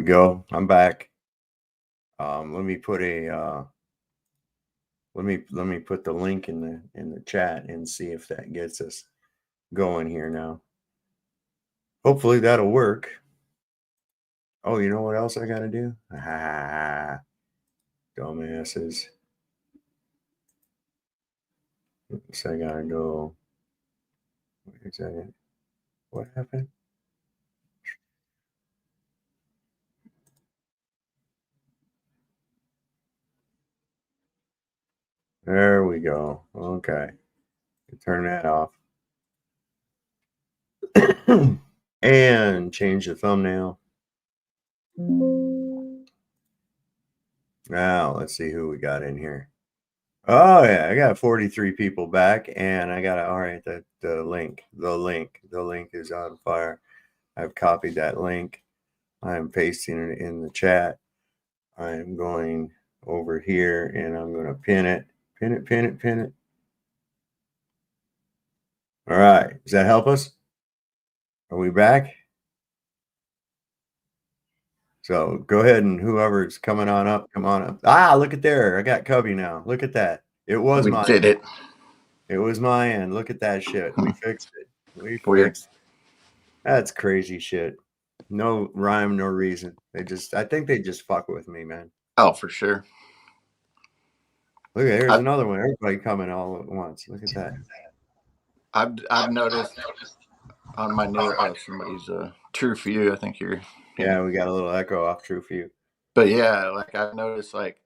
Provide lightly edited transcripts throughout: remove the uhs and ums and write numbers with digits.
go. I'm back. Let me put a let me put the link in the chat and see if that gets us going here now. Hopefully that'll work. Oh, you know what else I gotta do? Dumbasses. Oops, I gotta go. Wait a second. What happened? There we go. Okay. Turn that off. And change the thumbnail. Now let's see who we got in here. Oh yeah, I got 43 people back, and I got all right. The link is on fire. I've copied that link. I'm pasting it in the chat. I'm going over here, and I'm going to pin it. All right, does that help us? Are we back? So go ahead, and whoever's coming on up, come on up. Ah, look at there. I got Cubby now. Look at that. It was we did it. It was my end. Look at that shit. We fixed it. Weird. Fixed it. That's crazy shit. No rhyme, no reason. I think they just fuck with me, man. Oh, for sure. Look, here's another one. Everybody coming all at once. Look at that. I've noticed on my new somebody's True For You. I think you're. Yeah, we got a little echo off True For You. But yeah, like I've noticed, like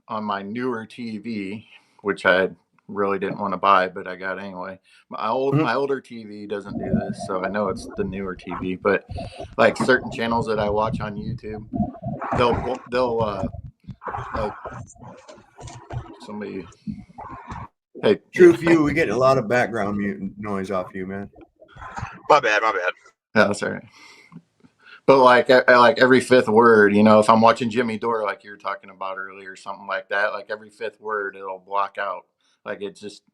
on my newer TV, which I really didn't want to buy, but I got anyway. My older TV doesn't do this, so I know it's the newer TV. But like certain channels that I watch on YouTube, they'll like somebody. Hey, True For You, we get a lot of background noise off you, man. My bad. Yeah, that's all right. But like every fifth word, you know, if I'm watching Jimmy Dore, like you were talking about earlier, or something like that, like every fifth word, it'll block out. Like it just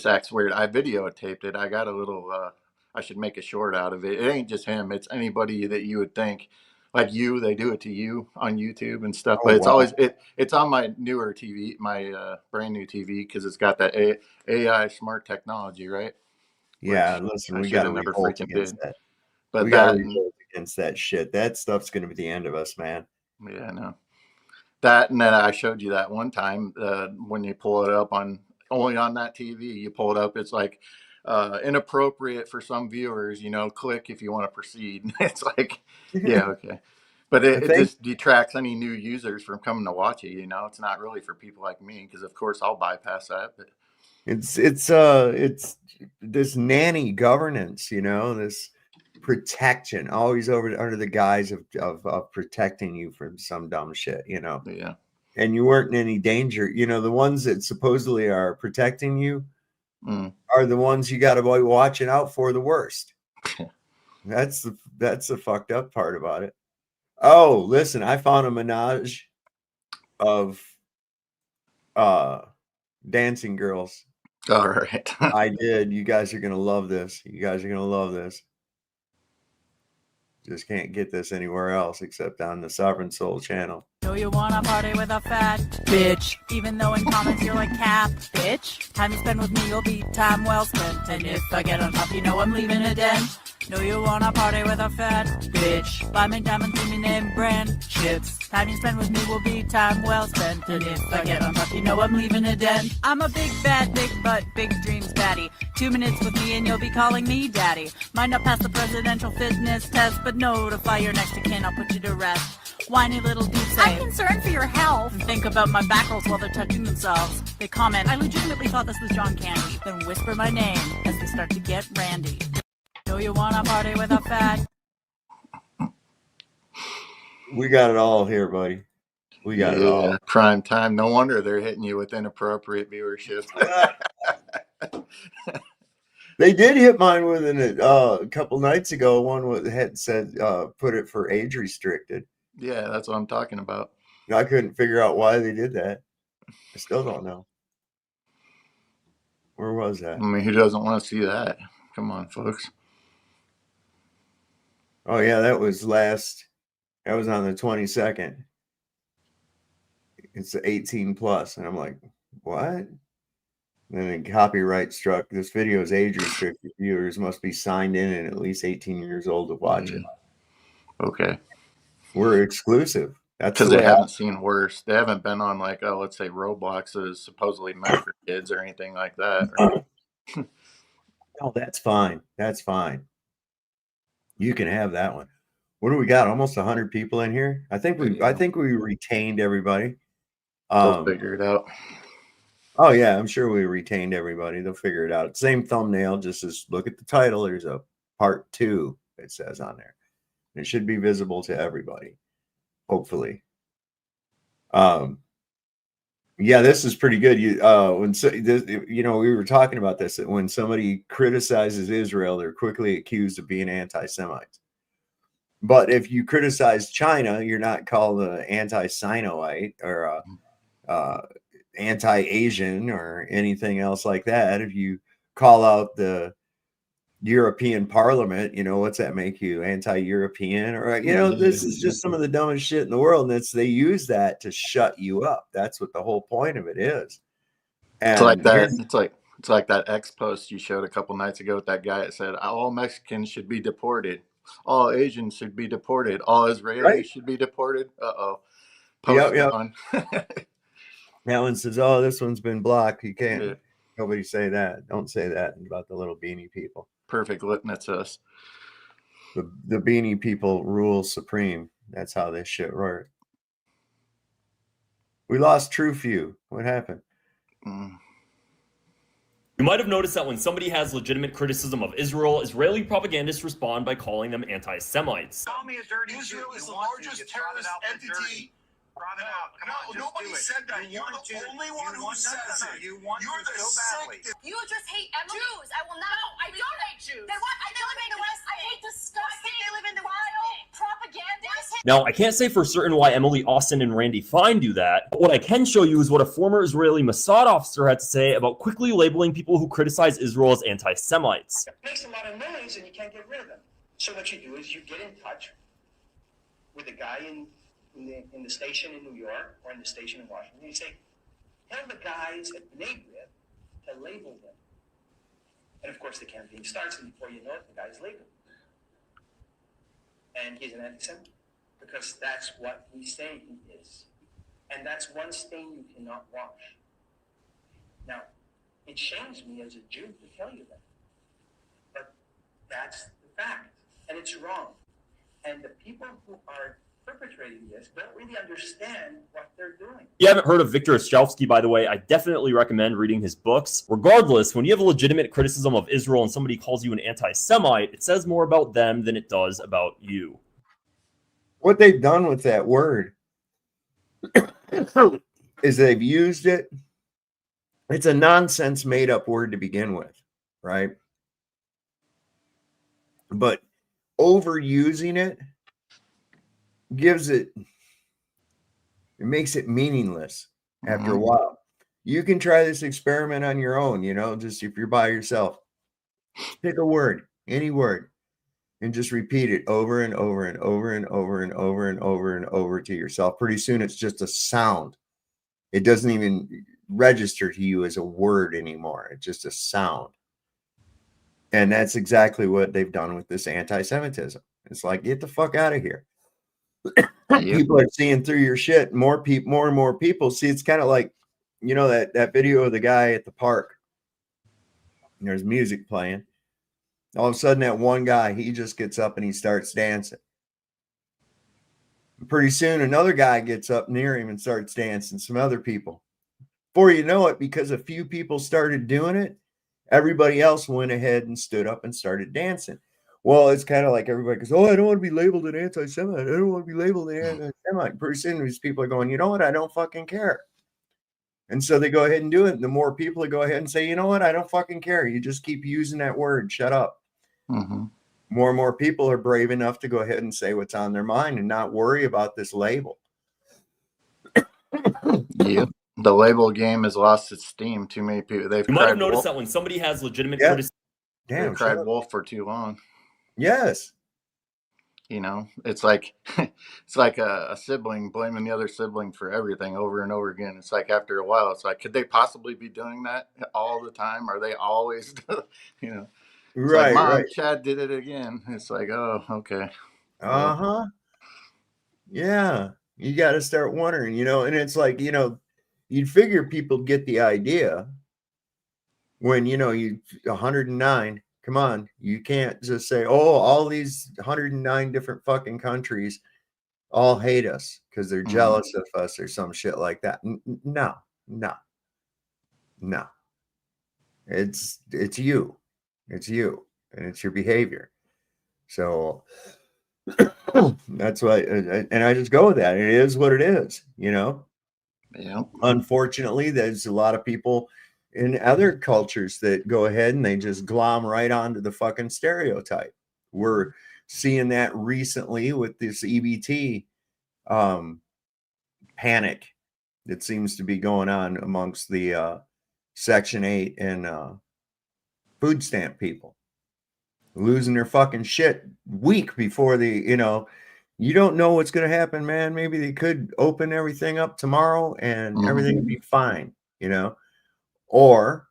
acts weird. I videotaped it. I got a little. I should make a short out of it. It ain't just him. It's anybody that you would think, like you. They do it to you on YouTube and stuff. But it's always it's on my newer TV, my brand new TV, because it's got that AI smart technology, right? Yeah, listen, we got to revolt against that. But we got to revolt against that shit. That stuff's going to be the end of us, man. Yeah, I know. That, and then I showed you that one time when you pull it up only on that TV, you pull it up. It's like inappropriate for some viewers, you know, click if you want to proceed. It's like, yeah, okay. But it just detracts any new users from coming to watch it. You know, it's not really for people like me, because of course I'll bypass that. But it's this nanny governance, you know, this protection, always under the guise of protecting you from some dumb shit, you know. Yeah. And you weren't in any danger. You know, the ones that supposedly are protecting you are the ones you got to be watching out for the worst. That's the fucked up part about it. Oh, listen, I found a menage of dancing girls. All right. I did. You guys are gonna love this. Just can't get this anywhere else except on the Sovereign Soul channel. Know you wanna party with a fat bitch, even though in comments you're like, cap bitch. Time you spend with me, you'll be time well spent. And if I get on top, you know I'm leaving a dent. Know you wanna party with a fat bitch, buy me diamonds, give me name brand ships. Time you spend with me will be time well spent. And if I get on top, you know I'm leaving a dent. I'm a big bad, big butt, big dreams baddie. 2 minutes with me and you'll be calling me daddy. Might not pass the presidential fitness test, but notify your next of kin, I'll put you to rest. Whiny little dudes say, I'm concerned for your health. And think about my back rolls while they're touching themselves. They comment, I legitimately thought this was John Candy. Then whisper my name as they start to get randy. Know you wanna party with a fat? We got it all here, buddy. We got it all. Prime time. No wonder they're hitting you with inappropriate viewership. They did hit mine with a couple nights ago. One had said put it for age restricted. Yeah, that's what I'm talking about. I couldn't figure out why they did that. I still don't know. Where was that? I mean, who doesn't want to see that? Come on, folks. Oh yeah, that was last That was on the 22nd. It's 18 plus. And I'm like, what? And then the copyright struck. This video is age restricted. Viewers must be signed in and at least 18 years old to watch it. Okay. We're exclusive. That's Because the they way haven't seen worse. They haven't been on like, oh, let's say Roblox is supposedly meant for kids or anything like that. Right? Oh, that's fine. That's fine. You can have that one. What do we got? Almost 100 people in here. I think we retained everybody. They'll figure it out. Oh yeah, I'm sure we retained everybody. They'll figure it out. Same thumbnail, just as look at the title. There's a part 2, it says on there. It should be visible to everybody, hopefully. Yeah, this is pretty good. We were talking about this, that when somebody criticizes Israel, they're quickly accused of being anti-Semites. But if you criticize China, you're not called an anti-Sinoite or anti-Asian or anything else like that. If you call out the European Parliament, what's that make you? Anti-European? Or this is just some of the dumbest shit in the world, and they use that to shut you up. That's what the whole point of it is. And it's like that. It's like that X post you showed a couple nights ago with that guy that said all Mexicans should be deported, all Asians should be deported, all Israelis should be deported. Post on. That one says, "Oh, this one's been blocked. You can't." Yeah. Nobody say that. Don't say that about the little beanie people. Perfect litmus us. The beanie people rule supreme. That's how this shit works. We lost True Few. What happened? You might have noticed that when somebody has legitimate criticism of Israel, Israeli propagandists respond by calling them anti-Semites. Call me a dirty Israel is the largest terrorist entity. Nobody said that. You're the only one who says it. You're the sick. You just hate Jews. I will not. No, I don't hate Jews. Then what? I live in the West. I hate disgusting. They live in the propaganda. Now, I can't say for certain why Emily Austin and Randy Fine do that, but what I can show you is what a former Israeli Mossad officer had to say about quickly labeling people who criticize Israel as anti-Semites. It makes a lot of noise and you can't get rid of them. So what you do is you get in touch with a guy in the station in New York or in the station in Washington. You say, tell the guys at B'nai B'rith to label them. And of course the campaign starts, and before you know it, the guy's labeled. And he's an anti-Semite. Because that's what we say he is. And that's one stain you cannot wash. Now, it shames me as a Jew to tell you that. But that's the fact. And it's wrong. And the people who are perpetrating this don't really understand what they're doing. If you haven't heard of Victor Ostrowski, by the way, I definitely recommend reading his books. Regardless, when you have a legitimate criticism of Israel and somebody calls you an anti-Semite, it says more about them than it does about you. What they've done with that word is they've used it. It's a nonsense made-up word to begin with, right? But overusing it makes it meaningless after a while. You can try this experiment on your own, just if you're by yourself. Pick a word, any word, and just repeat it over and over and over and over and over and over and over to yourself. Pretty soon it's just a sound. It doesn't even register to you as a word anymore. It's just a sound. And that's exactly what they've done with this anti-Semitism. It's like, get the fuck out of here. People are seeing through your shit. More and more people see. It's kind of like, that video of the guy at the park. And there's music playing. All of a sudden, that one guy, he just gets up and he starts dancing. And pretty soon, another guy gets up near him and starts dancing. Some other people. Before you know it, because a few people started doing it, everybody else went ahead and stood up and started dancing. Well, it's kind of like everybody goes, oh, I don't want to be labeled an anti-Semite. I don't want to be labeled an anti-Semite. Pretty soon, these people are going, you know what? I don't fucking care. And so they go ahead and do it. And the more people that go ahead and say, you know what? I don't fucking care. You just keep using that word. Shut up. Mm-hmm. More and more people are brave enough to go ahead and say what's on their mind and not worry about this label. Yep. The label game has lost its steam. Too many people. You might have noticed that when somebody has legitimate criticism. They've cried wolf for too long. Yes. You know, it's like it's like a sibling blaming the other sibling for everything over and over again. It's like after a while, it's like, could they possibly be doing that all the time? Are they always, you know? It's like, Right, Mom, right. Chad did it again. It's like, oh, okay. Uh huh. Yeah. You got to start wondering, and it's like, you'd figure people get the idea when, you 109. Come on, you can't just say, oh, all these 109 different fucking countries all hate us because they're jealous of us or some shit like that. No, no, no. It's you. It's you, and it's your behavior. So that's why, and I just go with that. It is what it is, Yeah. Unfortunately, there's a lot of people in other cultures that go ahead and they just glom right onto the fucking stereotype. We're seeing that recently with this EBT panic that seems to be going on amongst the Section 8 and food stamp people, losing their fucking shit week before you don't know what's going to happen, man. Maybe they could open everything up tomorrow and everything would be fine, or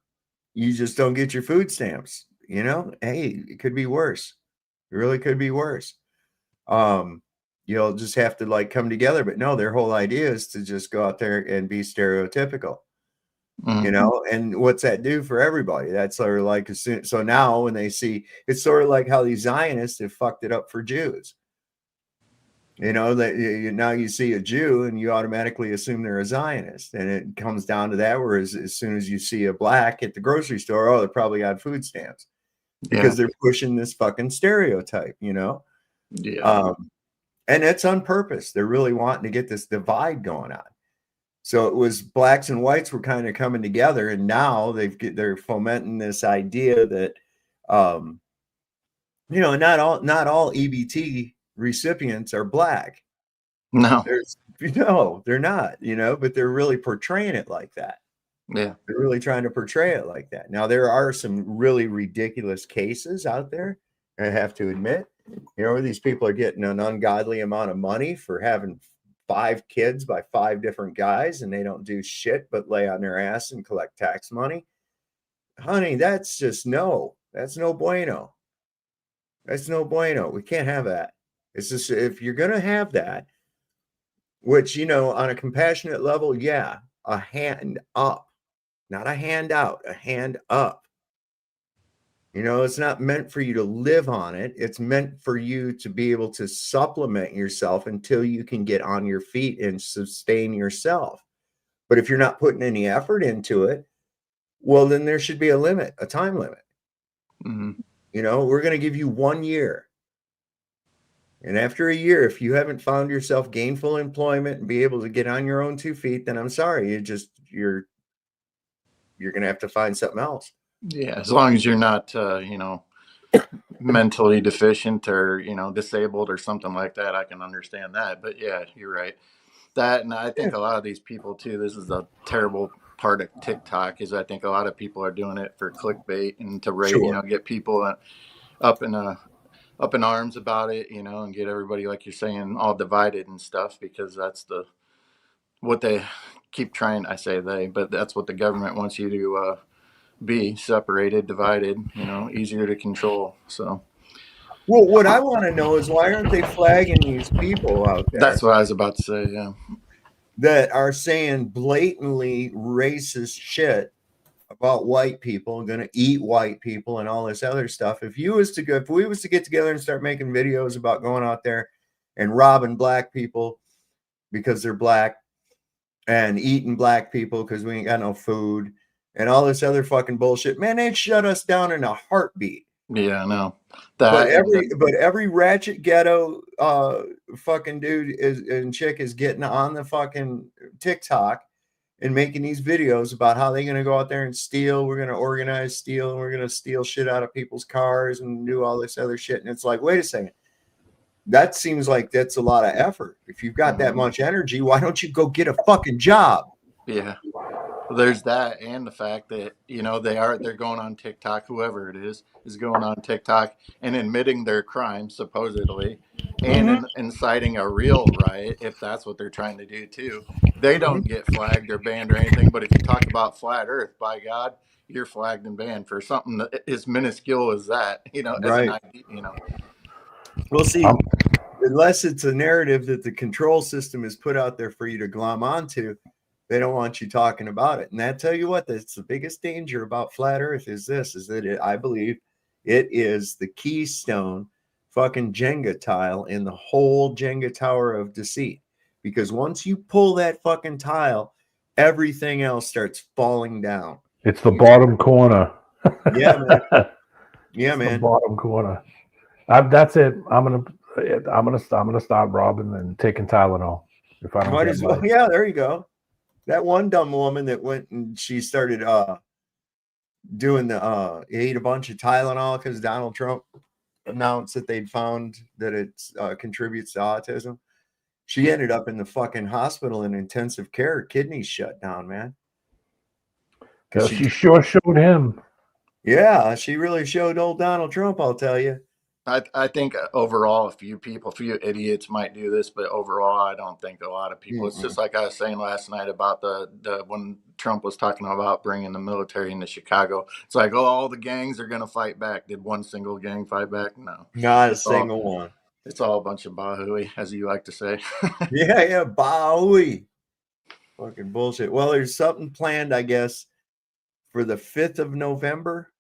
you just don't get your food stamps, hey, it could be worse. It really could be worse. You'll just have to like come together, but no, their whole idea is to just go out there and be stereotypical. And what's that do for everybody? That's sort of like, so now when they see, it's sort of like how these Zionists have fucked it up for Jews. That now you see a Jew and you automatically assume they're a Zionist, and it comes down to that. Whereas as soon as you see a black at the grocery store, oh, they probably got food stamps because they're pushing this fucking stereotype, Yeah. And it's on purpose. They're really wanting to get this divide going on. So it was blacks and whites were kind of coming together, and now they're fomenting this idea that, not all EBT recipients are black. No. They're not, but they're really portraying it like that. Yeah. They're really trying to portray it like that. Now, there are some really ridiculous cases out there, I have to admit, where these people are getting an ungodly amount of money for having 5 kids by 5 different guys, and they don't do shit but lay on their ass and collect tax money. Honey, that's just that's no bueno. That's no bueno. We can't have that. It's just, if you're going to have that, which, on a compassionate level, yeah, a hand up, not a hand out, a hand up. It's not meant for you to live on it. It's meant for you to be able to supplement yourself until you can get on your feet and sustain yourself. But if you're not putting any effort into it, well, then there should be a limit, a time limit. We're going to give you 1 year. And after a year, if you haven't found yourself gainful employment and be able to get on your own 2 feet, then I'm sorry, you're going to have to find something else. Yeah, as long as you're not, mentally deficient or, disabled or something like that, I can understand that. But yeah, you're right. That, and I think a lot of these people too, this is a terrible part of TikTok, is I think a lot of people are doing it for clickbait and to rate, get people up in arms about it, and get everybody, like you're saying, all divided and stuff, because that's what they keep trying. I say they, but that's what the government wants you to be separated, divided, easier to control. So, well, what I want to know is, why aren't they flagging these people out there? That's what I was about to say. Yeah, that are saying blatantly racist shit about white people, going to eat white people and all this other stuff. If we was to get together and start making videos about going out there and robbing black people because they're black and eating black people because we ain't got no food and all this other fucking bullshit, man, they'd shut us down in a heartbeat. Yeah, I know. But every ratchet ghetto fucking dude and chick is getting on the fucking TikTok and making these videos about how they're going to go out there and steal. We're going to organize steal, and we're going to steal shit out of people's cars and do all this other shit. And it's like, wait a second. That seems like that's a lot of effort. If you've got that much energy, why don't you go get a fucking job? Yeah. There's that, and the fact that, they're going on TikTok, whoever it is going on TikTok and admitting their crime, supposedly, and inciting a real riot, if that's what they're trying to do too. They don't get flagged or banned or anything. But if you talk about flat Earth, by God, you're flagged and banned for something that is minuscule as that. As an Right. idea. We'll see. Unless it's a narrative that the control system is put out there for you to glom onto, they don't want you talking about it. And I tell you what, that's the biggest danger about flat Earth is that I believe it is the keystone fucking Jenga tile in the whole Jenga tower of deceit. Because once you pull that fucking tile, everything else starts falling down. It's the bottom corner. Yeah, man. Yeah, It's man. the bottom corner. That's it. I'm gonna start robbing and taking Tylenol if I don't Might get as well. my. Yeah, there you go. That one dumb woman that went and she started doing the ate a bunch of Tylenol because Donald Trump announced that they'd found that it contributes to autism. She ended up in the fucking hospital in intensive care. Her kidneys shut down, man. She sure showed him. Yeah, she really showed old Donald Trump, I'll tell you. I think overall, a few idiots might do this, but overall, I don't think a lot of people. It's just like I was saying last night about the when Trump was talking about bringing the military into Chicago. It's like, oh, all the gangs are going to fight back. Did one single gang fight back? No, Not a single one. It's all a bunch of bahooey, as you like to say. Yeah, bahooey. Fucking bullshit. Well, there's something planned, I guess, for the 5th of November.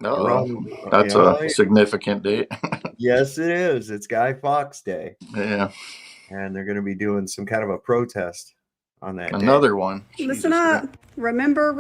That's a significant date. Yes, it is. It's Guy Fawkes Day. Yeah. And they're going to be doing some kind of a protest on that Another day. one. Listen up. Remember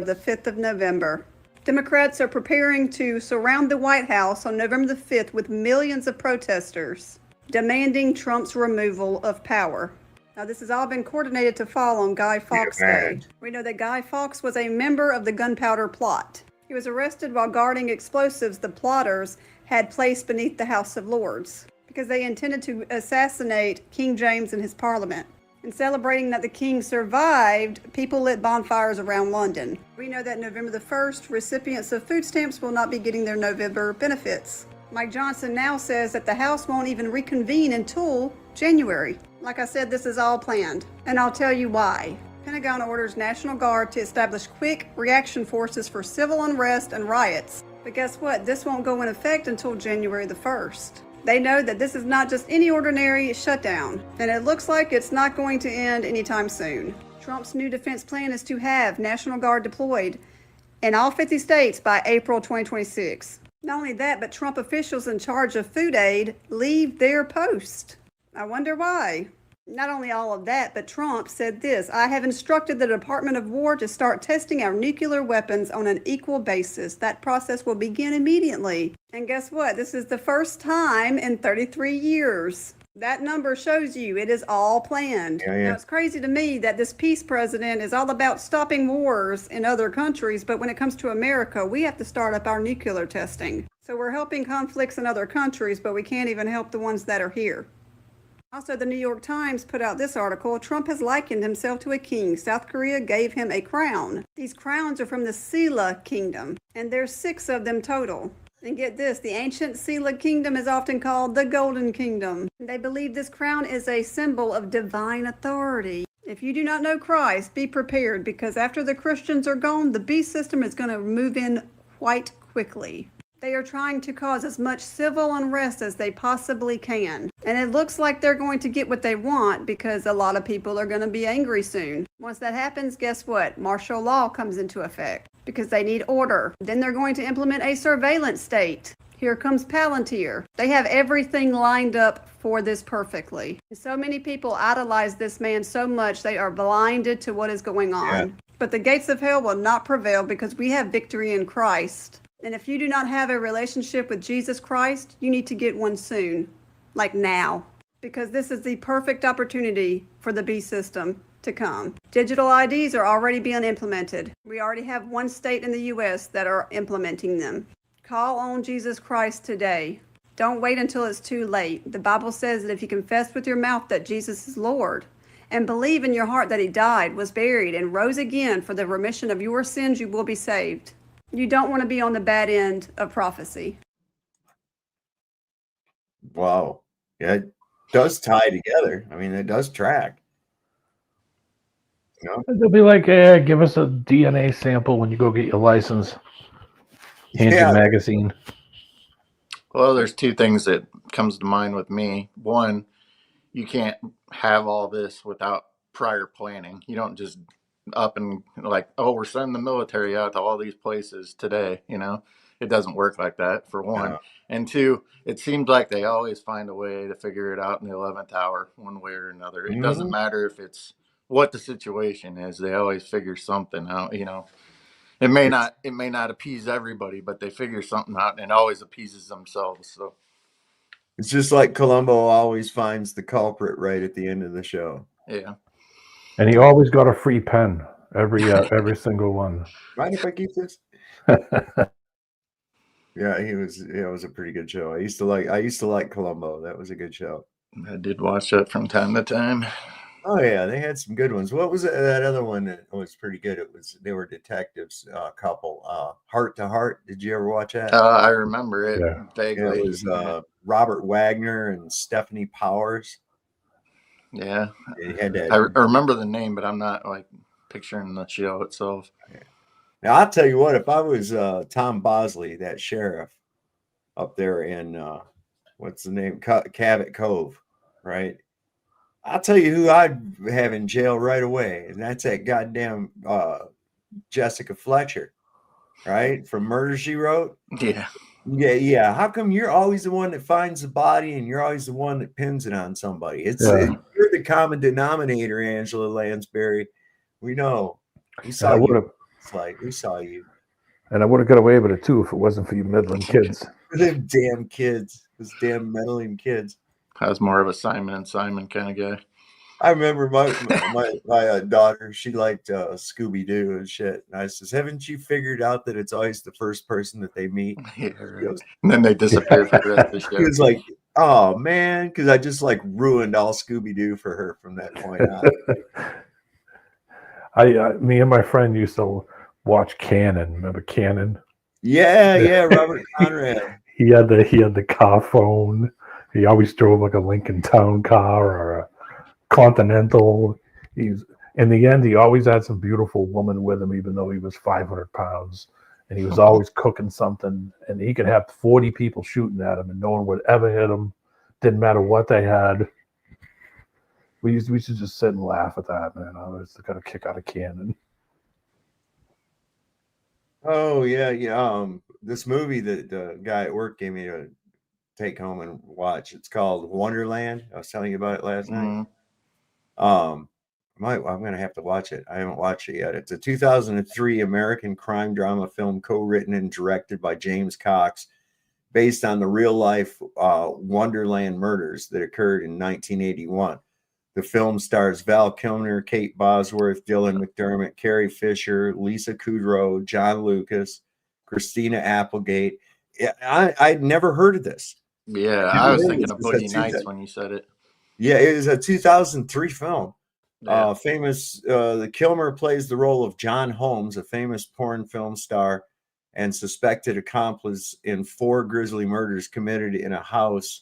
the 5th of November. Democrats are preparing to surround the White House on November the 5th with millions of protesters demanding Trump's removal of power. Now, this has all been coordinated to fall on Guy Fawkes Day. We know that Guy Fawkes was a member of the gunpowder plot. He was arrested while guarding explosives the plotters had placed beneath the House of Lords because they intended to assassinate King James and his parliament. In celebrating that the king survived, people lit bonfires around London. We know that November the 1st, recipients of food stamps will not be getting their November benefits. Mike Johnson now says that the House won't even reconvene until January. Like I said, this is all planned, and I'll tell you why. Pentagon orders National Guard to establish quick reaction forces for civil unrest and riots. But guess what? This won't go in effect until January the 1st. They know that this is not just any ordinary shutdown, and it looks like it's not going to end anytime soon. Trump's new defense plan is to have National Guard deployed in all 50 states by April 2026. Not only that, but Trump officials in charge of food aid leave their post. I wonder why. Not only all of that, but Trump said this: I have instructed the Department of War to start testing our nuclear weapons on an equal basis. That process will begin immediately. And guess what? This is the first time in 33 years. That number shows you it is all planned. Yeah. Now, it's crazy to me that this peace president is all about stopping wars in other countries, but when it comes to America, we have to start up our nuclear testing. So we're helping conflicts in other countries, but we can't even help the ones that are here. Also, the New York Times put out this article: Trump has likened himself to a king. South Korea gave him a crown. These crowns are from the Silla Kingdom, and there's 6 of them total. And get this, the ancient Silla Kingdom is often called the Golden Kingdom. They believe this crown is a symbol of divine authority. If you do not know Christ, be prepared, because after the Christians are gone, the beast system is going to move in quite quickly. They are trying to cause as much civil unrest as they possibly can. And it looks like they're going to get what they want, because a lot of people are going to be angry soon. Once that happens, guess what? Martial law comes into effect because they need order. Then they're going to implement a surveillance state. Here comes Palantir. They have everything lined up for this perfectly. So many people idolize this man so much they are blinded to what is going on. Yeah. But the gates of hell will not prevail because we have victory in Christ. And if you do not have a relationship with Jesus Christ, you need to get one soon, like now, because this is the perfect opportunity for the beast system to come. Digital IDs are already being implemented. We already have 1 state in the U.S. that are implementing them. Call on Jesus Christ today. Don't wait until it's too late. The Bible says that if you confess with your mouth that Jesus is Lord and believe in your heart that he died, was buried, and rose again for the remission of your sins, you will be saved. You don't want to be on the bad end of prophecy. Wow. Yeah, it does tie together. I mean, it does track. You know? They'll be like, give us a DNA sample when you go get your license. Hand you Yeah. a magazine. Well, there's two things that comes to mind with me. One, you can't have all this without prior planning. You don't just up and like, oh, we're sending the military out to all these places today. You know, it doesn't work like that, for one. And two, it seems like they always find a way to figure it out in the 11th hour, one way or another. It doesn't matter if it's what the situation is. They always figure something out. You know, it may not appease everybody, but they figure something out, and it always appeases themselves. So It's just like Columbo always finds the culprit right at the end of the show. yeah. And he always got a free pen, every single one. Mind if I keep this? Yeah, it was a pretty good show. I used to like Columbo. That was a good show. I did watch that from time to time. Oh yeah, they had some good ones. What was that other one that was pretty good? They were detectives, couple. Heart to Heart. Did you ever watch that? I remember it Yeah. vaguely. It was Robert Wagner and Stephanie Powers. Yeah, They had that. I remember the name, but I'm not like picturing the show itself. Now I'll tell you what. If I was Tom Bosley, that sheriff up there in what's the name, Cabot Cove, right? I'll tell you who I'd have in jail right away, and that's that goddamn Jessica Fletcher, right? From Murder, She Wrote. Yeah. Yeah. How come you're always the one that finds the body and you're always the one that pins it on somebody? You're the common denominator, Angela Lansbury. We know. We saw you. It's like we saw you. And I would have got away with it too if it wasn't for you Midland kids. Them damn kids. Those damn meddling kids. I was more of a Simon and Simon kind of guy. I remember my daughter, she liked Scooby-Doo and shit. And I says, haven't you figured out that it's always the first person that they meet? Yeah, right. And then they disappear for the rest of the show. He was like, oh, man, because I just like ruined all Scooby-Doo for her from that point on. Me and my friend used to watch Cannon. Remember Cannon? Yeah, Robert Conrad. He had the car phone. He always drove like a Lincoln Town car or a Continental. In the end, he always had some beautiful woman with him, even though he was 500 pounds. And he was always cooking something. And he could have 40 people shooting at him, and no one would ever hit him. Didn't matter what they had. We used to just sit and laugh at that, man. I was got a kick out of Cannon. Oh yeah. This movie that the guy at work gave me to take home and watch. It's called Wonderland. I was telling you about it last night. I'm gonna have to watch it. I haven't watched it yet. It's a 2003 American crime drama film co-written and directed by James Cox, based on the real life Wonderland murders that occurred in 1981. The film stars Val Kilmer, Kate Bosworth, Dylan McDermott, Carrie Fisher, Lisa Kudrow, John Lucas, Christina Applegate. I'd never heard of this. Yeah, I was thinking of Boogie Nights when you said it. Yeah, it was a 2003 film. Yeah. The Kilmer plays the role of John Holmes, a famous porn film star and suspected accomplice in 4 grisly murders committed in a house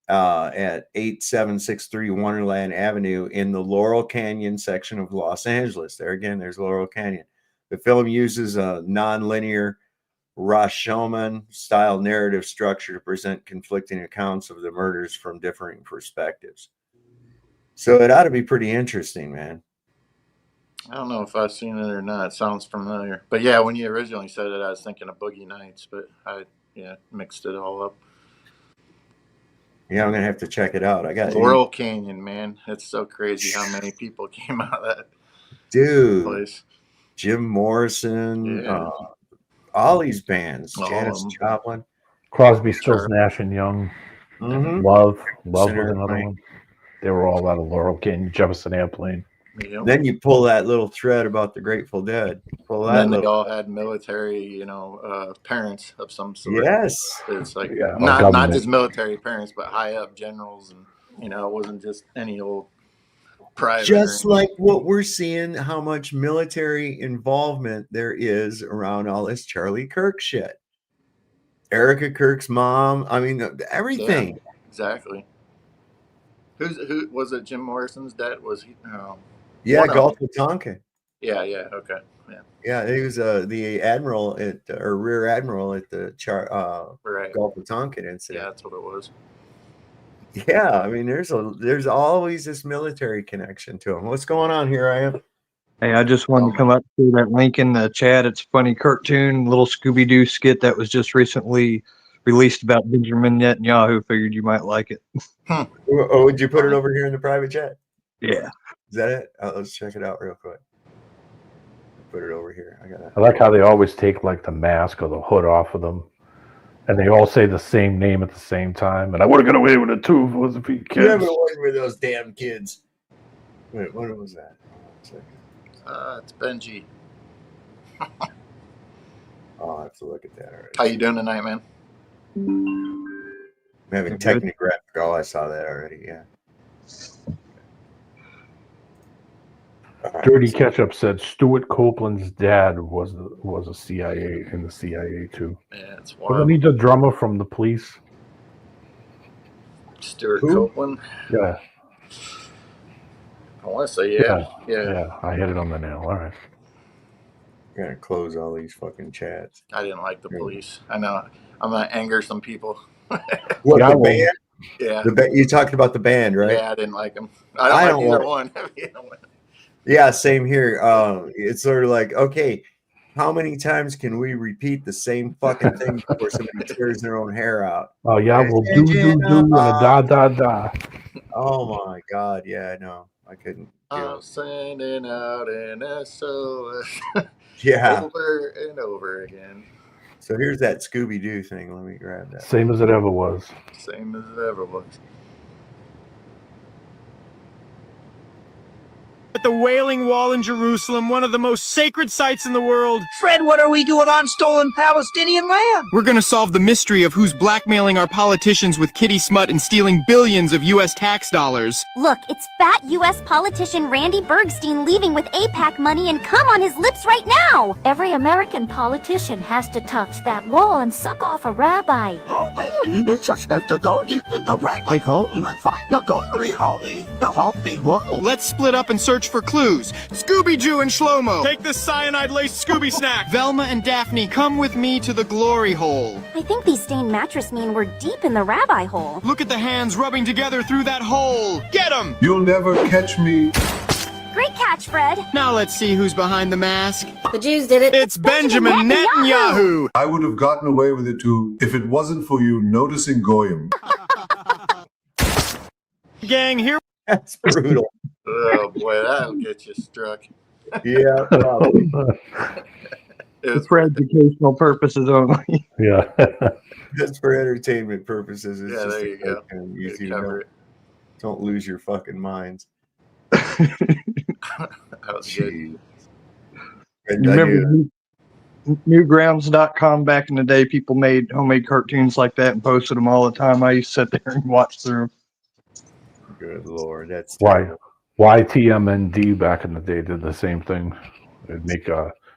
at 8763 Wonderland Avenue in the Laurel Canyon section of Los Angeles. There again, there's Laurel Canyon. The film uses a non-linear Rashomon style narrative structure to present conflicting accounts of the murders from differing perspectives. So it ought to be pretty interesting, man. I don't know if I've seen it or not. It sounds familiar. But yeah, when you originally said it, I was thinking of Boogie Nights, but I mixed it all up. Yeah, I'm gonna have to check it out. I got Laurel Canyon, man. It's so crazy how many people came out of that place. Jim Morrison, all these bands, Janis Joplin, Crosby, Stills, Nash and Young, Love was another one. They were all out of Laurel Canyon, Jefferson Airplane. Yep. Then you pull that little thread about the Grateful Dead. They all had military, parents of some sort. Yes, it's like not just military parents, but high up generals, and it wasn't just any old private. Just like what we're seeing, how much military involvement there is around all this Charlie Kirk shit. Erica Kirk's mom. I mean, everything. Yeah, exactly. Who was it? Jim Morrison's dad? Was he? Yeah, one of Gulf them. of Tonkin. Yeah. Okay. Yeah. Yeah, he was the admiral or rear admiral at the Right. Gulf of Tonkin Yeah, incident. that's what it was. Yeah, I mean, there's always this military connection to him. What's going on here? I am. Hey, I just wanted to come up to that link in the chat. It's a funny cartoon, little Scooby-Doo skit that was just recently released about Benjamin Netanyahu. Figured you might like it. Oh, would you put it over here in the private chat? Yeah. Is that it? Let's check it out real quick. Put it over here. I like how they always take like the mask or the hood off of them, and they all say the same name at the same time. And I would have got away with it too if it wasn't for you kids. Never was with those damn kids. Wait, what was that? It's Benji. I'll have to look at that already. How you doing tonight, man? I'm having technigraphic. Oh, I saw that already. Yeah. Dirty Ketchup said Stuart Copeland's dad was a CIA in the CIA too. Yeah, it's Wasn't wild. he the drummer from the Police? Stuart Copeland. Yeah. I want to say yeah. I hit it on the nail. All right. Gotta close all these fucking chats. I didn't like the Police. I know I'm gonna anger some people. What, Yeah, the band? Yeah. You talked about the band, right? Yeah, I didn't like them. I don't like either one. Yeah, same here. It's sort of like, okay, how many times can we repeat the same fucking thing before somebody tears their own hair out? Oh yeah, well do and a da. Oh my god, yeah, I know. I couldn't. I'm sending out an SOS. Yeah. Over and over again. So here's that Scooby-Doo thing. Let me grab that. Same as it ever was. Same as it ever was. At the Wailing Wall in Jerusalem, one of the most sacred sites in the world. Fred, what are we doing on stolen Palestinian land? We're gonna solve the mystery of who's blackmailing our politicians with kitty smut and stealing billions of U.S. tax dollars. Look, it's fat U.S. politician Randy Bergstein leaving with AIPAC money and cum on his lips right now. Every American politician has to touch that wall and suck off a rabbi. Let's split up and search for clues. Scooby-Doo and Shlomo, take this cyanide-laced Scooby snack. Velma and Daphne, come with me to the glory hole. I think these stained mattress mean we're deep in the rabbi hole. Look at the hands rubbing together through that hole. Get 'em! You'll never catch me. Great catch, Fred. Now let's see who's behind the mask. The Jews did it. It's Benjamin Netanyahu. I would have gotten away with it too if it wasn't for you noticing Goyim. Gang, here. That's brutal. Oh boy, that'll get you struck. Yeah, probably. It's for educational purposes only. Yeah. Just for entertainment purposes. It's Yeah, just there you go. Easy to Cover know. it. Don't lose your fucking minds. That was good. You remember Newgrounds.com back in the day? People made homemade cartoons like that and posted them all the time. I used to sit there and watch through them. Good Lord, that's Why? YTMND back in the day did the same thing. They'd make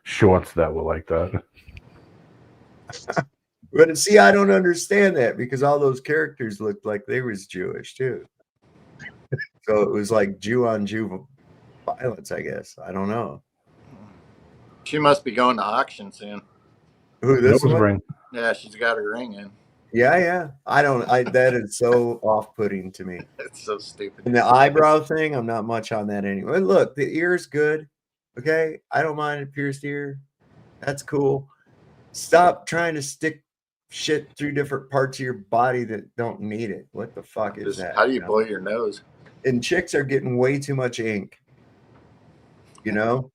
shorts that were like that. But see, I don't understand that because all those characters looked like they was Jewish too. So it was like Jew on Jew violence, I guess. I don't know. She must be going to auction soon. Who, this Nose one? ring. Yeah, she's got her ring in. Yeah. That is so off-putting to me. It's so stupid. And the eyebrow thing, I'm not much on that anyway. Look, the ear's good. Okay. I don't mind a pierced ear. That's cool. Stop trying to stick shit through different parts of your body that don't need it. What the fuck is that? How do you blow your nose? And chicks are getting way too much ink. You know?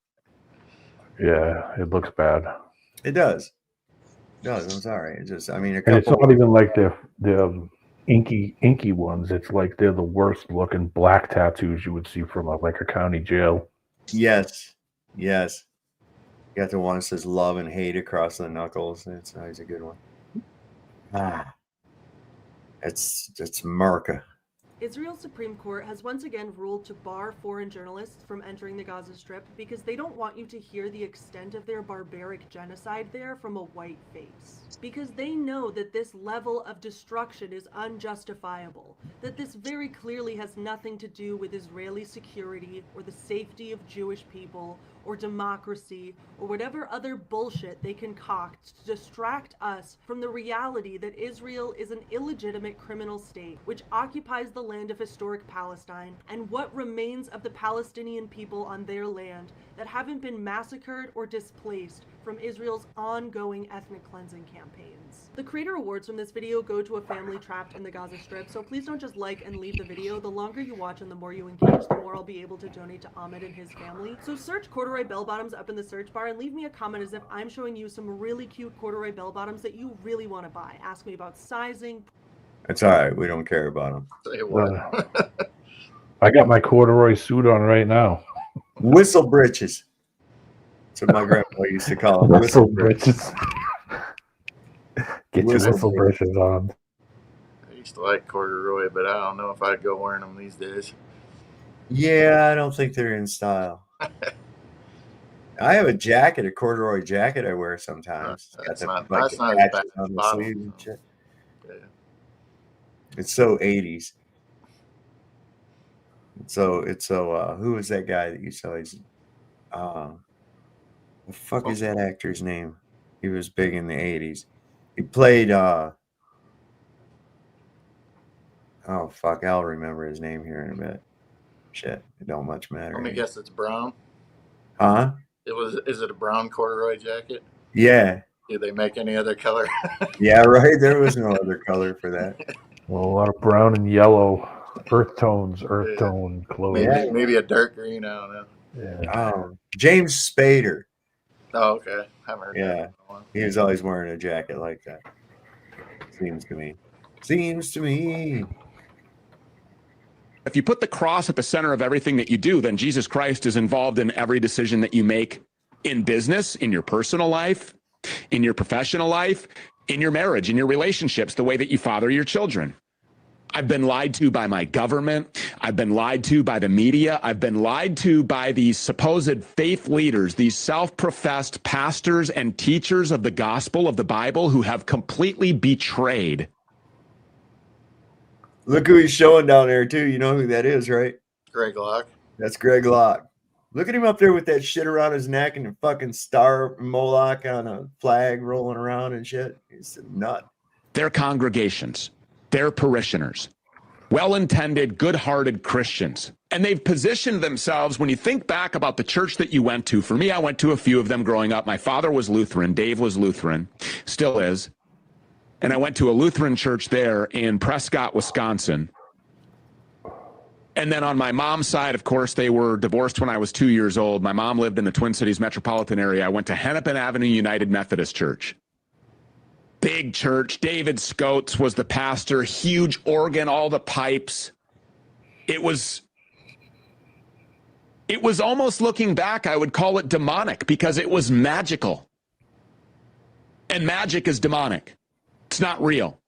Yeah, it looks bad. It does. It does. I'm sorry. It's just, I mean, a And it's couple. not even like the inky ones. It's like they're the worst looking black tattoos you would see from like a county jail. Yes. You got the one that says love and hate across the knuckles. It's always a good one. It's America. Israel's Supreme Court has once again ruled to bar foreign journalists from entering the Gaza Strip because they don't want you to hear the extent of their barbaric genocide there from a white face. Because they know that this level of destruction is unjustifiable, that this very clearly has nothing to do with Israeli security or the safety of Jewish people or democracy or whatever other bullshit they concoct to distract us from the reality that Israel is an illegitimate criminal state which occupies the land of historic Palestine and what remains of the Palestinian people on their land that haven't been massacred or displaced from Israel's ongoing ethnic cleansing campaigns. The creator awards from this video go to a family trapped in the Gaza Strip, so please don't just like and leave the video. The longer you watch and the more you engage, the more I'll be able to donate to Ahmed and his family. So search corduroy bell-bottoms up in the search bar and leave me a comment as if I'm showing you some really cute corduroy bell-bottoms that you really want to buy. Ask me about sizing. It's all right. We don't care about them. Say what? I got my corduroy suit on right now. Whistle britches. That's what my grandpa used to call them. Whistle britches. Get your whistle britches on. I used to like corduroy, but I don't know if I'd go wearing them these days. Yeah, I don't think they're in style. I have a jacket, a corduroy jacket I wear sometimes. That's got not the as bad as on the bottom. sleeves and shit. Yeah. It's so 80s. It's so who was that guy that you saw? He's the fuck is that actor's name? He was big in the 80s. He played oh fuck, I'll remember his name here in a bit. Shit, it don't much matter. Let me guess, it's brown. Huh? Is it a brown corduroy jacket? Yeah. Did they make any other color? Yeah, right. There was no other color for that. Well, a lot of brown and yellow, earth tone clothes. Maybe a dark green. I don't know. Yeah. James Spader. Oh, okay. I haven't heard that one. He was always wearing a jacket like that. Seems to me. If you put the cross at the center of everything that you do, then Jesus Christ is involved in every decision that you make in business, in your personal life, in your professional life, in your marriage, in your relationships, the way that you father your children. I've been lied to by my government. I've been lied to by the media. I've been lied to by these supposed faith leaders, these self-professed pastors and teachers of the gospel of the Bible who have completely betrayed. Look who he's showing down there, too. You know who that is, right? Greg Locke. That's Greg Locke. Look at him up there with that shit around his neck and a fucking star Moloch on a flag rolling around and shit. He's a nut. Their congregations, their parishioners, well-intended, good-hearted Christians. And they've positioned themselves, when you think back about the church that you went to, for me, I went to a few of them growing up. My father was Lutheran. Dave was Lutheran, still is. And I went to a Lutheran church there in Prescott, Wisconsin. And then on my mom's side, of course, they were divorced when I was 2 years old. My mom lived in the Twin Cities metropolitan area. I went to Hennepin Avenue United Methodist Church. Big church. David Scotes was the pastor. Huge organ, all the pipes. It was almost, looking back, I would call it demonic, because it was magical. And magic is demonic. It's not real.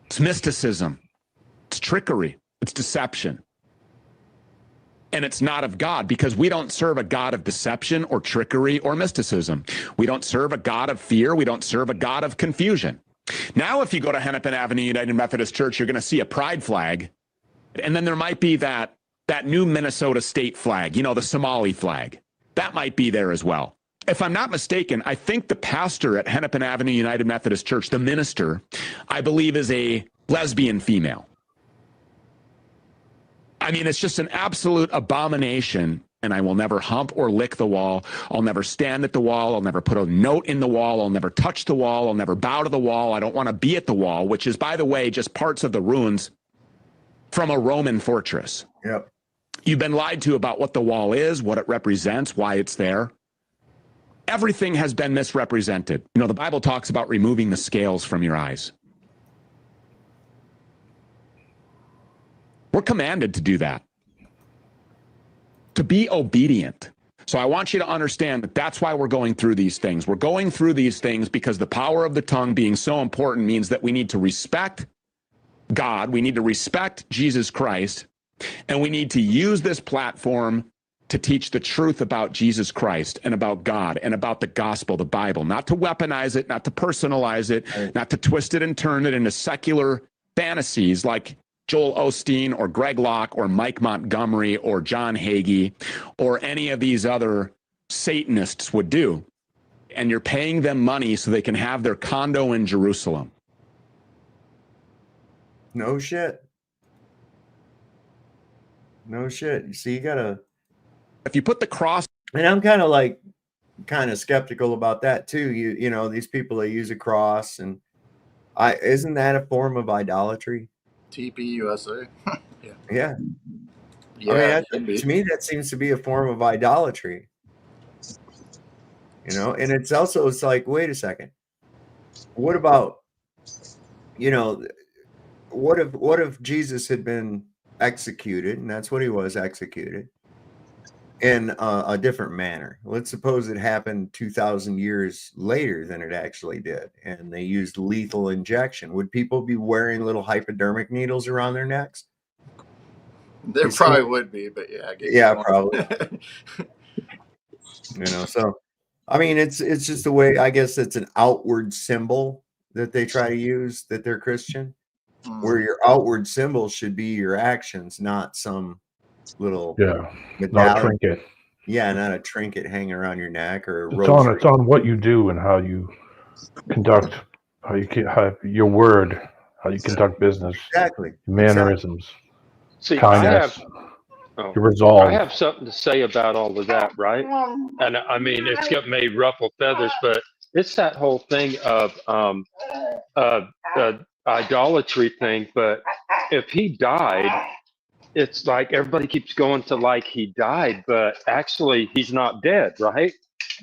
It's mysticism. It's trickery. It's deception. And it's not of God, because we don't serve a God of deception or trickery or mysticism. We don't serve a God of fear. We don't serve a God of confusion. Now, if you go to Hennepin Avenue United Methodist Church, you're going to see a pride flag. And then there might be that new Minnesota state flag, you know, the Somali flag. That might be there as well. If I'm not mistaken, I think the pastor at Hennepin Avenue United Methodist Church, the minister, I believe is a lesbian female. I mean, it's just an absolute abomination, and I will never hump or lick the wall. I'll never stand at the wall. I'll never put a note in the wall. I'll never touch the wall. I'll never bow to the wall. I don't want to be at the wall, which is, by the way, just parts of the ruins from a Roman fortress. Yep. You've been lied to about what the wall is, what it represents, why it's there. Everything has been misrepresented. You know, the Bible talks about removing the scales from your eyes. We're commanded to do that, to be obedient. So I want you to understand that that's why we're going through these things. We're going through these things because the power of the tongue being so important means that we need to respect God. We need to respect Jesus Christ. And we need to use this platform to teach the truth about Jesus Christ and about God and about the gospel, the Bible, not to weaponize it, not to personalize it, not to twist it and turn it into secular fantasies like Joel Osteen or Greg Locke or Mike Montgomery or John Hagee or any of these other Satanists would do. And you're paying them money so they can have their condo in Jerusalem. No shit. No shit. You see, you gotta. If you put the cross, and I'm kind of skeptical about that too. You know, these people that use a cross, and isn't that a form of idolatry? TPUSA. Yeah. Yeah. I mean, to me, that seems to be a form of idolatry. You know, and it's like, wait a second. What about, you know, what if Jesus had been executed, and that's what he was, executed in a different manner? Let's suppose it happened 2,000 years later than it actually did, and they used lethal injection. Would people be wearing little hypodermic needles around their necks? There probably would be, but yeah. Yeah, probably. You know, so I mean, it's just the way, I guess it's an outward symbol that they try to use, that they're Christian, where your outward symbol should be your actions, not some little medallion. Not a trinket. Yeah, not a trinket hanging around your neck or a rosary. It's on what you do and how you conduct, how your word, how you conduct business. Exactly. Mannerisms. See, kindness. Your resolve. I have something to say about all of that, right? And I mean, it's got may ruffle feathers, but it's that whole thing of idolatry thing. But if he died, it's like everybody keeps going to like he died, but actually he's not dead, right?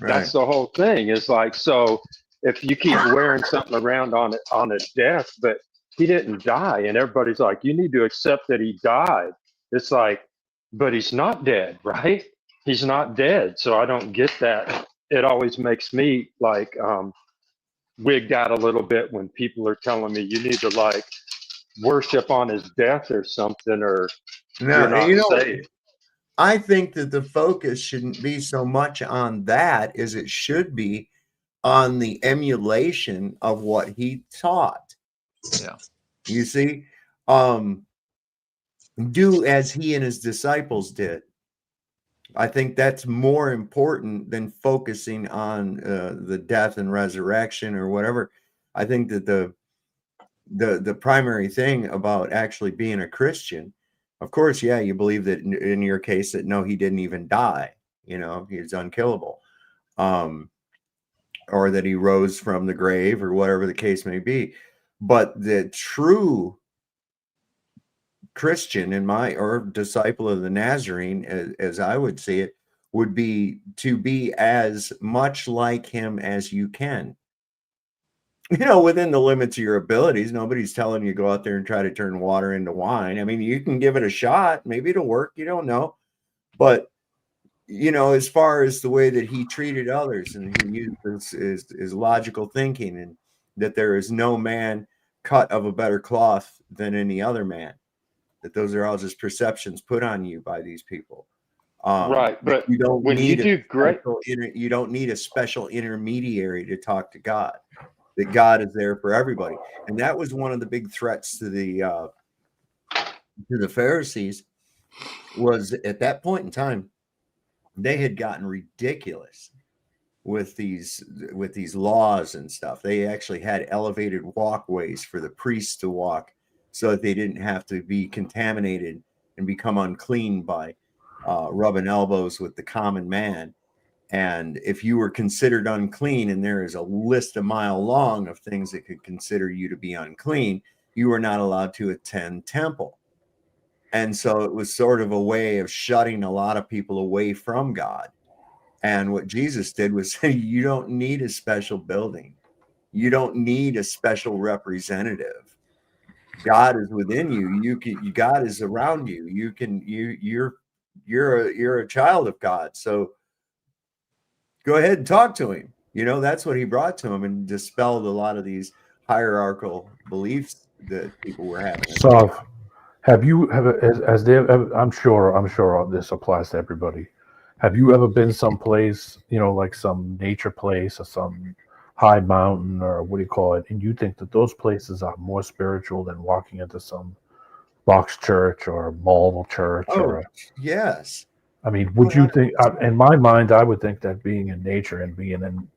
That's the whole thing. It's like, so if you keep wearing something around on his death, but he didn't die, and everybody's like, you need to accept that he died. It's like, but he's not dead, right? He's not dead. So I don't get that. It always makes me like wigged out a little bit when people are telling me you need to like worship on his death or something, or you're not saved. I think that the focus shouldn't be so much on that as it should be on the emulation of what he taught. Yeah. You see, do as he and his disciples did. I think that's more important than focusing on the death and resurrection or whatever. I think that the primary thing about actually being a Christian, of course, yeah, you believe that in your case that no, he didn't even die, you know, he's unkillable, or that he rose from the grave or whatever the case may be. But the true Christian or disciple of the Nazarene, as I would see it, would be to be as much like him as you can. You know, within the limits of your abilities. Nobody's telling you go out there and try to turn water into wine. I mean, you can give it a shot. Maybe it'll work. You don't know. But, you know, as far as the way that he treated others, and he used his logical thinking, and that there is no man cut of a better cloth than any other man, that those are all just perceptions put on you by these people. Right. But you don't when need you do great, you don't need a special intermediary to talk to God. That God is there for everybody. And that was one of the big threats to the Pharisees, was at that point in time, they had gotten ridiculous with these laws and stuff. They actually had elevated walkways for the priests to walk so that they didn't have to be contaminated and become unclean by rubbing elbows with the common man. And if you were considered unclean, and there is a list a mile long of things that could consider you to be unclean, you were not allowed to attend temple. And so it was sort of a way of shutting a lot of people away from God. And what Jesus did was say, you don't need a special building. You don't need a special representative. God is within you. God is around you. You're a child of God. So go ahead and talk to him. You know, that's what he brought to him, and dispelled a lot of these hierarchical beliefs that people were having. So, I'm sure this applies to everybody. Have you ever been someplace, like some nature place or some high mountain or what do you call it, and you think that those places are more spiritual than walking into some box church or mall church? Oh, yes. I mean, would you think? In my mind, I would think that being in nature and being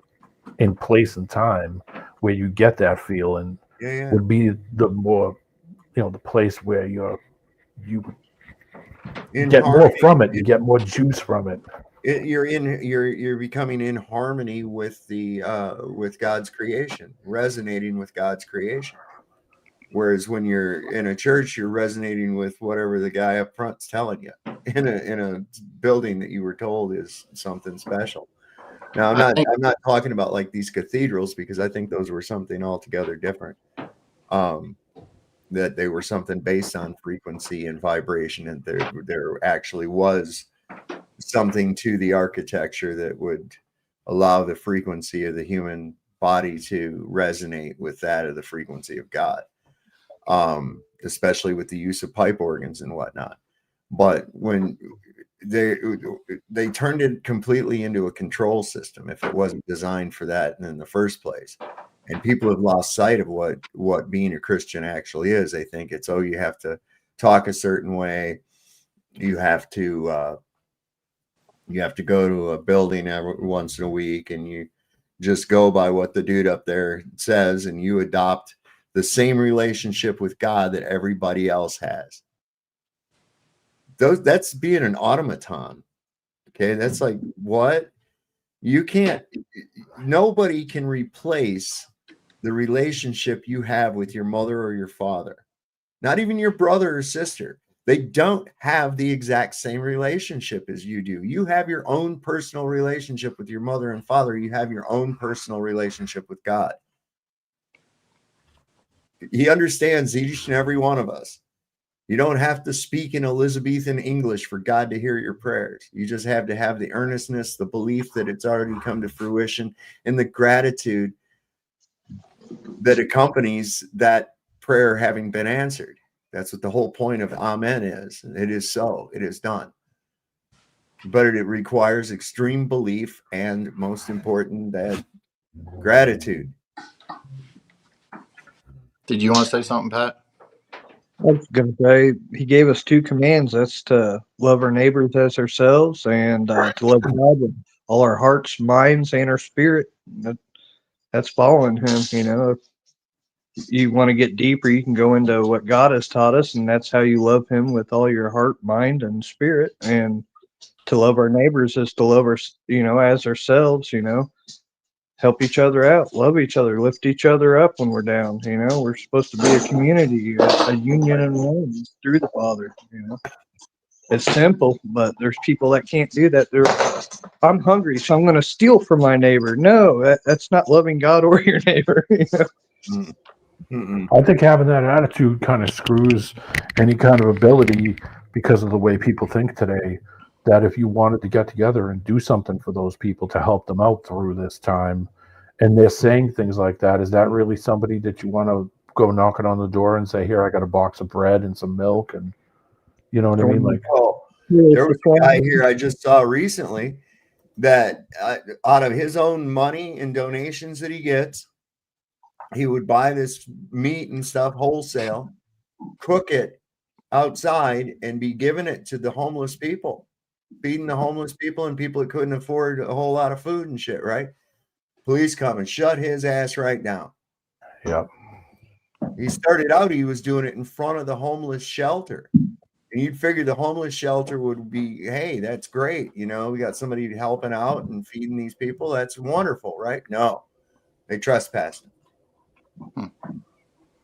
in place and time where you get that feeling would be the more, the place where you get more from it, you get more juice from it. You're becoming in harmony with with God's creation, resonating with God's creation. Whereas when you're in a church, you're resonating with whatever the guy up front's telling you in a building that you were told is something special. Now, I'm not talking about like these cathedrals, because I think those were something altogether different. That they were something based on frequency and vibration, and there actually was something to the architecture that would allow the frequency of the human body to resonate with that of the frequency of God. Especially with the use of pipe organs and whatnot. But when they turned it completely into a control system, if it wasn't designed for that in the first place, and people have lost sight of what being a Christian actually is. They think it's, you have to talk a certain way, you have to go to a building once in a week, and you just go by what the dude up there says, and you adopt the same relationship with God that everybody else has. That's being an automaton. Okay, that's like, what? You can't, nobody can replace the relationship you have with your mother or your father. Not even your brother or sister. They don't have the exact same relationship as you do. You have your own personal relationship with your mother and father. You have your own personal relationship with God. He understands each and every one of us. You don't have to speak in Elizabethan English for God to hear your prayers. You just have to have the earnestness, the belief that it's already come to fruition, and the gratitude that accompanies that prayer having been answered. That's what the whole point of Amen is. It is so. It is done. But it requires extreme belief and, most important, that gratitude. Did you want to say something, Pat? I was going to say, he gave us 2 commands. That's to love our neighbors as ourselves, and to love God with all our hearts, minds, and our spirit. That's following him. If you want to get deeper, you can go into what God has taught us, and that's how you love him with all your heart, mind, and spirit. And to love our neighbors is to love our, as ourselves, help each other out, love each other, lift each other up when we're down. We're supposed to be a community, a union and one through the Father. It's simple, but there's people that can't do that. I'm hungry, so I'm going to steal from my neighbor. No, that's not loving God or your neighbor. I think having that attitude kind of screws any kind of ability, because of the way people think today, that if you wanted to get together and do something for those people to help them out through this time, and they're saying things like that, is that really somebody that you want to go knocking on the door and say, here, I got a box of bread and some milk, and you know what I mean? Like, There was a guy here I just saw recently that out of his own money and donations that he gets, he would buy this meat and stuff wholesale, cook it outside, and be giving it to the homeless people, feeding the homeless people and people that couldn't afford a whole lot of food and shit, right? Police come and shut his ass right down. Yep. He started out, he was doing it in front of the homeless shelter. And you'd figure the homeless shelter would be, hey, that's great. We got somebody helping out and feeding these people. That's wonderful, right? No, they trespassed him.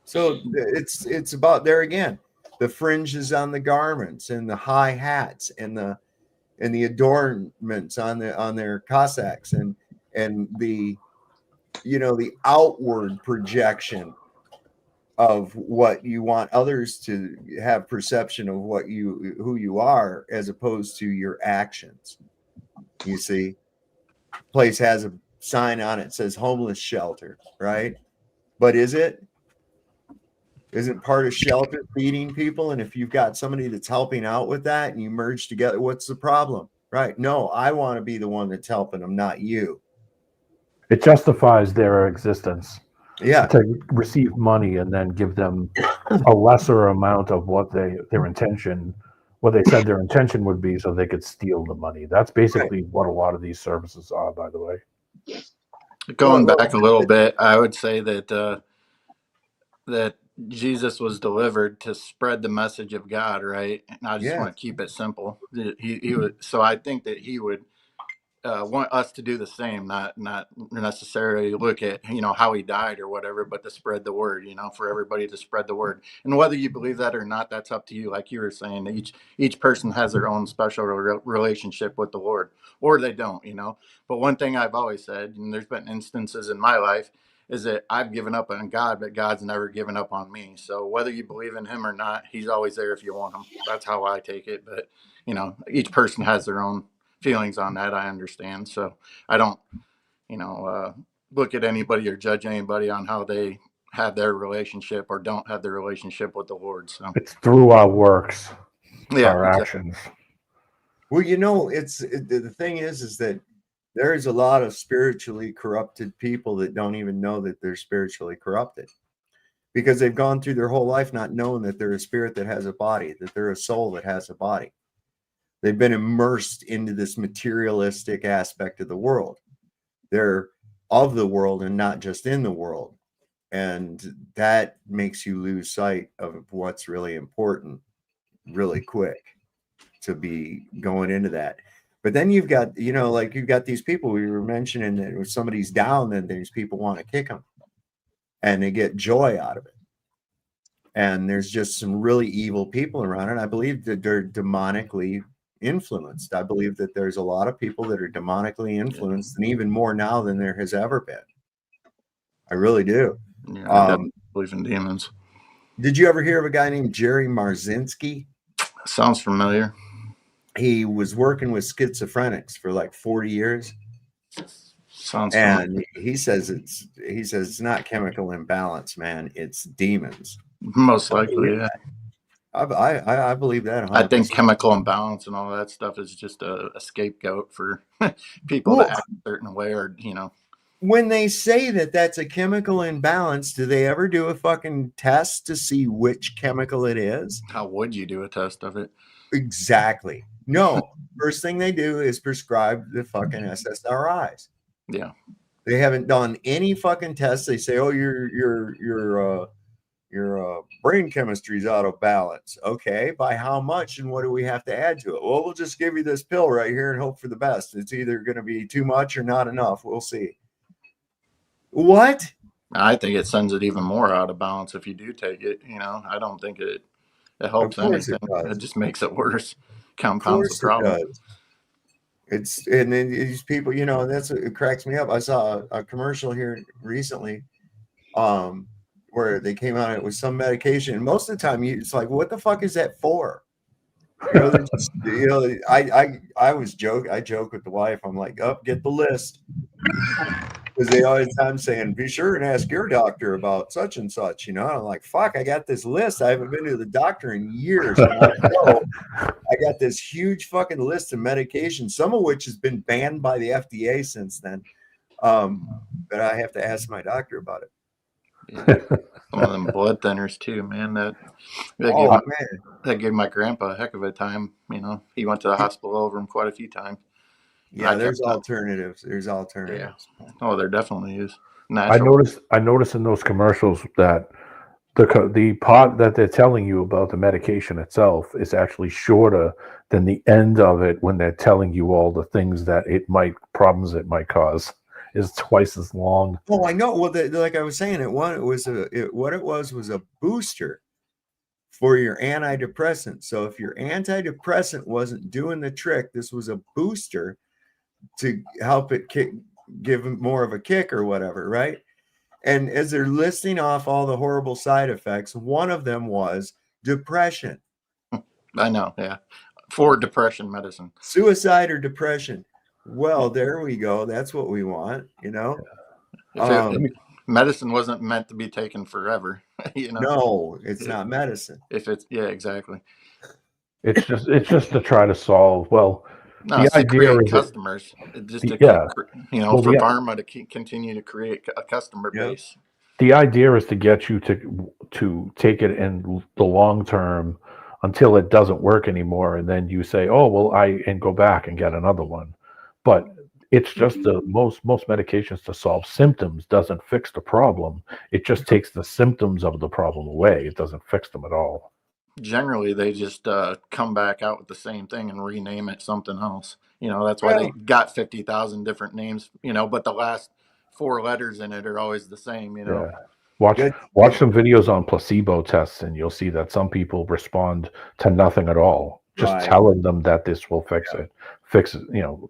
So it's about there again, the fringes on the garments and the high hats and the adornments on their Cossacks and the the outward projection of what you want others to have perception of who you are, as opposed to your actions. You see, place has a sign on it, says homeless shelter, right? But is it? Isn't part of shelter feeding people? And if you've got somebody that's helping out with that and you merge together, what's the problem? Right. No, I want to be the one that's helping them, not you. It justifies their existence. Yeah. To receive money and then give them a lesser amount of what they said their intention would be, so they could steal the money. That's basically what a lot of these services are, by the way. Going back a little bit, I would say that that Jesus was delivered to spread the message of God, right? And I just want to keep it simple. He would, so I think that he would want us to do the same, not necessarily look at how he died or whatever, but to spread the word, for everybody to spread the word. And whether you believe that or not, that's up to you. Like you were saying, each person has their own special relationship with the Lord, or they don't. But one thing I've always said, and there's been instances in my life, is that I've given up on God, but God's never given up on me. So whether you believe in him or not, he's always there if you want him. That's how I take it. But each person has their own feelings on that. I understand. So I don't, look at anybody or judge anybody on how they have their relationship or don't have their relationship with the Lord. So it's through our works, our actions. Well, the thing is that there's a lot of spiritually corrupted people that don't even know that they're spiritually corrupted, because they've gone through their whole life not knowing that they're a spirit that has a body, that they're a soul that has a body. They've been immersed into this materialistic aspect of the world. They're of the world and not just in the world. And that makes you lose sight of what's really important really quick to be going into that. But then you've got, you've got these people we were mentioning that if somebody's down, then these people want to kick them and they get joy out of it. And there's just some really evil people around. And I believe that they're demonically influenced. I believe that there's a lot of people that are demonically influenced, and even more now than there has ever been. I really do. Yeah, I definitely believe in demons. Did you ever hear of a guy named Jerry Marzinski? Sounds familiar. He was working with schizophrenics for like 40 years. Sounds and familiar. he says it's not chemical imbalance, man. It's demons. Most likely, yeah. I believe that 100%. I think chemical imbalance and all that stuff is just a scapegoat for people that act a certain way, or When they say that that's a chemical imbalance, do they ever do a fucking test to see which chemical it is? How would you do a test of it? Exactly. No. First thing they do is prescribe the fucking SSRIs. Yeah. They haven't done any fucking tests. They say, "Oh, your brain chemistry's out of balance." Okay, by how much, and what do we have to add to it? Well, we'll just give you this pill right here and hope for the best. It's either going to be too much or not enough. We'll see. What? I think it sends it even more out of balance if you do take it. I don't think it helps anything. It just makes it worse. Compounds the problem. And then these people, it cracks me up. I saw a commercial here recently, where they came out with some medication. And most of the time, it's like, what the fuck is that for? I joke with the wife. I'm like, get the list. Because they always time saying, be sure and ask your doctor about such and such. I'm like, fuck, I got this list. I haven't been to the doctor in years. And I got this huge fucking list of medications, some of which has been banned by the FDA since then. But I have to ask my doctor about it. Yeah. Some of them blood thinners too, man. That gave my grandpa a heck of a time. He went to the hospital over him quite a few times. Yeah, there's alternatives. There's alternatives. Yeah. Oh, there definitely is. I noticed in those commercials that the part that they're telling you about the medication itself is actually shorter than the end of it when they're telling you all the things that problems it might cause. Is twice as long. Oh, I know. Well, like I was saying, what it was was a booster for your antidepressant. So if your antidepressant wasn't doing the trick, this was a booster to help it give more of a kick or whatever, right? And as they're listing off all the horrible side effects, one of them was depression. I know, yeah. For depression medicine. Suicide or depression. Well, there we go. That's what we want, medicine wasn't meant to be taken forever. No, it's not medicine. If it's exactly. It's just to try to solve. Well, No, the it's to idea create is that customers. Just to yeah. keep, Well, for pharma to continue to create a customer base. The idea is to get you to take it in the long term until it doesn't work anymore, and then you say, "Oh, well, and go back and get another one." But it's just the most medications to solve symptoms doesn't fix the problem. It just takes the symptoms of the problem away. It doesn't fix them at all. Generally, they just come back out with the same thing and rename it something else. That's why they got 50,000 different names. But the last 4 letters in it are always the same. Yeah. Watch some videos on placebo tests, and you'll see that some people respond to nothing at all. Just telling them that this will fix it,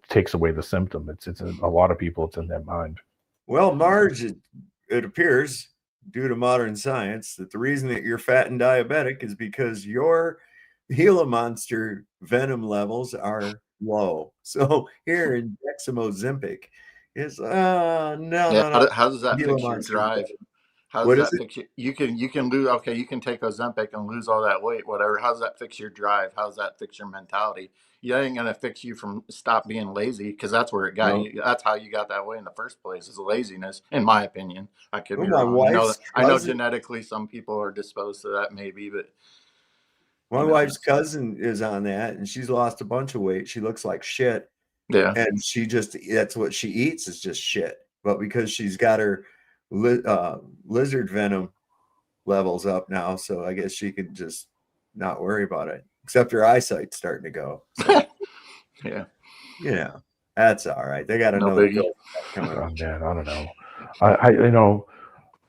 takes away the symptom. It's in a lot of people. It's in their mind. Well, Marge, it appears, due to modern science, that the reason that you're fat and diabetic is because your Gila Monster venom levels are low. So here in Ozempic is no. How does that Gila fix your Monster drive? How does that fix you? You can lose. Okay, you can take Ozempic and lose all that weight, whatever. How does that fix your drive? How does that fix your mentality? You ain't gonna fix you from stop being lazy, because that's where it got you. That's how you got that way in the first place, is laziness, in my opinion. I could be wrong. I know genetically some people are disposed to that, maybe, but my wife's cousin is on that, and she's lost a bunch of weight. She looks like shit. Yeah, and that's what she eats is just shit. But because she's got her lizard venom levels up now, so I guess she could just not worry about it. Except her eyesight's starting to go. So, yeah, that's all right. They got another coming up. Man, I don't know.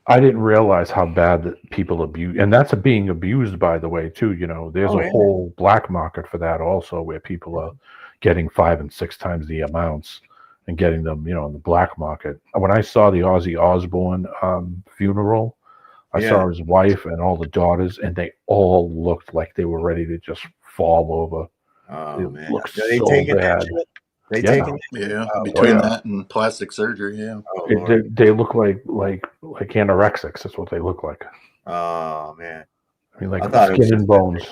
I didn't realize how bad that people abuse, and that's being abused, by the way, too. There's a whole black market for that also, where people are getting 5 and 6 times the amounts and getting them, in the black market. When I saw the Ozzy Osbourne funeral, I saw his wife and all the daughters, and they all looked like they were ready to just fall over. Oh, man. Looked so bad. Between that and plastic surgery, they look like anorexics. That's what they look like. Oh, man. I mean, like skin and bones.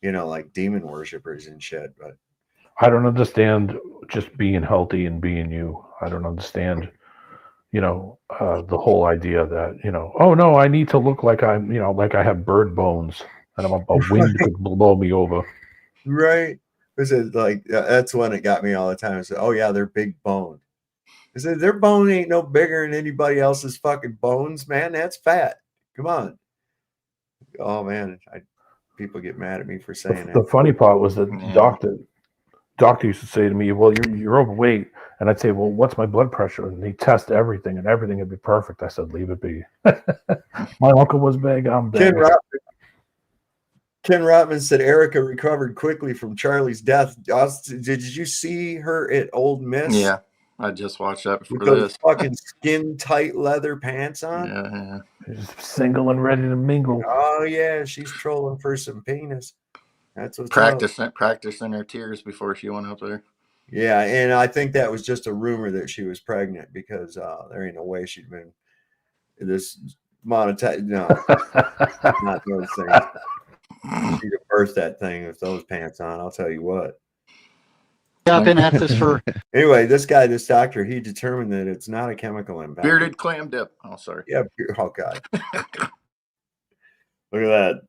Like demon worshippers and shit. But I don't understand just being healthy and being you. I don't understand, the whole idea that, oh no, I need to look like I'm, like I have bird bones and a wind could blow me over. Right. Is it like that's when it got me all the time? I said, oh yeah, they're big boned. I said, their bone ain't no bigger than anybody else's fucking bones, man. That's fat. Come on. Oh man, people get mad at me for saying that. The funny part was that doctor used to say to me, well, you're overweight. And I'd say, well, what's my blood pressure? And he'd test everything and everything would be perfect. I said, leave it be. My uncle was big. I'm big. Ken Rotman said Erica recovered quickly from Charlie's death. Did you see her at Ole Miss? Yeah, I just watched that before with those this. Fucking skin tight leather pants on. Yeah. Just single and ready to mingle. Oh yeah, she's trolling for some penis. That's what's practicing her tears before she went up there. Yeah, and I think that was just a rumor that she was pregnant, because there ain't no way she'd been this monetized. No, not those things. She'd have birthed that thing with those pants on. I'll tell you what. Yeah, I've been at this for. Anyway, this doctor, he determined that it's not a chemical imbalance. Bearded clam dip. Oh, sorry. Yeah. Oh God. Look at that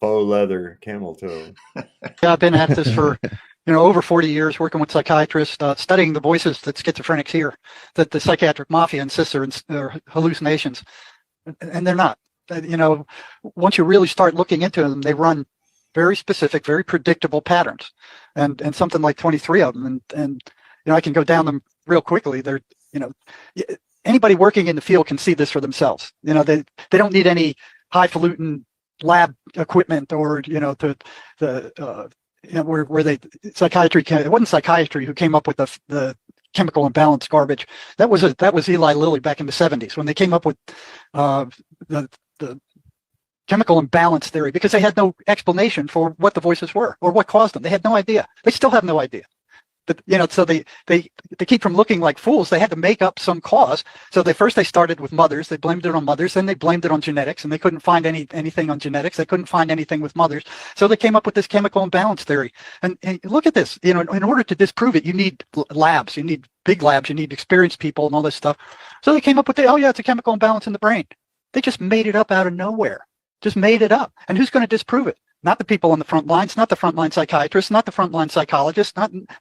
faux leather camel toe. Yeah, I've been at this for over 40 years, working with psychiatrists, studying the voices that schizophrenics hear, that the psychiatric mafia insists are hallucinations, and they're not. Once you really start looking into them, they run very specific, very predictable patterns, and something like 23 of them. And I can go down them real quickly. They're, anybody working in the field can see this for themselves. They don't need any highfalutin lab equipment or where they psychiatry. It wasn't psychiatry who came up with the chemical imbalance garbage. That was Eli Lilly back in the 70s when they came up with the chemical imbalance theory, because they had no explanation for what the voices were or what caused them. They had no idea. They still have no idea. But so they keep from looking like fools. They had to make up some cause. So they started with mothers. They blamed it on mothers. Then they blamed it on genetics, and they couldn't find anything on genetics. They couldn't find anything with mothers. So they came up with this chemical imbalance theory. And look at this. In order to disprove it, you need labs. You need big labs. You need experienced people and all this stuff. So they came up with it's a chemical imbalance in the brain. They just made it up out of nowhere. Just made it up. And who's going to disprove it? Not the people on the front lines, not the frontline psychiatrists, not the frontline psychologists,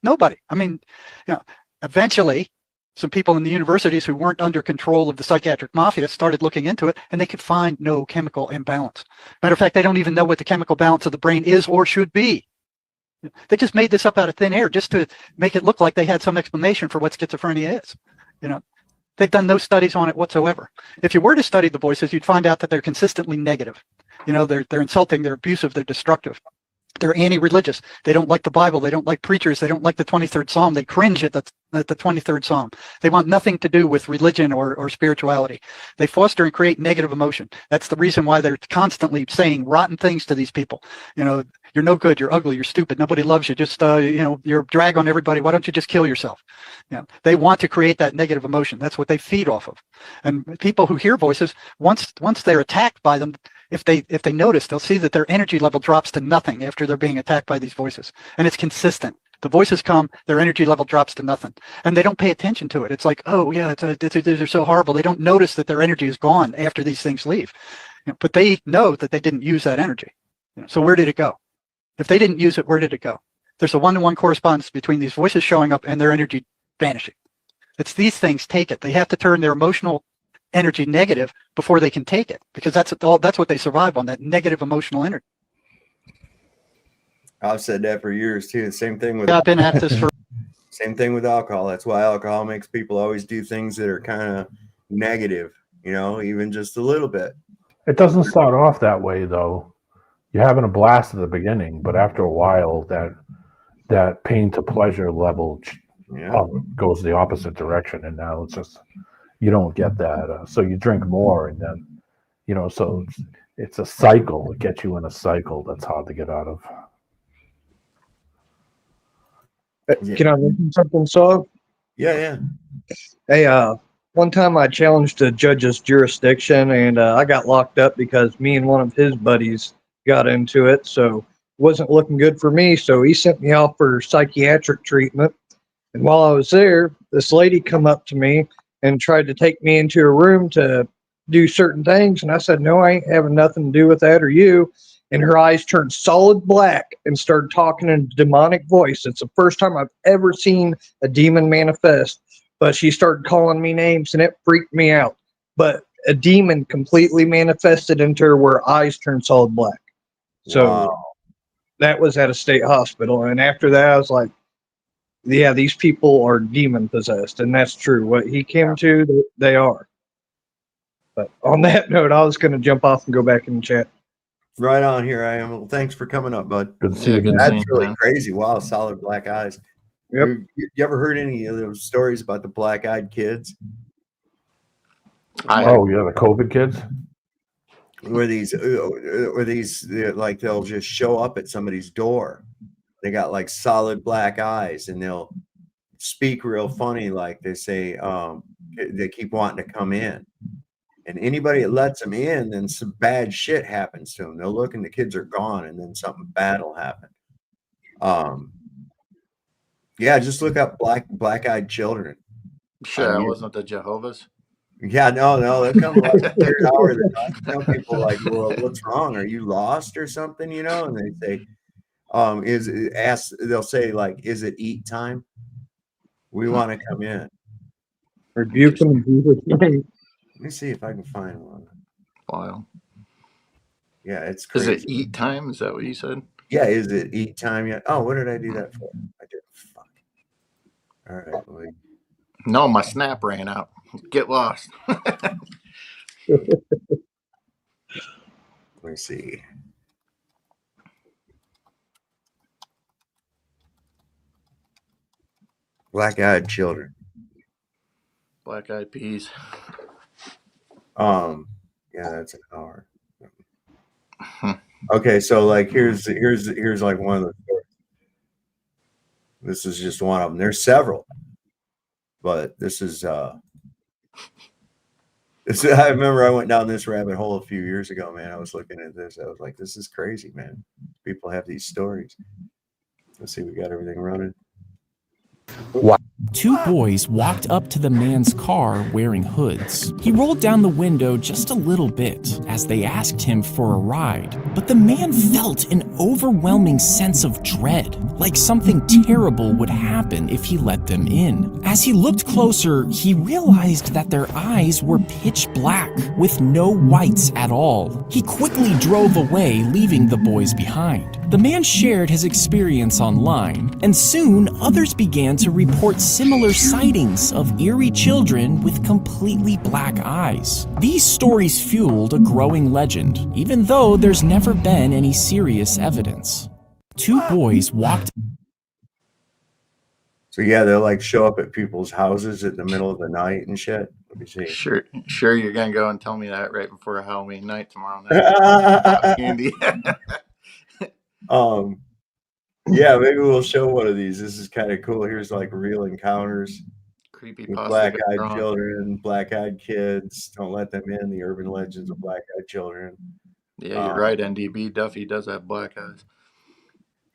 nobody. I mean, eventually some people in the universities who weren't under control of the psychiatric mafia started looking into it, and they could find no chemical imbalance. Matter of fact, they don't even know what the chemical balance of the brain is or should be. They just made this up out of thin air just to make it look like they had some explanation for what schizophrenia is. They've done no studies on it whatsoever. If you were to study the voices, you'd find out that they're consistently negative. They're insulting, they're abusive, they're destructive. They're anti-religious. They don't like the Bible. They don't like preachers. They don't like the 23rd Psalm. They cringe at the 23rd Psalm. They want nothing to do with religion or spirituality. They foster and create negative emotion. That's the reason why they're constantly saying rotten things to these people. You're no good. You're ugly. You're stupid. Nobody loves you. Just, you're a drag on everybody. Why don't you just kill yourself? They want to create that negative emotion. That's what they feed off of. And people who hear voices, once they're attacked by them, if they notice, they'll see that their energy level drops to nothing after they're being attacked by these voices. And it's consistent. The voices come, their energy level drops to nothing. And they don't pay attention to it. It's like, oh, yeah, they're so horrible. They don't notice that their energy is gone after these things leave. But they know that they didn't use that energy. So where did it go? If they didn't use it, where did it go? There's a one-to-one correspondence between these voices showing up and their energy vanishing. It's these things take it. They have to turn their emotional energy negative before they can take it, because that's what they survive on, that negative emotional energy. I've said that for years too. Same thing with I've been at this for same thing with alcohol. That's why alcohol makes people always do things that are kind of negative, even just a little bit. It doesn't start off that way though. You're having a blast at the beginning, but after a while that pain to pleasure level goes the opposite direction, and now it's just you don't get that. So you drink more, and then so it's a cycle. It gets you in a cycle that's hard to get out of. Can I mention something, Saul? Yeah. Hey, one time I challenged a judge's jurisdiction, and I got locked up because me and one of his buddies got into it. So it wasn't looking good for me. So he sent me off for psychiatric treatment. And while I was there, this lady come up to me and tried to take me into a room to do certain things. And I said, no, I ain't having nothing to do with that or you. And her eyes turned solid black and started talking in a demonic voice. It's the first time I've ever seen a demon manifest. But she started calling me names, and it freaked me out. But a demon completely manifested into her where her eyes turned solid black. So that was at a state hospital. And after that, I was like, yeah, these people are demon possessed. And that's true. What he came to, they are. But on that note, I was going to jump off and go back in the chat. Right on, here I am. Well, thanks for coming up, bud. Good to see you. That's really crazy. Wow, solid black eyes. Yep. You ever heard any of those stories about the black-eyed kids? Oh yeah, the COVID kids. Where these like they'll just show up at somebody's door. They got like solid black eyes, and they'll speak real funny, like they say they keep wanting to come in. And anybody that lets them in, then some bad shit happens to them. They'll look and the kids are gone, and then something bad will happen. Yeah, just look up black-eyed children. Sure, I wasn't the Jehovah's. Yeah, no, they'll come like a third hour. They'll people like, well, what's wrong? Are you lost or something? And they say, they'll say like, is it eat time? We want to come in. Rebuke them in Jesus' name. Let me see if I can find one. Wow. Yeah, it's crazy. Is it eat time? Is that what you said? Yeah, is it eat time yet? Oh, what did I do that for? I did. Fuck. All right. Wait. No, my snap ran out. Get lost. Let me see. Black-eyed children. Black-eyed peas. Yeah, that's an hour. Okay, so like here's like one of the stories. This is just one of them. There's several, but this is. I remember I went down this rabbit hole a few years ago, man. I was looking at this. I was like, this is crazy, man. People have these stories. Let's see, we got everything running. Two boys walked up to the man's car wearing hoods. He rolled down the window just a little bit as they asked him for a ride, but the man felt an overwhelming sense of dread, like something terrible would happen if he let them in. As he looked closer, he realized that their eyes were pitch black, with no whites at all. He quickly drove away, leaving the boys behind. The man shared his experience online, and soon others began to report similar sightings of eerie children with completely black eyes. These stories fueled a growing legend, even though there's never been any serious evidence. Two boys walked. So yeah, they'll like show up at people's houses in the middle of the night and shit. Let me see. Sure, you're gonna go and tell me that right before Halloween night tomorrow night. Candy. Yeah, maybe we'll show one of these. This is kind of cool. Here's like real encounters. Creepy with pasta black-eyed children, black-eyed kids. Don't let them in. The urban legends of black-eyed children. Yeah, you're right. NDB Duffy does have black eyes.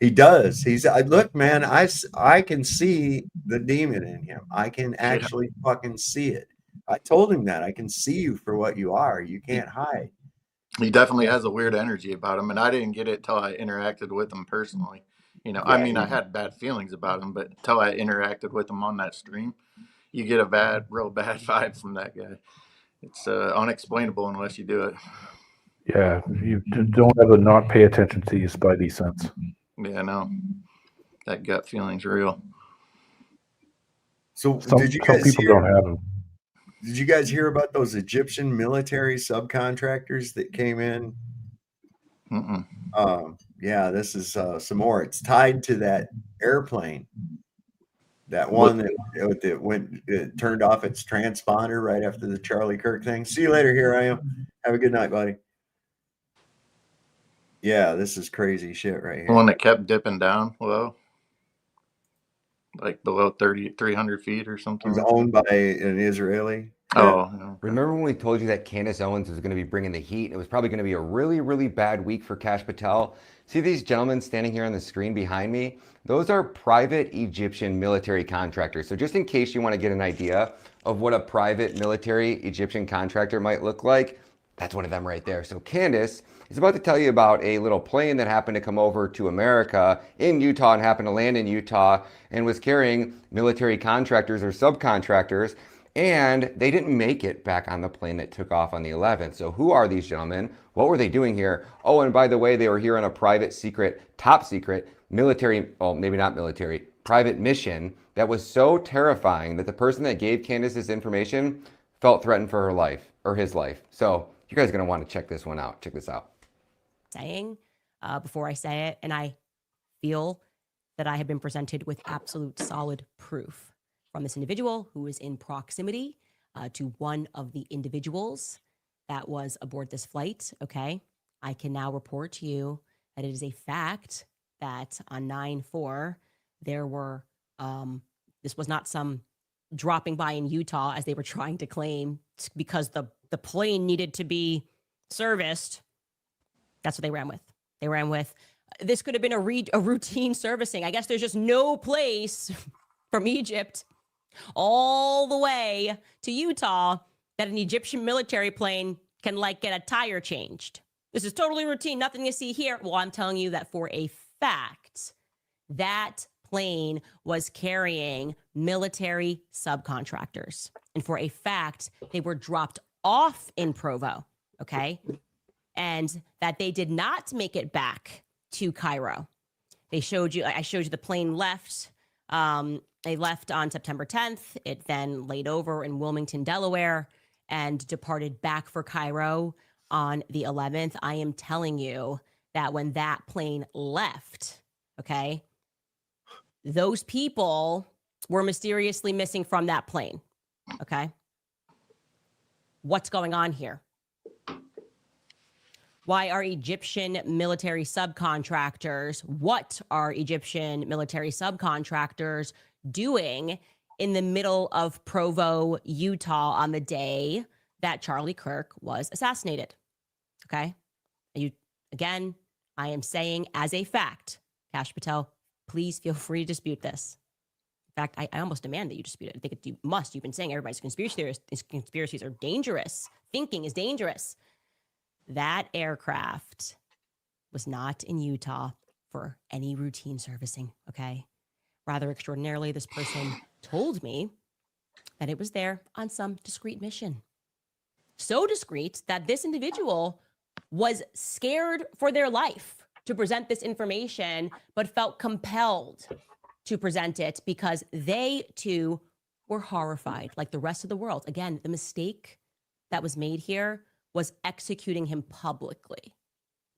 He does. Look, man. I can see the demon in him. I can actually fucking see it. I told him that I can see you for what you are. You can't hide. He definitely has a weird energy about him, and I didn't get it till I interacted with him personally. I mean, I had bad feelings about him, but till I interacted with him on that stream, you get a real bad vibe from that guy. It's unexplainable unless you do it. Yeah, you don't ever not pay attention to your spidey sense. Yeah, no, that gut feeling's real. So some people don't have them. Did you guys hear about those Egyptian military subcontractors that came in? Yeah, this is some more. It's tied to that airplane. That one that turned off its transponder right after the Charlie Kirk thing. See you later. Here I am. Have a good night, buddy. Yeah, this is crazy shit right here. The one that kept dipping down low, like below 300 feet or something. It was owned by an Israeli. Oh, remember when we told you that Candace Owens was going to be bringing the heat? It was probably going to be a really, really bad week for Kash Patel. See these gentlemen standing here on the screen behind me? Those are private Egyptian military contractors. So just in case you want to get an idea of what a private military Egyptian contractor might look like, that's one of them right there. So Candace is about to tell you about a little plane that happened to come over to America in Utah and happened to land in Utah and was carrying military contractors or subcontractors. And they didn't make it back on the plane that took off on the 11th. So who are these gentlemen? What were they doing here? Oh, and by the way, they were here on a private, secret, top secret military, well, maybe not military, private mission that was so terrifying that the person that gave Candace this information felt threatened for her life or his life. So you guys are going to want to check this one out. Check this out. Saying before I say it, and I feel that I have been presented with absolute solid proof from this individual who is in proximity to one of the individuals that was aboard this flight. Okay. I can now report to you that it is a fact that on 9/4, there were, this was not some dropping by in Utah as they were trying to claim because the plane needed to be serviced. That's what they ran with. They ran with, this could have been a routine servicing. I guess there's just no place from Egypt all the way to Utah that an Egyptian military plane can like get a tire changed. This is totally routine. Nothing you see here. Well, I'm telling you that for a fact, that plane was carrying military subcontractors. And for a fact, they were dropped off in Provo. Okay. And that they did not make it back to Cairo. I showed you the plane left. They left on September 10th. It then laid over in Wilmington, Delaware, and departed back for Cairo on the 11th. I am telling you that when that plane left, okay, those people were mysteriously missing from that plane, okay? What's going on here? Why are Egyptian military subcontractors, what are Egyptian military subcontractors doing in the middle of Provo, Utah on the day that Charlie Kirk was assassinated? Okay. Again, I am saying as a fact, Kash Patel, please feel free to dispute this. In fact, I almost demand that you dispute it. I think you must. You've been saying everybody's conspiracy theorists. These conspiracies are dangerous. Thinking is dangerous. That aircraft was not in Utah for any routine servicing, okay? Rather extraordinarily, this person told me that it was there on some discreet mission. So discreet that this individual was scared for their life to present this information, but felt compelled to present it because they too were horrified, like the rest of the world. Again, the mistake that was made here was executing him publicly.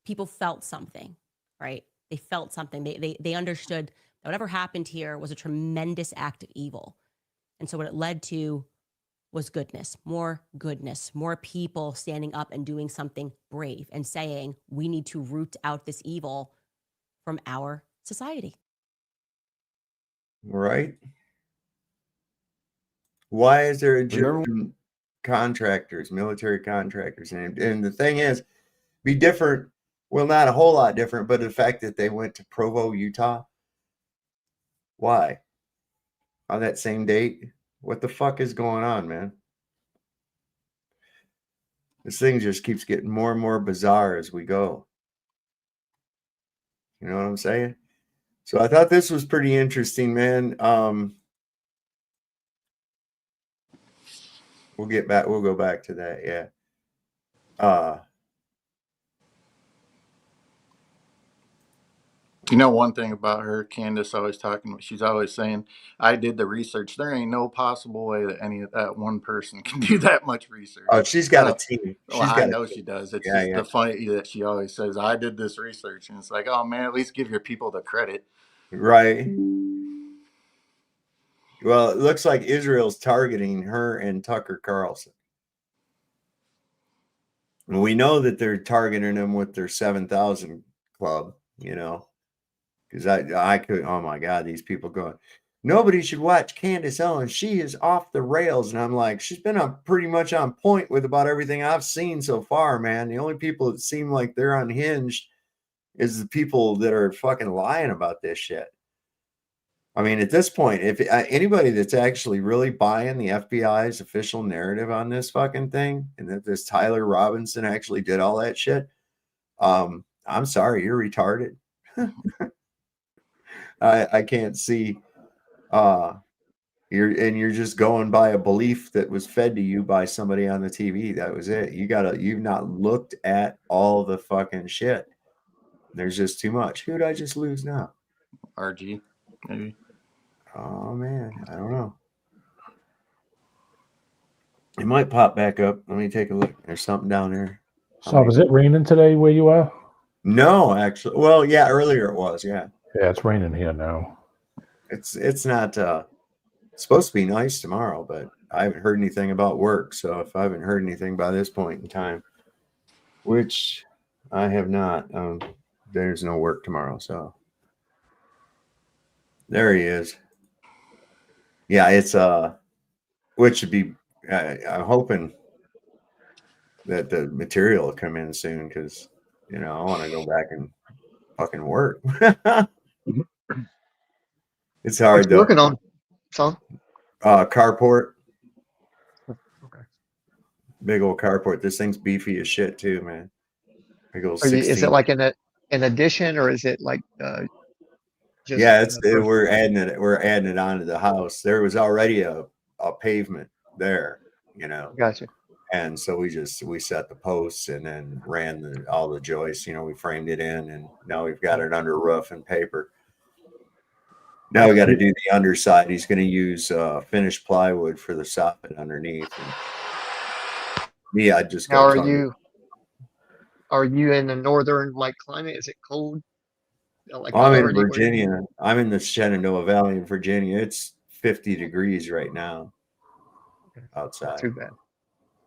People felt something, right? They felt something. They understood that whatever happened here was a tremendous act of evil. And so what it led to was goodness, more people standing up and doing something brave and saying, we need to root out this evil from our society. Right? Why is there Egyptian contractors, military contractors? And the thing is, be different. Well, not a whole lot different, but the fact that they went to Provo, Utah. Why? On that same date? What the fuck is going on, man? This thing just keeps getting more and more bizarre as we go. You know what I'm saying? So I thought this was pretty interesting, man. We'll go back to that, yeah. You know, one thing about her, Candace always she's always saying, I did the research. There ain't no possible way that that one person can do that much research. Oh, she's got a team. I know she does. It's just the funny that she always says, I did this research. And it's like, oh man, at least give your people the credit. Right. Well, it looks like Israel's targeting her and Tucker Carlson. And we know that they're targeting them with their 7,000 club, you know, because I could, oh my God, these people going, nobody should watch Candace Owens. She is off the rails. And I'm like, she's been pretty much on point with about everything I've seen so far, man. The only people that seem like they're unhinged is the people that are fucking lying about this shit. I mean, at this point, if anybody that's actually really buying the FBI's official narrative on this fucking thing, and that this Tyler Robinson actually did all that shit, I'm sorry, you're retarded. I can't see. You're just going by a belief that was fed to you by somebody on the TV. That was it. You've not looked at all the fucking shit. There's just too much. Who'd I just lose now? RG, maybe. Oh man, I don't know. It might pop back up. Let me take a look. There's something down there. So is it raining today where you are? No, actually. Well, yeah, earlier it was, yeah. Yeah, it's raining here now. It's not it's supposed to be nice tomorrow, but I haven't heard anything about work. So if I haven't heard anything by this point in time, which I have not, there's no work tomorrow. So there he is. Yeah, it's which should be I'm hoping that the material will come in soon, because you know I want to go back and fucking work. It's hard though. Working on, son. Carport. Okay. Big old carport. This thing's beefy as shit too, man. Big old 16. Is it like an addition, or is it like just yeah, we're adding it onto the house. There was already a pavement there, you know. Gotcha. And so we set the posts and then ran all the joists, you know, we framed it in, and now we've got it under roof and paper. Now we got to do the underside. He's going to use finished plywood for the soffit underneath. And me, I just now are you in the northern climate? Is it cold? I'm in Virginia. I'm in the Shenandoah Valley in Virginia. It's 50 degrees right now outside. Not too bad.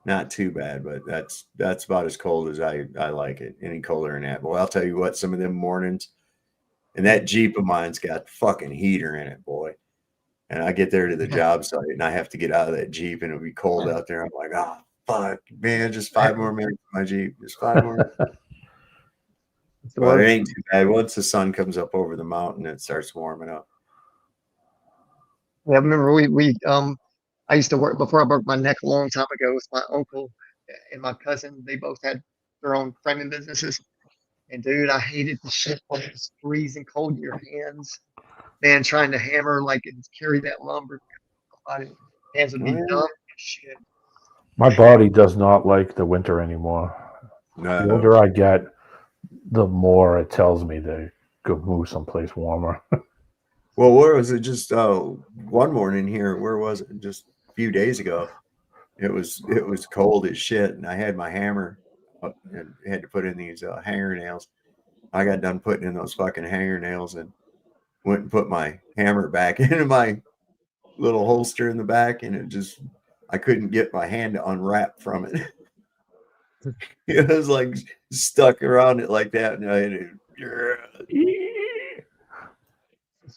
Not too bad, but that's about as cold as I like it. Any colder than that. But I'll tell you what, some of them mornings, and that Jeep of mine's got the fucking heater in it, boy. And I get there to the job site and I have to get out of that Jeep and it'll be cold out there. I'm like, oh fuck, man, just 5 more minutes in my Jeep. Just 5 more minutes. But it ain't too bad. Once the sun comes up over the mountain, it starts warming up. Yeah, I remember I used to work before I broke my neck a long time ago with my uncle and my cousin. They both had their own framing businesses. And dude, I hated the shit when it was freezing cold in your hands. Man, trying to hammer like and carry that lumber. My hands would be numb and shit. My body does not like the winter anymore. No. The older I get, the more it tells me to go move someplace warmer. Well, where was it? Just one morning here. Where was it? Just a few days ago. It was cold as shit, and I had my hammer up and had to put in these hanger nails. I got done putting in those fucking hanger nails and went and put my hammer back into my little holster in the back, and I couldn't get my hand to unwrap from it. It was like stuck around it like that, and I had to,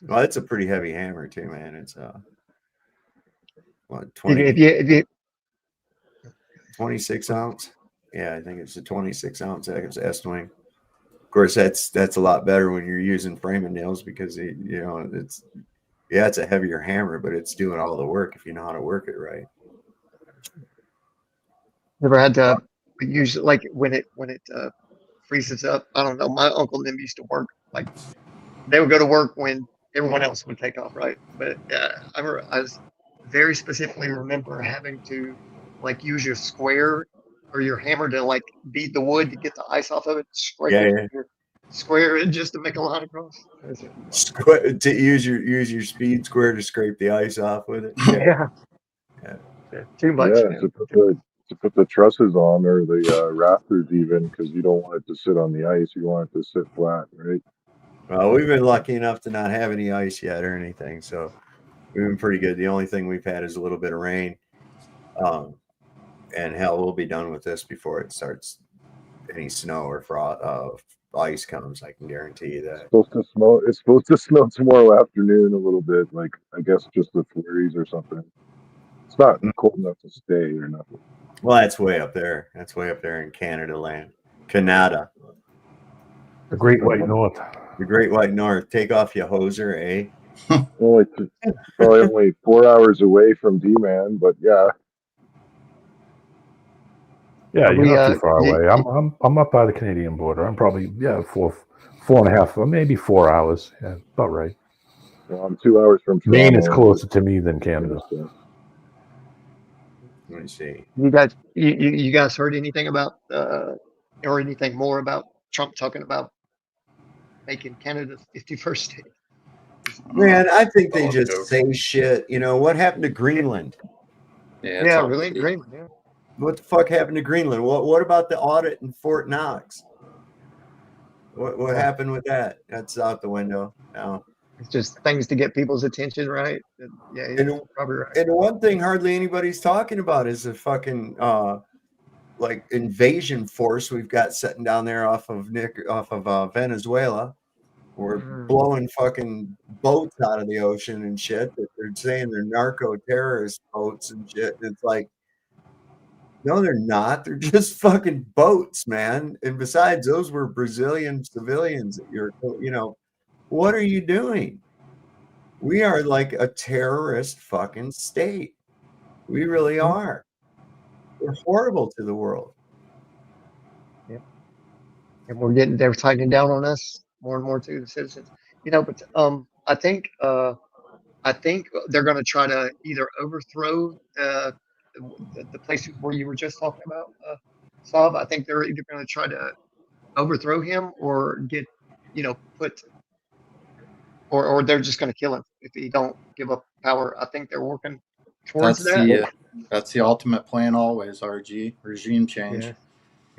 well, it's a pretty heavy hammer too, man. It's what, 26 ounce? Yeah, I think it's a 26 ounce S-wing. Of course, that's a lot better when you're using framing nails because it's a heavier hammer, but it's doing all the work if you know how to work it right. Never had to use like when it freezes up. I don't know. My uncle and them used to work like they would go to work when everyone else would take off, right? But I very specifically remember having to like use your square or your hammer to like beat the wood to get the ice off of it, scrape it, square it just to make a line across. To use your speed square to scrape the ice off with it. Yeah. Too much. Yeah, to put the trusses on or the rafters even, because you don't want it to sit on the ice. You want it to sit flat, right? Well, we've been lucky enough to not have any ice yet or anything, so we've been pretty good. The only thing we've had is a little bit of rain, and hell, we'll be done with this before it starts any snow or ice comes. I can guarantee you that. It's supposed to snow tomorrow afternoon a little bit, like I guess just the flurries or something. It's not cold enough to stay or nothing. Well, that's way up there. That's way up there in Canada land. Canada. The Great White North. The Great White North. Take off your hoser, eh? Probably only 4 hours away from D-Man, but yeah. Yeah, you're not too far away. I'm up by the Canadian border. I'm probably 4.5, or maybe 4 hours. Yeah, about right. Well, I'm 2 hours from Toronto. Maine is closer to me than Canada. Let me see. You guys heard anything about or anything more about Trump talking about making Canada the 51st state? Man, I think they just say shit. You know, what happened to Greenland? Yeah, really? Greenland, yeah. What the fuck happened to Greenland? What about the audit in Fort Knox? What happened with that? That's out the window now. It's just things to get people's attention, right? Yeah, you're probably right. And the one thing hardly anybody's talking about is the fucking like invasion force we've got sitting down there off of Venezuela. We're blowing fucking boats out of the ocean and shit that they're saying they're narco terrorist boats and shit. It's like, no, they're not. They're just fucking boats, man. And besides, those were Brazilian civilians that what are you doing? We are like a terrorist fucking state. We really are. We're horrible to the world. Yeah. And they're tightening down on us more and more too, the citizens. But I think they're going to try to either overthrow the place where you were just talking about, Sav. I think they're either going to try to overthrow him or get, put, or they're just going to kill him if he don't give up power. I think they're working towards that. That's the ultimate plan always, RG, regime change. Yeah.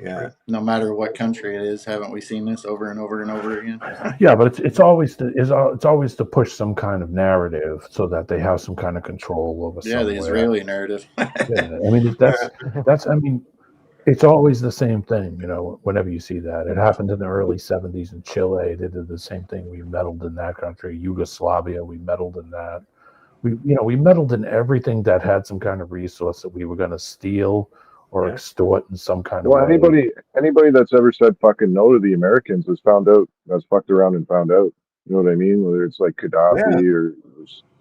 Yeah. No matter what country it is, haven't we seen this over and over and over again? Yeah, but it's always it's always to push some kind of narrative so that they have some kind of control over Yeah, the somewhere. Israeli narrative. Yeah, I mean that's I mean it's always the same thing, you know. Whenever you see that, it happened in the early '70s in Chile. They did the same thing. We meddled in that country. Yugoslavia, we meddled in that. We meddled in everything that had some kind of resource that we were going to steal or extort in some kind of Well, way. anybody that's ever said fucking no to the Americans has found out, has fucked around and found out. You know what I mean? Whether it's like Gaddafi or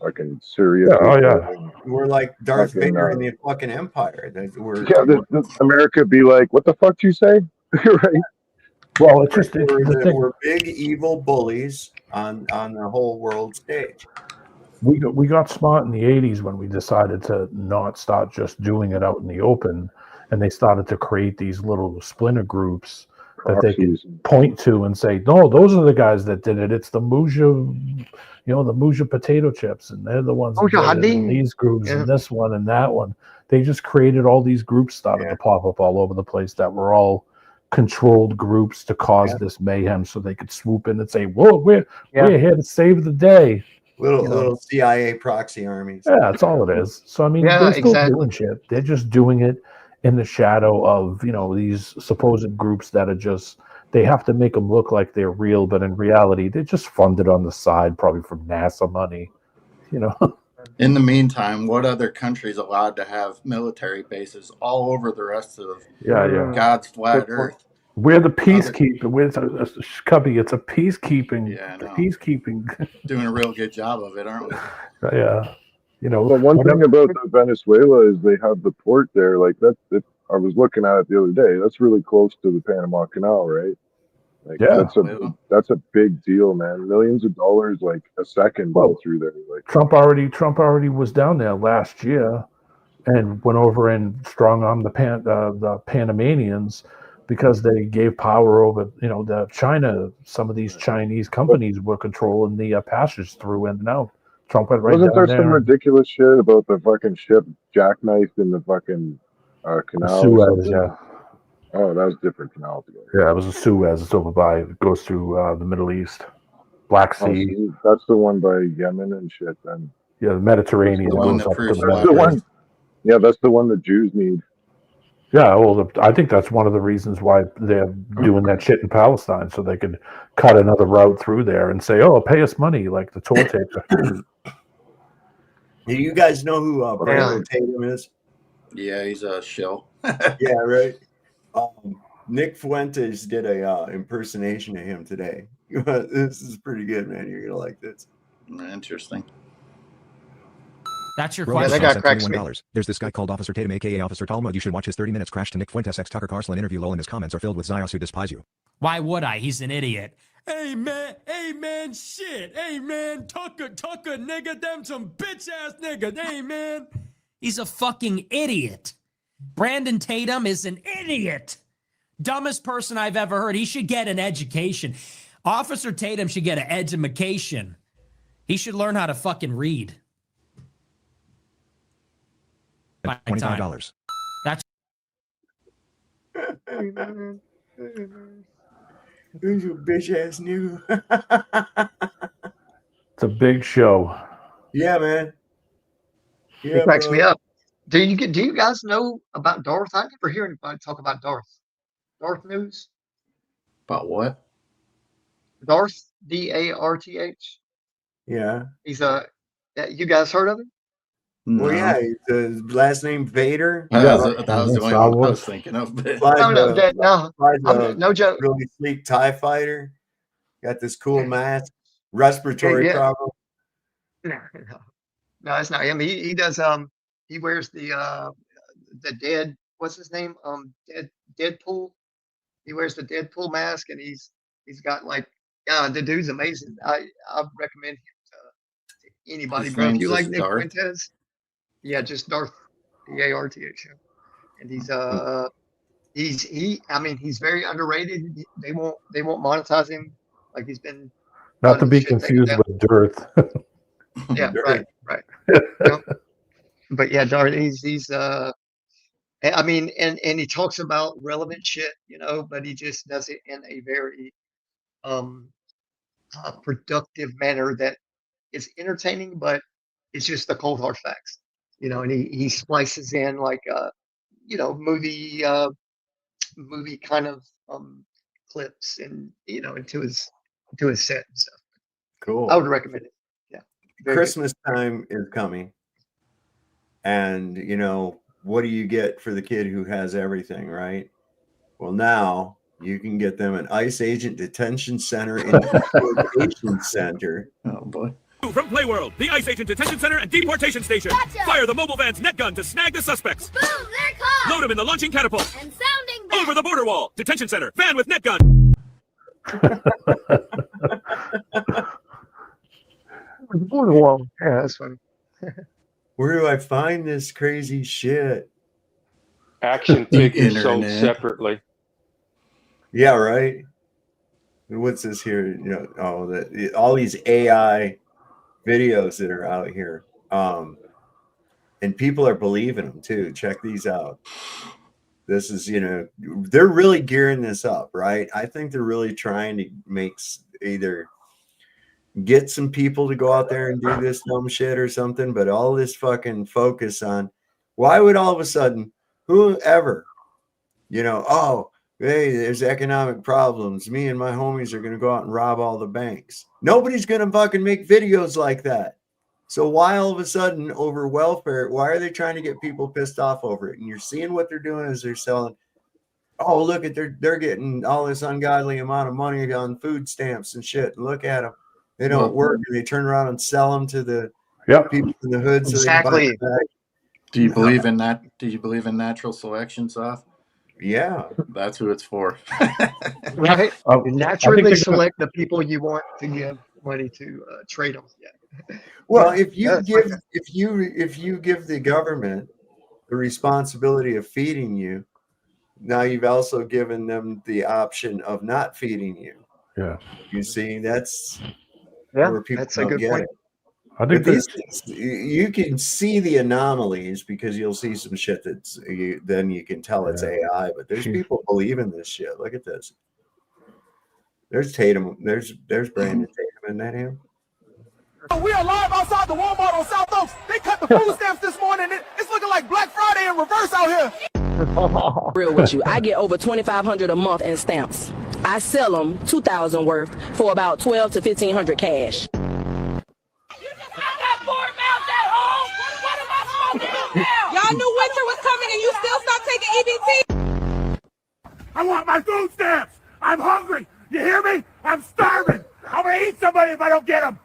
fucking Syria Yeah, oh yeah. 2000. We're like Darth Fucking, Vader in the fucking Empire. We're, Yeah, the America be like, what the fuck do you say? Right? Well, it's just the thing. we're big evil bullies on the whole world stage. We got smart in the '80s when we decided to not start just doing it out in the open, and they started to create these little splinter groups that they can point to and say, no, those are the guys that did it. It's the Muja, the Muja potato chips, and they're the ones that did it, and these groups and this one and that one. They just created all these groups started to pop up all over the place that were all controlled groups to cause this mayhem, so they could swoop in and say, whoa, we're here to save the day. Little CIA proxy armies. Yeah, that's all it is. So I mean, they're still doing shit. They're just doing it in the shadow of these supposed groups that are just. They have to make them look like they're real, but in reality, they're just funded on the side, probably from NASA money. In the meantime, what other country's allowed to have military bases all over the rest of God's flat earth? We're the peacekeeping. We're Cubby. It's a peacekeeping. Yeah, I know. Peacekeeping. Doing a real good job of it, aren't we? Yeah. But one thing about Venezuela is they have the port there. Like I was looking at it the other day. That's really close to the Panama Canal, right? Like that's a big deal, man. Millions of dollars, like a second, go through there. Like Trump already was down there last year, and went over and strong armed the Panamanians because they gave power over the China. Some of these Chinese companies were controlling the passage through and out. Trump went right wasn't down there some ridiculous shit about the fucking ship jackknifed in the fucking canal? Suez, yeah. Oh, that was a different canal together. Yeah, it was a Suez. It's over by. It goes through the Middle East, Black Sea. Oh, that's the one by Yemen and shit. Then yeah, the Mediterranean. That's the one. Yeah, that's the one the Jews need. Yeah, well, I think that's one of the reasons why they're doing that shit in Palestine, so they could cut another route through there and say, "Oh, pay us money," like the toll taker. Do you guys know who Brandon Tatum is? Yeah, he's a shill. Yeah, right. Nick Fuentes did a impersonation of him today. This is pretty good, man. You're gonna like this. Interesting. That's your Yeah, question. that guy cracks me. $21. There's this guy called Officer Tatum, aka Officer Talmud. You should watch his 30 minutes crash to Nick Fuentes x Tucker Carlson interview. Lol, and his comments are filled with Zios who despise you. Why would I? He's an idiot. Hey man, shit. Hey man, Tucker, nigga, them some bitch ass nigga. Hey man. He's a fucking idiot. Brandon Tatum is an idiot. Dumbest person I've ever heard. He should get an education. Officer Tatum should get an education. He should learn how to fucking read. $25. That's Who's your bitch ass nigga? It's a big show. Yeah, man. He cracks me up. Do you guys know about Darth? I never hear anybody talk about Darth. Darth news. About what? Darth, Darth. Yeah. He's you guys heard of him? No. Well, yeah, his last name Vader. That was the only one I was thinking of. No joke. Really sleek TIE fighter. Got this cool mask. Respiratory problem. No, it's not him. He does. He wears the dead. What's his name? Deadpool. He wears the Deadpool mask, and he's got like, the dude's amazing. I recommend him to anybody, bro. If you like Nick Fuentes, yeah, just Darth, Darth. And he's very underrated. They won't monetize him like he's been. Not to be confused with Darth. Yeah, right. Yep. But yeah, Darth, he's And, I mean, and he talks about relevant shit, but he just does it in a very um productive manner that is entertaining, but it's just the cold hard facts, and he splices in like movie kind of clips and into his set and stuff. Cool. I would recommend it. Yeah. Very good. Christmas time is coming. And, what do you get for the kid who has everything, right? Well, now you can get them an ICE agent detention center and deportation center. Oh, boy. From Playworld, the ICE Agent Detention Center and Deportation Station. Gotcha. Fire the mobile van's net gun to snag the suspects. Boom, they're caught. Load them in the launching catapult. And sounding back. Over the border wall. Detention Center, van with net gun. Border wall. Yeah, that's funny. Where do I find this crazy shit? Action figures sold Internet. separately. Yeah, right. What's this here? All these AI videos that are out here, and people are believing them too. Check these out. This is, they're really gearing this up, right? I think they're really trying to either get some people to go out there and do this dumb shit or something, but all this fucking focus on why would all of a sudden whoever, oh, hey, there's economic problems. Me and my homies are going to go out and rob all the banks. Nobody's going to fucking make videos like that. So why all of a sudden over welfare, why are they trying to get people pissed off over it? And you're seeing what they're doing is they're selling, oh, look at they're getting all this ungodly amount of money on food stamps and shit. And look at them. They don't work. And they turn around and sell them to the people in the hood. So Exactly. they can buy it back. Do you believe in that? Do you believe in natural selection, Seth? Yeah. That's who it's for. Right. Oh, You I naturally think select the people you want to give money to trade them. Yeah. Well, if you That's give like if you give the government the responsibility of feeding you, now you've also given them the option of not feeding you. Yeah. You see, that's Yeah, where people that's a don't good get point. it. I But think these that things, you can see the anomalies because you'll see some shit then you can tell it's AI. But there's people believing this shit. Look at this. There's Tatum. There's Brandon Tatum. Isn't that him? We are live outside the Walmart on South Oaks. They cut the food stamps this morning. It's looking like Black Friday in reverse out here. Real with you, I get over $2,500 a month in stamps. I sell them $2,000 worth for about $1,200 to $1,500 cash. Y'all knew winter was coming and you still stopped taking EBT? I want my food stamps. I'm hungry. You hear me? I'm starving. I'm gonna eat somebody if I don't get them.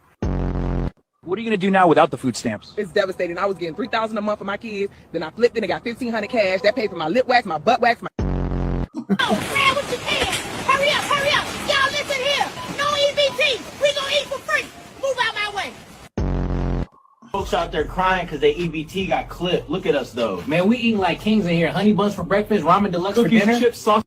What are you gonna do now without the food stamps? It's devastating. I was getting $3,000 a month for my kids. Then I flipped it and got $1,500 cash. That paid for my lip wax, my butt wax, my. Oh, grab what you can. Hurry up, hurry up. Y'all listen here. No EBT. We gonna eat for free. Move out my way. Folks out there crying because their EBT got clipped. Look at us though. Man, we eating like kings in here. Honey buns for breakfast, ramen deluxe for dinner. Chips, sauce.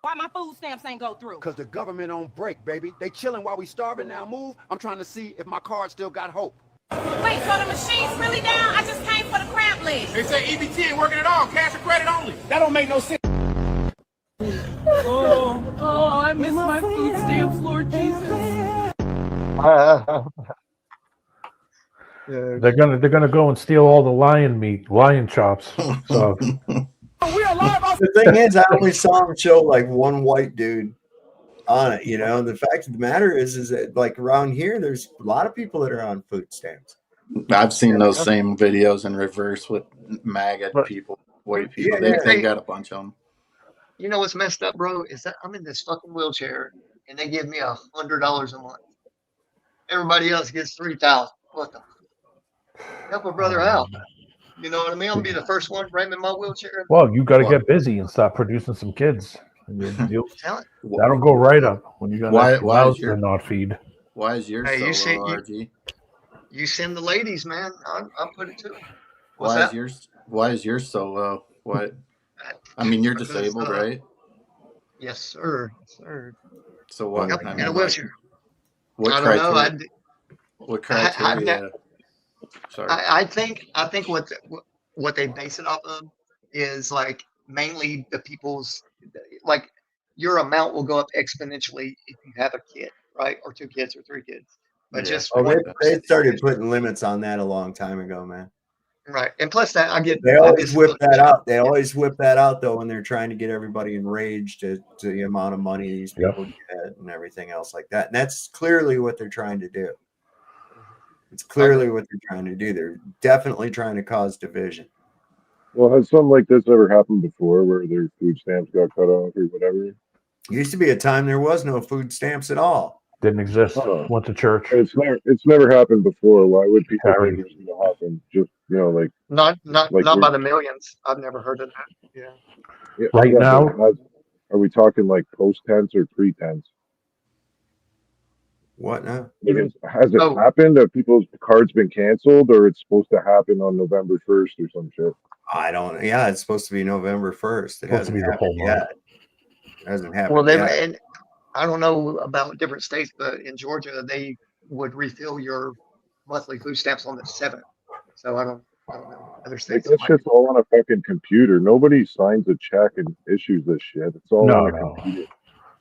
Why my food stamps ain't go through? Because the government on break, baby. They chilling while we starving. Now move. I'm trying to see if my card still got hope. Wait, so the machine's really down? I just came for the crab leg. They say EBT ain't working at all. Cash or credit only. That don't make no sense. Oh, I miss my food stamps, Lord Jesus. they're gonna go and steal all the lion chops. So The thing is, I only saw him show like one white dude on it, And the fact of the matter is that like around here, there's a lot of people that are on food stamps. I've seen those same videos in reverse with MAGA people, white people. They got a bunch of them. You know what's messed up, bro? Is that I'm in this fucking wheelchair and they give me $100 a month. Everybody else gets $3,000. What the? Help a brother out. You know what I mean? I'm gonna be the first one ramming my wheelchair. well, you got to get busy and start producing some kids. That'll go right up when you're gonna to not feed. Why is yours Hey, so low, RG? You send the ladies, man. I'll put it to them. Why is yours so low? What? I mean, you're disabled, right? Yes, sir. Yes, sir. So what? Yep, in a wheelchair. What I don't know. criteria? What criteria? Sorry. I think what they base it off of is like mainly the people's, like your amount will go up exponentially if you have a kid, right? Or 2 kids or 3 kids. But just Oh, 1% they started is putting limits on that a long time ago, man. right. And plus that I get They always obviously whip that out. They always whip that out though when they're trying to get everybody enraged to the amount of money these people get and everything else like that. And that's clearly what they're trying to do. It's clearly what they're trying to do. They're definitely trying to cause division. Well, has something like this ever happened before where their food stamps got cut off or whatever? Used to be a time there was no food stamps at all. Didn't exist. Oh. Went to church. It's never happened before. Why would people Harry. think it's going to happen? Just like not like by the millions. I've never heard of that. Yeah. yeah, Right yeah, now, but are we talking like post tense or pre tense? What now? Has it happened? Have people's cards been canceled, or it's supposed to happen on November 1st or some shit? I don't. Yeah, it's supposed to be November 1st. It hasn't happened yet. It hasn't happened Well, yet. and I don't know about different states, but in Georgia they would refill your monthly food stamps on the 7th. So I don't know. Other Like states that might shit's all on a fucking computer. Nobody signs a check and issues this shit. It's all on a computer.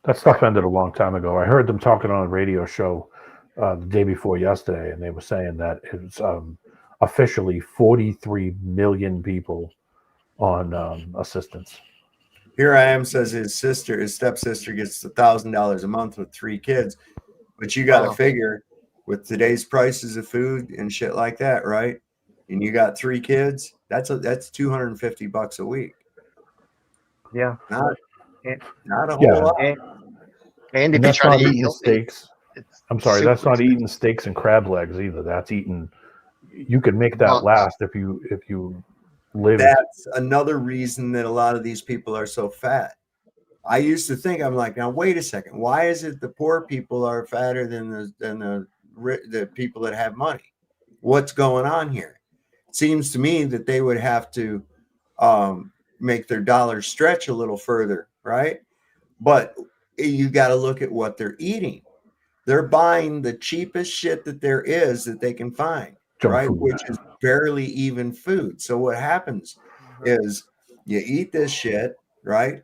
That stuff ended a long time ago. I heard them talking on a radio show the day before yesterday, and they were saying that it's officially 43 million people on assistance. Here I am says his stepsister gets $1,000 a month with 3 kids, but you got to figure with today's prices of food and shit like that, right? And you got 3 kids, that's $250 a week. Yeah. Not a whole lot. And if you that's try not to eat eating healthy, steaks. I'm sorry, that's super not eating steaks and crab legs either. That's eating. You can make that last if you live. That's another reason that a lot of these people are so fat. I used to think, I'm like, now wait a second, why is it the poor people are fatter than the people that have money? What's going on here? It seems to me that they would have to make their dollars stretch a little further, right? But you got to look at what they're eating. They're buying the cheapest shit that there is that they can find, right? Which is barely even food. So what happens is you eat this shit, right?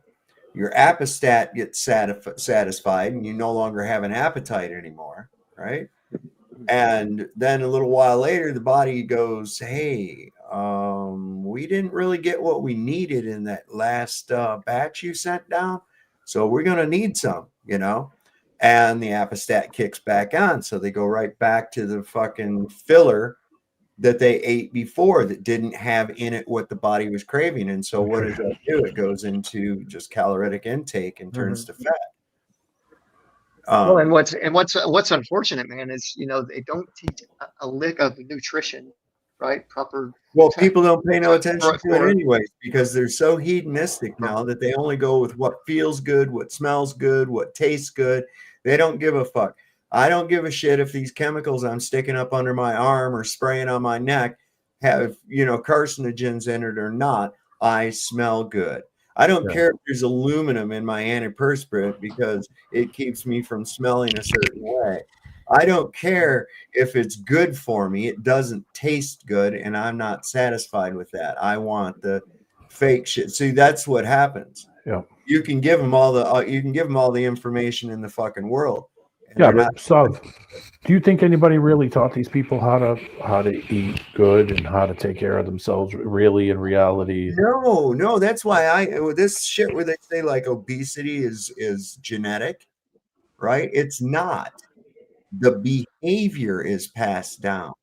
Your appestat gets satisfied and you no longer have an appetite anymore, right? And then a little while later, the body goes, hey, we didn't really get what we needed in that last batch you sent down. So we're going to need some, and the appestat kicks back on. So they go right back to the fucking filler that they ate before that didn't have in it what the body was craving. And so what does that do? It goes into just caloric intake and turns to fat. Well, and what's unfortunate, man, is they don't teach a lick of nutrition, right? Proper. Well, people don't pay no attention to it anyways because they're so hedonistic now that they only go with what feels good, what smells good, what tastes good. They don't give a fuck. I don't give a shit if these chemicals I'm sticking up under my arm or spraying on my neck have, carcinogens in it or not. I smell good. I don't care if there's aluminum in my antiperspirant because it keeps me from smelling a certain way. I don't care if it's good for me. It doesn't taste good, and I'm not satisfied with that. I want the fake shit. See, that's what happens. Yeah. You can give them all the information in the fucking world. Yeah, but do you think anybody really taught these people how to eat good and how to take care of themselves really in reality? No, that's why this shit where they say like obesity is genetic, right? It's not. The behavior is passed down.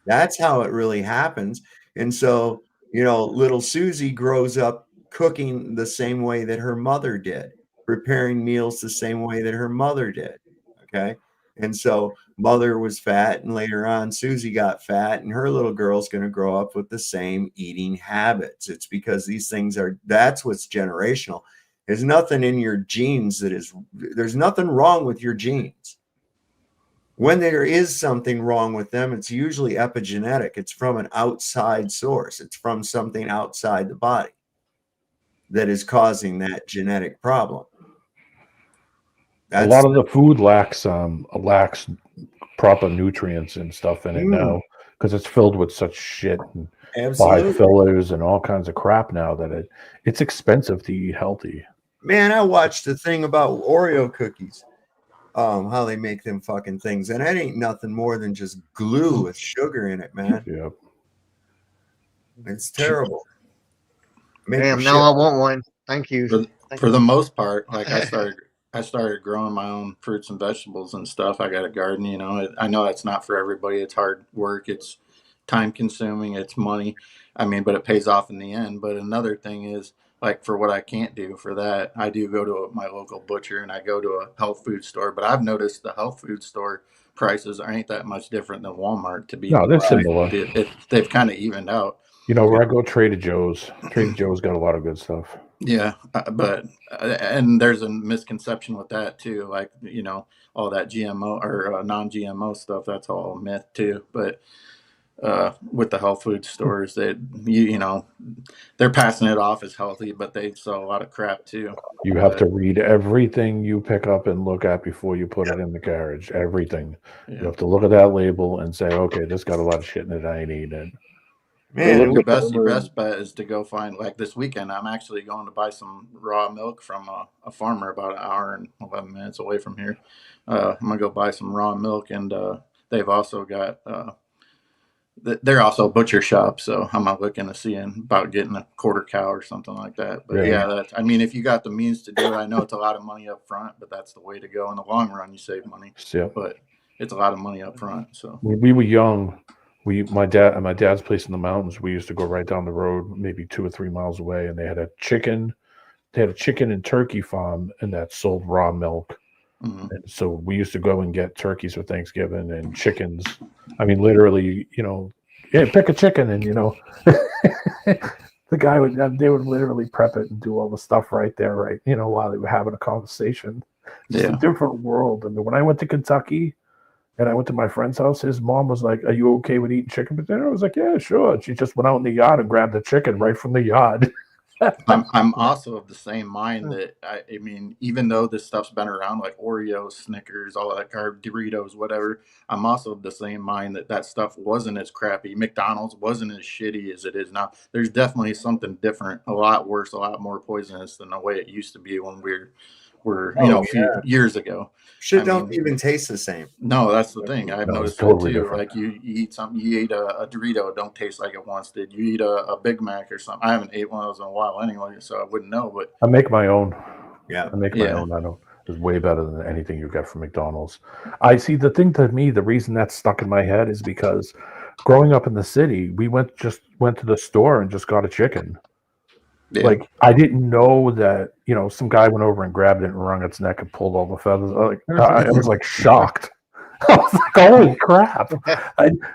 That's how it really happens. And so, little Susie grows up cooking the same way that her mother did, preparing meals the same way that her mother did. Okay. And so mother was fat, and later on Susie got fat, and her little girl's going to grow up with the same eating habits. It's because these things that's what's generational. There's nothing in your genes there's nothing wrong with your genes. When there is something wrong with them, it's usually epigenetic. It's from an outside source. It's from something outside the body that is causing that genetic problem. A lot of the food lacks proper nutrients and stuff in it now because it's filled with such shit and Absolutely. fillers and all kinds of crap now that it's expensive to eat healthy. Man, I watched the thing about Oreo cookies, how they make them fucking things, and that ain't nothing more than just glue with sugar in it, man. Yep. It's terrible. Damn, now I want one. Thank you. For the most part, like I started growing my own fruits and vegetables and stuff. I got a garden, you know. I know that's not for everybody. It's hard work. It's time consuming. It's money. I mean, but it pays off in the end. But another thing is, like, for what I can't do for that, I do go to my local butcher and I go to a health food store. But I've noticed the health food store prices ain't that much different than Walmart. To be No, they're similar. They've kind of evened out. You know, where I go, Trader Joe's. Trader Joe's got a lot of good stuff. Yeah, but and there's a misconception with that too. Like, you know, all that GMO or non-GMO stuff, that's all a myth too. But with the health food stores, that you know, they're passing it off as healthy, but they sell a lot of crap too. You have to read everything you pick up and look at before you put it in the carriage. Everything. You have to look at that label and say, okay, this got a lot of shit in it I ain't eating. Man, your best bet is to go find, like this weekend, I'm actually going to buy some raw milk from a farmer about an hour and 11 minutes away from here. I'm going to go buy some raw milk, and they've also got, they're also a butcher shop, so I'm not looking to see about getting a quarter cow or something like that. But I mean, if you got the means to do it, I know it's a lot of money up front, but that's the way to go. In the long run, you save money, but it's a lot of money up front. So when we were young, my dad's place in the mountains, we used to go right down the road, maybe 2 or 3 miles away, and they had a chicken and turkey farm, and that sold raw milk. And so we used to go and get turkeys for Thanksgiving and chickens. I mean, literally, you know, pick a chicken, and you know, the guy they would literally prep it and do all the stuff right there, right? You know, while they were having a conversation. It's a different world. I mean, when I went to Kentucky, and I went to my friend's house, his mom was like, "Are you okay with eating chicken for dinner?" I was like, "Yeah, sure." She just went out in the yard and grabbed the chicken right from the yard. I'm also of the same mind that I mean, even though this stuff's been around, like Oreos, Snickers, all that carb, Doritos, whatever, I'm also of the same mind that stuff wasn't as crappy. McDonald's wasn't as shitty as it is now. There's definitely something different, a lot worse, a lot more poisonous than the way it used to be when we're a few years ago. Shit don't even taste the same. No, that's the thing. I've noticed totally that too. different. Like you eat something, you eat a Dorito, it don't taste like it once did. You eat a Big Mac or something. I haven't ate one of those in a while anyway, so I wouldn't know. But I make my own. Yeah, I make my own. I don't. It's way better than anything you get from McDonald's. I see the thing to me. The reason that's stuck in my head is because growing up in the city, we went to the store and just got a chicken. Yeah. Like, I didn't know that, you know, some guy went over and grabbed it and wrung its neck and pulled all the feathers. I was like shocked. I was like, holy crap.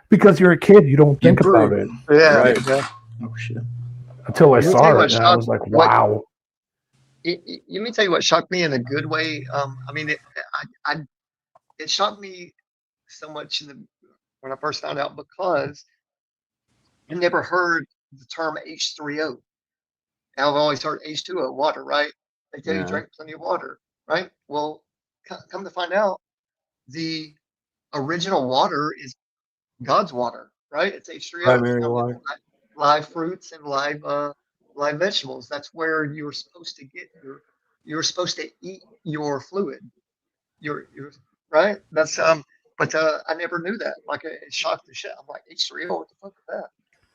Because you're a kid, you don't think about it. Yeah. Right. Yeah. Oh shit. Until I Let me saw tell you it, what and I was like, wow. Let me tell you what shocked me in a good way. I mean, it shocked me so much when I first found out, because I never heard the term H3O. I've always heard H2O, water, right? They tell you drink plenty of water, right? Well, come to find out, the original water is God's water, right? It's H3O. Primary It's found water. in live fruits and live vegetables. That's where you're supposed to get you're supposed to eat your fluid. You're right. That's but I never knew that. Like, it shocked the shit. I'm like, H3O, what the fuck is that?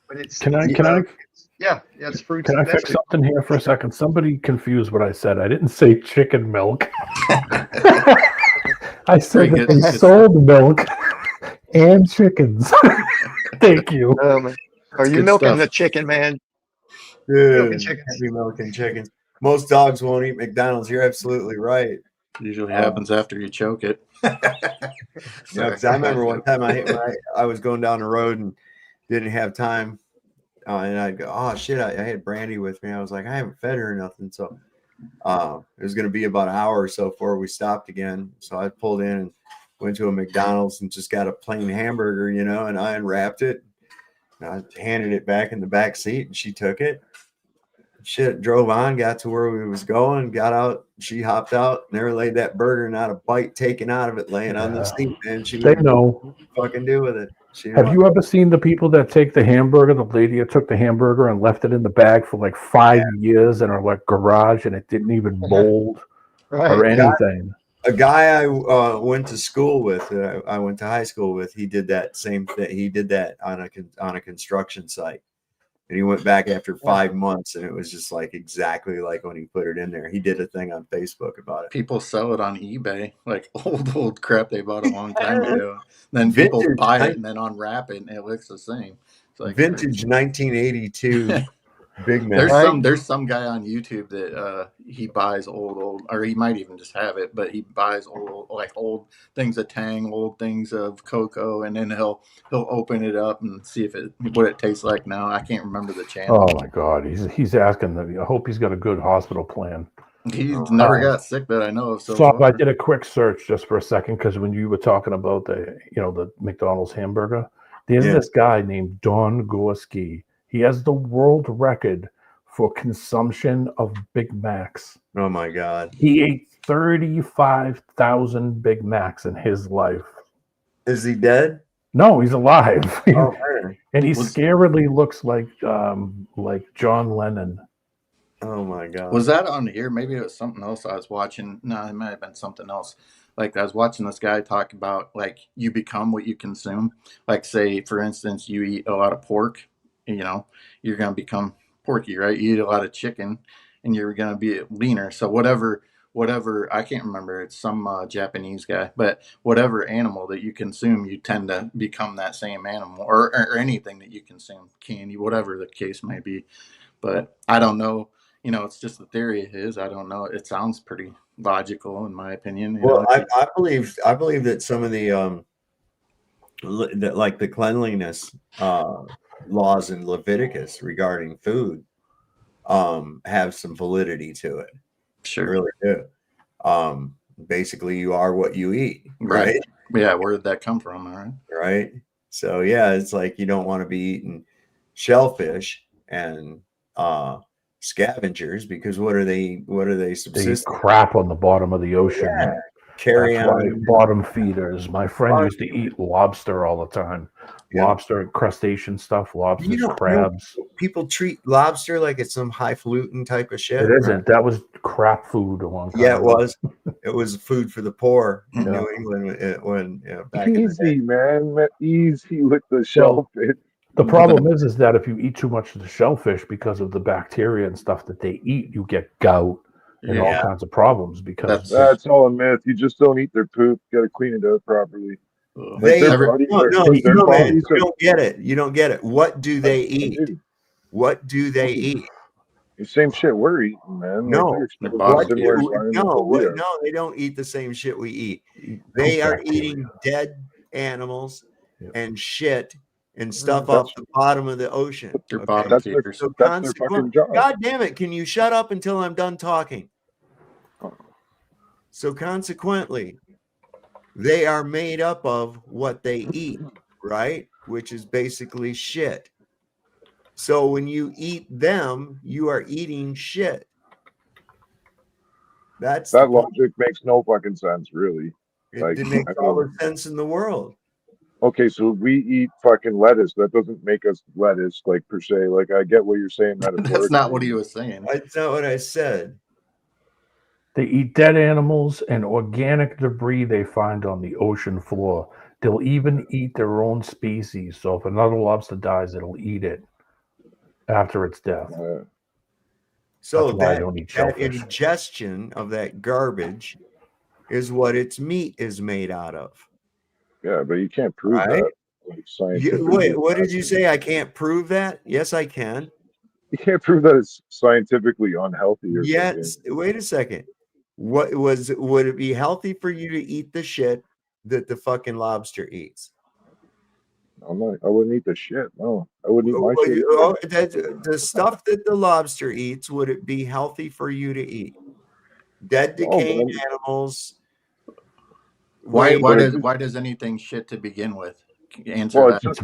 But it's it's fruits. Can I and fix vegetables. something here for a second? Somebody confused what I said. I didn't say chicken milk. I said that they sold milk and chickens. Thank you. Are you milking the chicken, man? Dude, Milking chickens. heavy milking chickens. Most dogs won't eat McDonald's. You're absolutely right. Usually happens after you choke it. Yeah, 'cause I remember one time I was going down the road and didn't have time, and I'd go, oh shit, I had Brandy with me. I was like, I haven't fed her or nothing, so it was going to be about an hour or so before we stopped again. So I pulled in and went to a McDonald's and just got a plain hamburger, you know, and I unwrapped it. And I handed it back in the back seat, and she took it. Shit, drove on, got to where we was going, got out. She hopped out, never laid that burger, not a bite taken out of it, laying on the seat. And she They wouldn't know. fucking do with it. Have you ever seen the people that take the hamburger? The lady that took the hamburger and left it in the bag for like 5 years in her like garage, and it didn't even mold or anything. A guy I went to school with, I went to high school with, he did that same thing. He did that on a construction site, and he went back after 5 months, and it was just like exactly like when he put it in there. He did a thing on Facebook about it. People sell it on eBay, like old crap they bought a long time ago. Then people buy it and then unwrap it, and it looks the same. It's like vintage 1982 Big Mac. There's some guy on YouTube that he buys old, or he might even just have it, but he buys old things of Tang, old things of Cocoa, and then he'll open it up and see what it tastes like now. I can't remember the channel. Oh my God, he's asking that. I hope he's got a good hospital plan. He's never got sick that I know of. So I did a quick search just for a second because when you were talking about the McDonald's hamburger, there's this guy named Don Gorski. He has the world record for consumption of Big Macs. Oh my God. He ate 35,000 Big Macs in his life. Is he dead? No, he's alive. Oh, and he scarily looks like John Lennon. Oh my God. Was that on here? Maybe it was something else I was watching. No, it might have been something else. Like I was watching this guy talk about like you become what you consume. Like say, for instance, you eat a lot of pork, you're going to become porky, right? You eat a lot of chicken and you're going to be leaner. So whatever, I can't remember, it's some Japanese guy, but whatever animal that you consume, you tend to become that same animal or anything that you consume, candy, whatever the case may be. But I don't know. It's just the theory of his. I don't know. It sounds pretty logical in my opinion. I believe that some of the the cleanliness laws in Leviticus regarding food have some validity to it. Sure. They really do. Basically you are what you eat, right? Yeah, where did that come from? All right. Right. So yeah, it's like you don't want to be eating shellfish and scavengers because what are they subsisting? They eat crap on the bottom of the ocean. Yeah. Carry on bottom feeders. My friend used to eat lobster all the time. Yeah. Lobster, crustacean stuff, lobsters, crabs. People treat lobster like it's some highfalutin type of shit. It isn't. That was crap food a long time ago. It was. It was food for the poor in New England when back in the day. Man. Easy with the shellfish. The problem is that if you eat too much of the shellfish because of the bacteria and stuff that they eat, you get gout and all kinds of problems because that's all a myth. You just don't eat their poop. You got to clean it up properly. You don't get it. You don't get it. What do they eat? What do they eat? The same shit we're eating, man. No, they don't eat the same shit we eat. They are eating dead animals and shit and stuff off the bottom of the ocean. That's their fucking job. God damn it, can you shut up until I'm done talking? So consequently, they are made up of what they eat, right? Which is basically shit. So when you eat them, you are eating shit. That logic makes no fucking sense, really. It makes all the sense in the world. Okay, so we eat fucking lettuce. That doesn't make us lettuce, like per se. Like I get what you're saying. That's not what he was saying. That's not what I said. They eat dead animals and organic debris they find on the ocean floor. They'll even eat their own species. So if another lobster dies, it'll eat it after its death. So that ingestion of that garbage is what its meat is made out of. Yeah, but you can't prove that. Wait, what did you say? I can't prove that? Yes, I can. You can't prove that it's scientifically unhealthy or yes. something. Wait a second. Would it be healthy for you to eat the shit that the fucking lobster eats? I wouldn't eat the shit. No, I wouldn't eat my shit. The stuff that the lobster eats, would it be healthy for you to eat? Dead, decaying animals. Why does anything shit to begin with? Answer that. It's just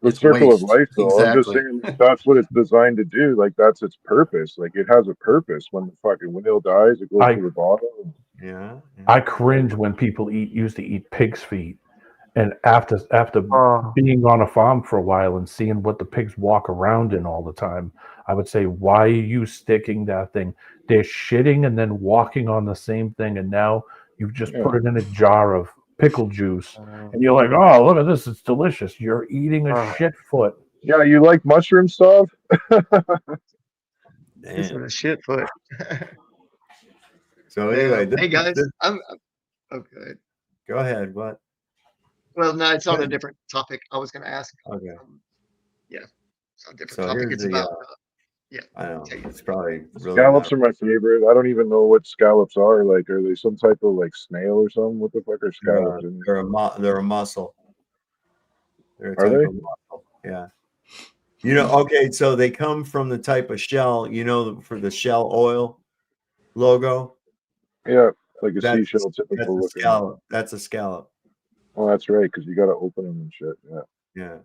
the circle of life, though. Exactly. I'm just saying that's what it's designed to do. Like that's its purpose. Like it has a purpose. When the fucking whale dies, it goes to the bottom. Yeah. I cringe when people used to eat pig's feet, And after being on a farm for a while and seeing what the pigs walk around in all the time, I would say, why are you sticking that thing? They're shitting and then walking on the same thing, and now you've just put it in a jar of pickle juice, and you're like, oh, look at this, it's delicious. You're eating a shit foot. Yeah, you like mushroom stuff? This is a shit foot. So anyway, hey guys, I'm okay. Go ahead. What? Well, no, it's on a different topic. I was going to ask. Okay. Yeah, it's on a different So topic. here's It's the. about. Yeah. I know. It's probably really Scallops not. are my favorite. I don't even know what scallops are. Like, are they some type of like snail or something? What the fuck are scallops? They're a mussel. They're a Are type they? of mussel. Yeah. You know, okay, so they come from the type of shell, you know, for the Shell Oil logo. Yeah, like a That's seashell typical a looking. scallop. That's a scallop. Oh, that's right, because you got to open them and shit. Yeah. Yeah.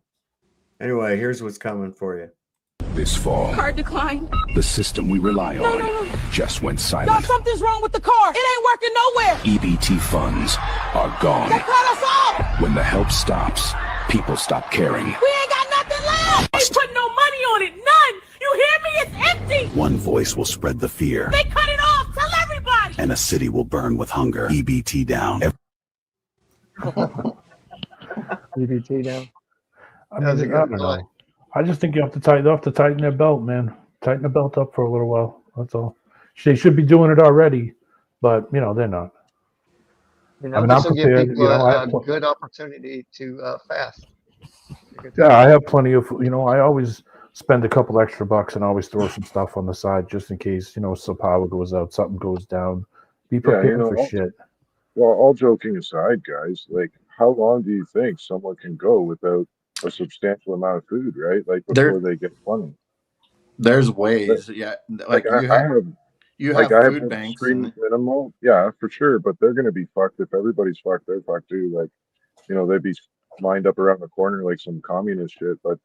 Anyway, here's what's coming for you. This fall, Card decline. the system we rely on just went Y'all, silent. something's wrong with the car. It ain't working nowhere. EBT funds are gone. They cut us off. When the help stops, people stop caring. We ain't got nothing left. They put no money on it. None. You hear me? It's empty. One voice will spread the fear, They cut it off. Tell everybody. and a city will burn with hunger. EBT down. EBT down. I mean, I don't know. I just think you have to tighten their belt, man. Tighten the belt up for a little while. That's all. They should be doing it already, but you know they're not. You know, I mean, this I'm will give prepared. people You know, a good opportunity to fast. yeah, I have plenty of. You know, I always spend a couple extra bucks and always throw some stuff on the side just in case. You know, some power goes out, something goes down. Be prepared for shit. Well, all joking aside, guys, like, how long do you think someone can go without a substantial amount of food, right? Like, before they get plenty. There's ways, yeah. Like you have I have food banks extreme minimal, yeah, for sure. But they're gonna be fucked if everybody's fucked. They're fucked too. Like, you know, they'd be lined up around the corner like some communist shit. But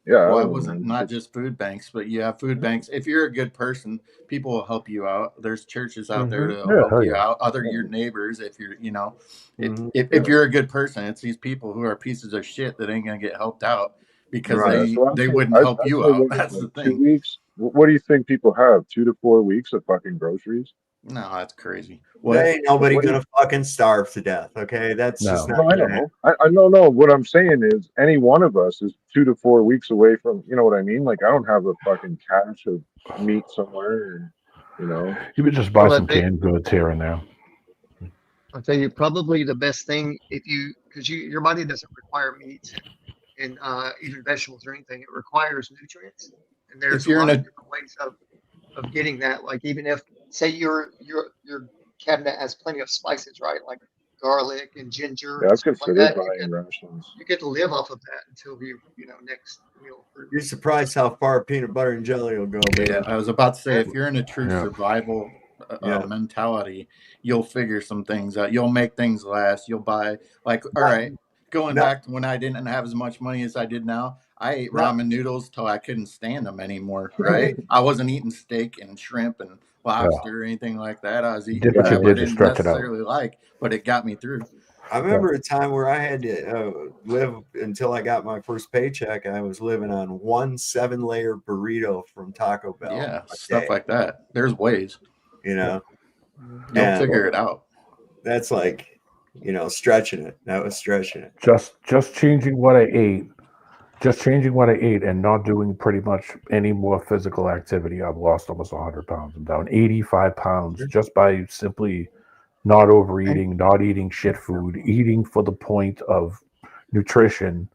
yeah, Well, I it don't wasn't know, not just food banks, but you have food banks. If you're a good person, people will help you out. There's churches out there to help you out. Other your neighbors, if you're, you know, if you're a good person, it's these people who are pieces of shit that ain't gonna get helped out because they wouldn't help you out. That's the thing. 2 weeks. What do you think people have? 2 to 4 weeks of fucking groceries? No, that's crazy. There ain't nobody gonna fucking starve to death. Okay, that's just not. No, I know. I know. No, what I'm saying is, any one of us is 2 to 4 weeks away from. You know what I mean? Like, I don't have a fucking cache of meat somewhere, and you know. You would just buy some canned goods here and there. I'll tell you, probably the best thing because your body doesn't require meat and even vegetables or anything. It requires nutrients, and there's a lot of different ways of getting that. Like, even if, say, your cabinet has plenty of spices, right? Like garlic and ginger. Yeah, I've and stuff like considered that. buying rations. You get to live off of that until next meal. You're surprised how far peanut butter and jelly will go. Yeah, I was about to say, if you're in a true survival mentality, you'll figure some things out. You'll make things last. You'll buy, like, all right, going back to when I didn't have as much money as I did now, I ate ramen noodles till I couldn't stand them anymore, right? I wasn't eating steak and shrimp and lobster or anything like that. I was eating stuff I didn't necessarily like, but it got me through. I remember a time where I had to live until I got my first paycheck. I was living on 1 7-layer burrito from Taco Bell. Yeah, stuff like that. There's ways. You know, you'll figure it out. That's like, stretching it. That was stretching it. Just changing what I ate. Just changing what I ate and not doing pretty much any more physical activity. I've lost almost 100 pounds. I'm down 85 pounds just by simply not overeating, not eating shit food, eating for the point of nutrition,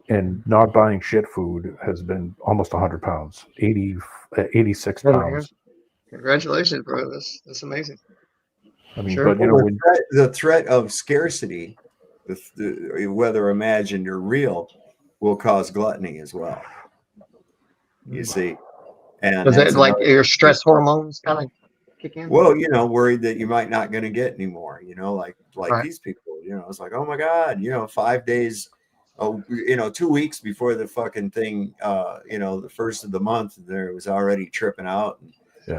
and not buying shit food has been almost 100 pounds, 86 pounds. Congratulations, bro. That's amazing. I mean, Sure. but the threat of scarcity, whether imagined or real, will cause gluttony as well. You see, and does it like your stress hormones kind of kick in? Well, worried that you might not going to get any more. Like these people. It's like, oh my God, 5 days, 2 weeks before the fucking thing. The first of the month, there was already tripping out.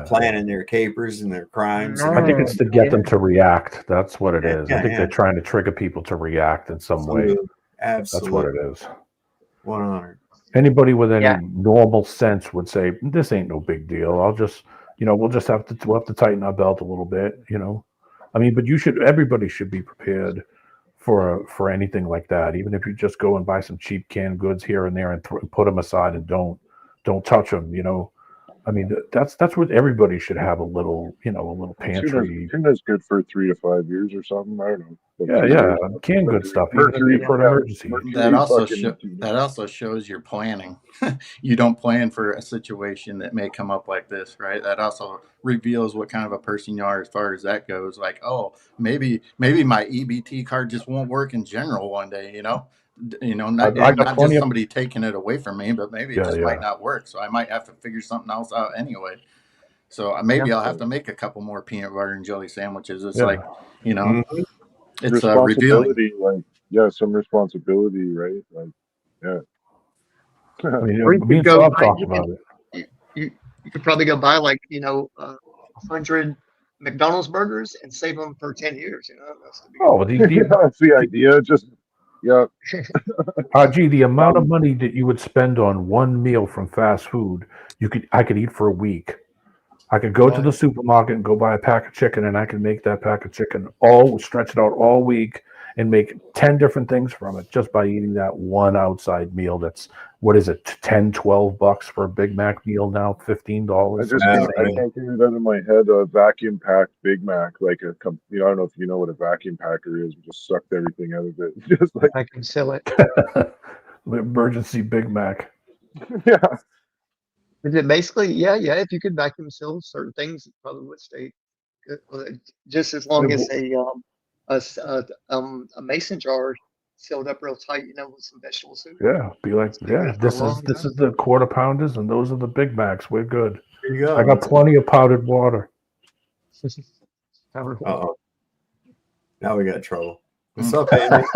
planning their capers and their crimes. I think it's to get them to react. That's what it is. I think yeah. they're trying to trigger people to react in some way. That's what it is. 100. Anybody with any normal sense would say this ain't no big deal. I'll just, we'll just have to tighten our belt a little bit. I mean, but everybody should be prepared for anything like that. Even if you just go and buy some cheap canned goods here and there and put them aside and don't touch them. I mean, that's what everybody should have a little pantry. Tuna's good for 3 to 5 years or something. I don't know. Yeah, canned good stuff. Mercury For an emergency. That also shows you're planning. You don't plan for a situation that may come up like this, right? That also reveals what kind of a person you are as far as that goes. Like, oh, maybe my EBT card just won't work in general one day. Not just somebody taking it away from me, but maybe it just might not work. So I might have to figure something else out anyway. So maybe I'll have to make a couple more peanut butter and jelly sandwiches. It's like, it's responsibility, revealing. Some responsibility, right? I mean, Or you me could and go Bob buy, talked about it. you could probably go buy 100 McDonald's burgers and save them for 10 years. That's the idea. Just the amount of money that you would spend on one meal from fast food, I could eat for a week. I could go to the supermarket and go buy a pack of chicken, and I can make that pack of chicken stretch it out all week and make 10 different things from it just by eating that one outside meal. That's, what is it, $10-12 for a Big Mac meal now, $15. I can't get it out of my head. A vacuum packed Big Mac, I don't know if you know what a vacuum packer is. We just sucked everything out of it. Just like I can sell it. The emergency Big Mac. Yeah. Is it basically, if you could vacuum seal certain things, it probably would stay good. Just as long as a mason jar sealed up real tight, with some vegetable soup. Yeah, be like, this is the quarter pounders and those are the Big Macs. We're good. There you go. I got plenty of powdered water. Uh-oh. Now we got trouble. What's up, Andy?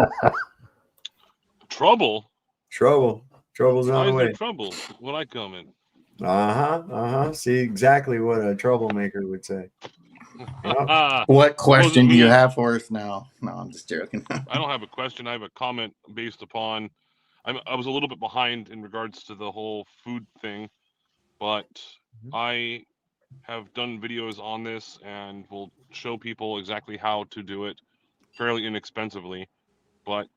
Trouble? Trouble's on the way. Trouble when I come in. See exactly what a troublemaker would say. What question do you have for us now? No, I'm just joking. I don't have a question. I have a comment based upon I was a little bit behind in regards to the whole food thing, but I have done videos on this and will show people exactly how to do it fairly inexpensively. But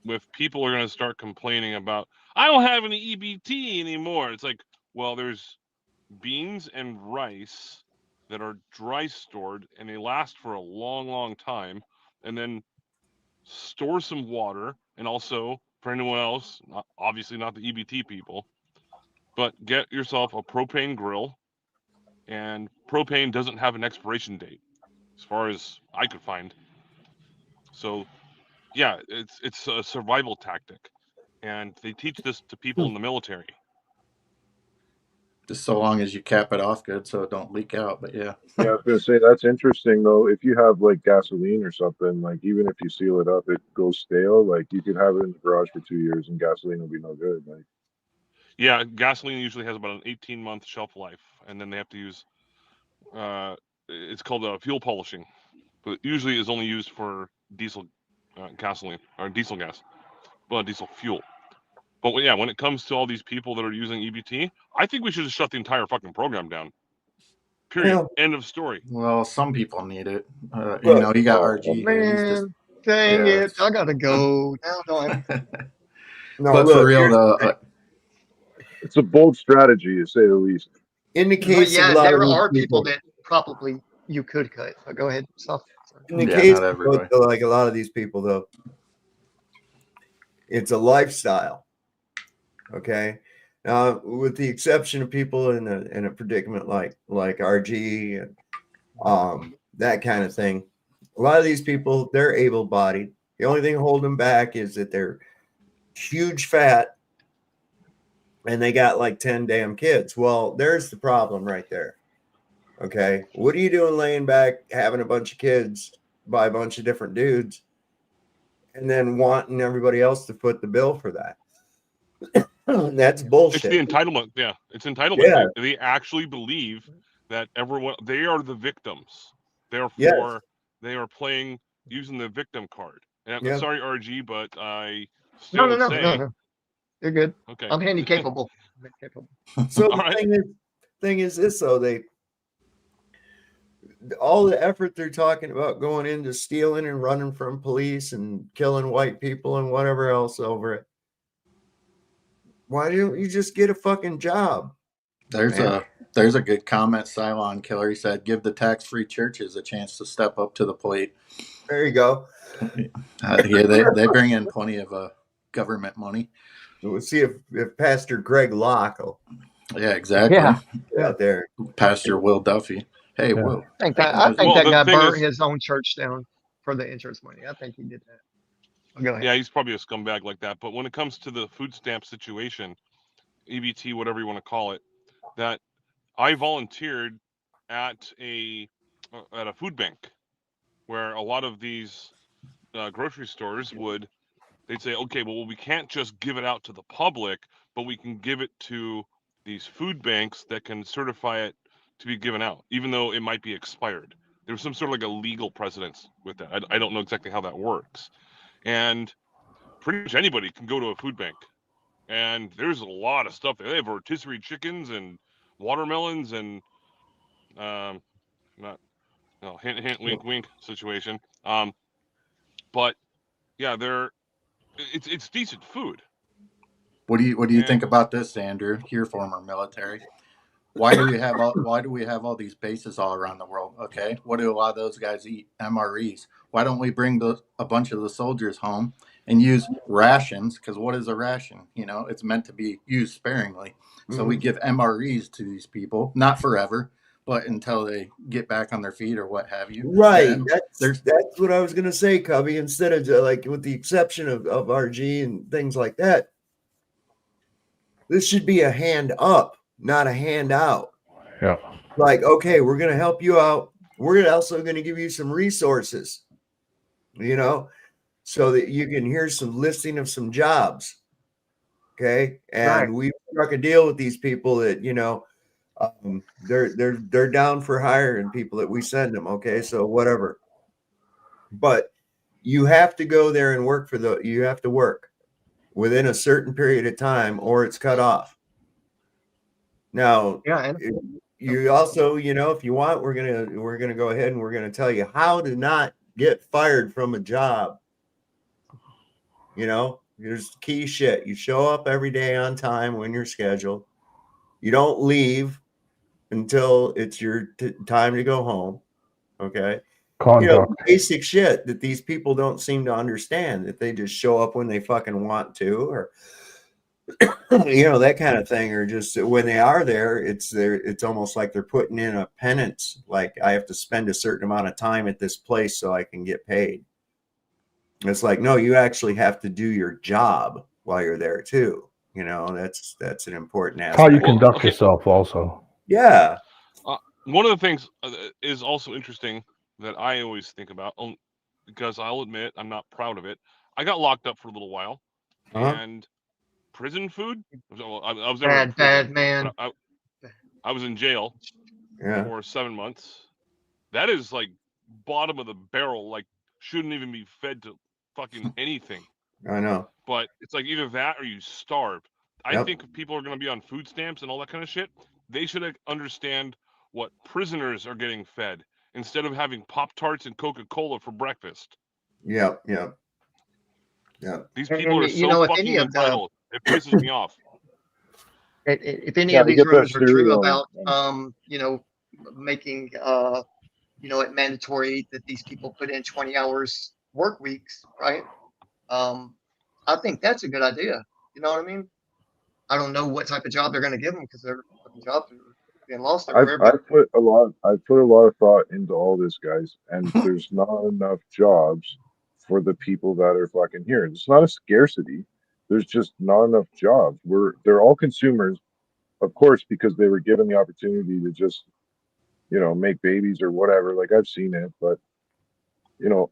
if people are going to start complaining about, I don't have any EBT anymore, it's like, well, there's beans and rice that are dry stored and they last for a long, long time. And then store some water. And also, for anyone else, obviously not the EBT people, but get yourself a propane grill. And propane doesn't have an expiration date, as far as I could find. So, yeah, it's a survival tactic. And they teach this to people in the military. Just so long as you cap it off good so it don't leak out, but yeah. I was gonna say that's interesting though. If you have gasoline or something, even if you seal it up, it goes stale. You could have it in the garage for 2 years and gasoline will be no good. Yeah, gasoline usually has about an 18-month shelf life, and then they have to use it's called fuel polishing, but it usually is only used for diesel gasoline or diesel gas, diesel fuel. But yeah, when it comes to all these people that are using EBT, I think we should just shut the entire fucking program down. Period. End of story. Well, some people need it. You got RG. Man, dang it! I gotta go now. But for real though, it's a bold strategy to say the least. In the case, there are people that probably you could cut. But go ahead, stuff. In the case of a lot of these people, though, it's a lifestyle. Okay, with the exception of people in a predicament like RG and that kind of thing, a lot of these people, they're able-bodied. The only thing holding them back is that they're huge fat and they got 10 damn kids. Well, there's the problem right there. Okay, what are you doing laying back having a bunch of kids by a bunch of different dudes and then wanting everybody else to foot the bill for that? That's bullshit. It's the entitlement. Yeah, it's entitlement. Yeah. They actually believe that everyone, they are the victims. Therefore, Yes. they are playing using the victim card. And I'm Yeah. sorry, RG, but I No, still no, would no, say, no, no. You're good. okay. I'm handy capable. So All the right. thing is this though, all the effort they're talking about going into stealing and running from police and killing white people and whatever else over it. Why don't you just get a fucking job? There's man? there's a good comment, Cylon Killer. He said, "Give the tax-free churches a chance to step up to the plate." There you go. Yeah, they bring in plenty of government money. We'll see if Pastor Greg Locke will Yeah, exactly. get out there. Pastor Will Duffy. Hey, Yeah. Will. I think Well, that the guy thing burnt is, his own church down for the insurance money. I think he did that. Oh, go ahead. yeah, he's probably a scumbag like that. But when it comes to the food stamp situation, EBT, whatever you want to call it, that I volunteered at a food bank where a lot of these grocery stores they'd say, okay, well, we can't just give it out to the public, but we can give it to these food banks that can certify it to be given out, even though it might be expired. There's some sort of like a legal precedence with that. I don't know exactly how that works. And pretty much anybody can go to a food bank. And there's a lot of stuff there. They have rotisserie chickens and watermelons and not hint hint wink wink situation. But yeah, it's decent food. what do you think about this, Andrew? You're former military. Why do we have all these bases all around the world? Okay, what do a lot of those guys eat? MREs. Why don't we bring a bunch of the soldiers home and use rations? Because what is a ration? It's meant to be used sparingly. So we give MREs to these people, not forever, but until they get back on their feet or what have you. Right. And That's what I was gonna say, Cubby. Instead of like, with the exception of RG and things like that, this should be a hand up, not a handout. Yeah. Like, okay, we're gonna help you out. We're also gonna give you some resources, so that you can hear some listing of some jobs. Okay. And we struck a deal with these people that, they're down for hiring people that we send them. Okay. So whatever. But you have to go there and work you have to work within a certain period of time or it's cut off. Now, you also, if you want, we're going to go ahead and we're going to tell you how to not get fired from a job. There's key shit. You show up every day on time when you're scheduled. You don't leave until it's your time to go home. Okay. Basic shit that these people don't seem to understand, that they just show up when they fucking want to, or that kind of thing, or just when they are there, it's almost like they're putting in a penance, like I have to spend a certain amount of time at this place so I can get paid. It's like, no, you actually have to do your job while you're there too. That's an important aspect. How you conduct yourself also. Yeah. One of the things is also interesting that I always think about, because I'll admit I'm not proud of it. I got locked up for a little while, and prison food. I was never in prison, bad man. I was in jail for 7 months. That is like bottom of the barrel. Like, shouldn't even be fed to fucking anything. I know. But it's like either that or you starve. I think if people are going to be on food stamps and all that kind of shit, they should understand what prisoners are getting fed instead of having Pop-Tarts and Coca-Cola for breakfast. Yeah. These people are so fucking entitled. It pisses me off. If any of these rumors are true about, making, it mandatory that these people put in 20 hours work weeks, right? I think that's a good idea. You know what I mean? I don't know what type of job they're going to give them because their jobs are being lost everywhere. I put a lot of thought into all this, guys, and there's not enough jobs for the people that are fucking here. It's not a scarcity. There's just not enough jobs. They're all consumers, of course, because they were given the opportunity to just, make babies or whatever. Like, I've seen it, but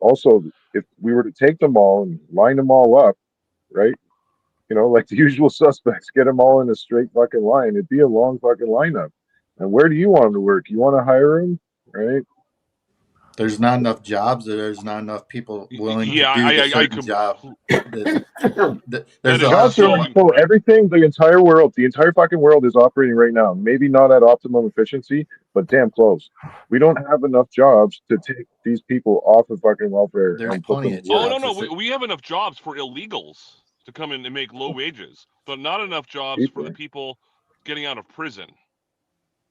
also, if we were to take them all and line them all up, right? Like the usual suspects, get them all in a straight fucking line. It'd be a long fucking lineup. And where do you want them to work? You want to hire them, right? There's not enough jobs. There's not enough people willing to Yeah, do the I certain job. That There's is Jobs are absolutely so incorrect. everything, the entire world, the entire fucking world is operating right now. Maybe not at optimum efficiency, but damn close. We don't have enough jobs to take these people off of fucking welfare There's and put plenty them of to work. Oh jobs. no, we have enough jobs for illegals to come in and make low wages, but not enough jobs for the people getting out of prison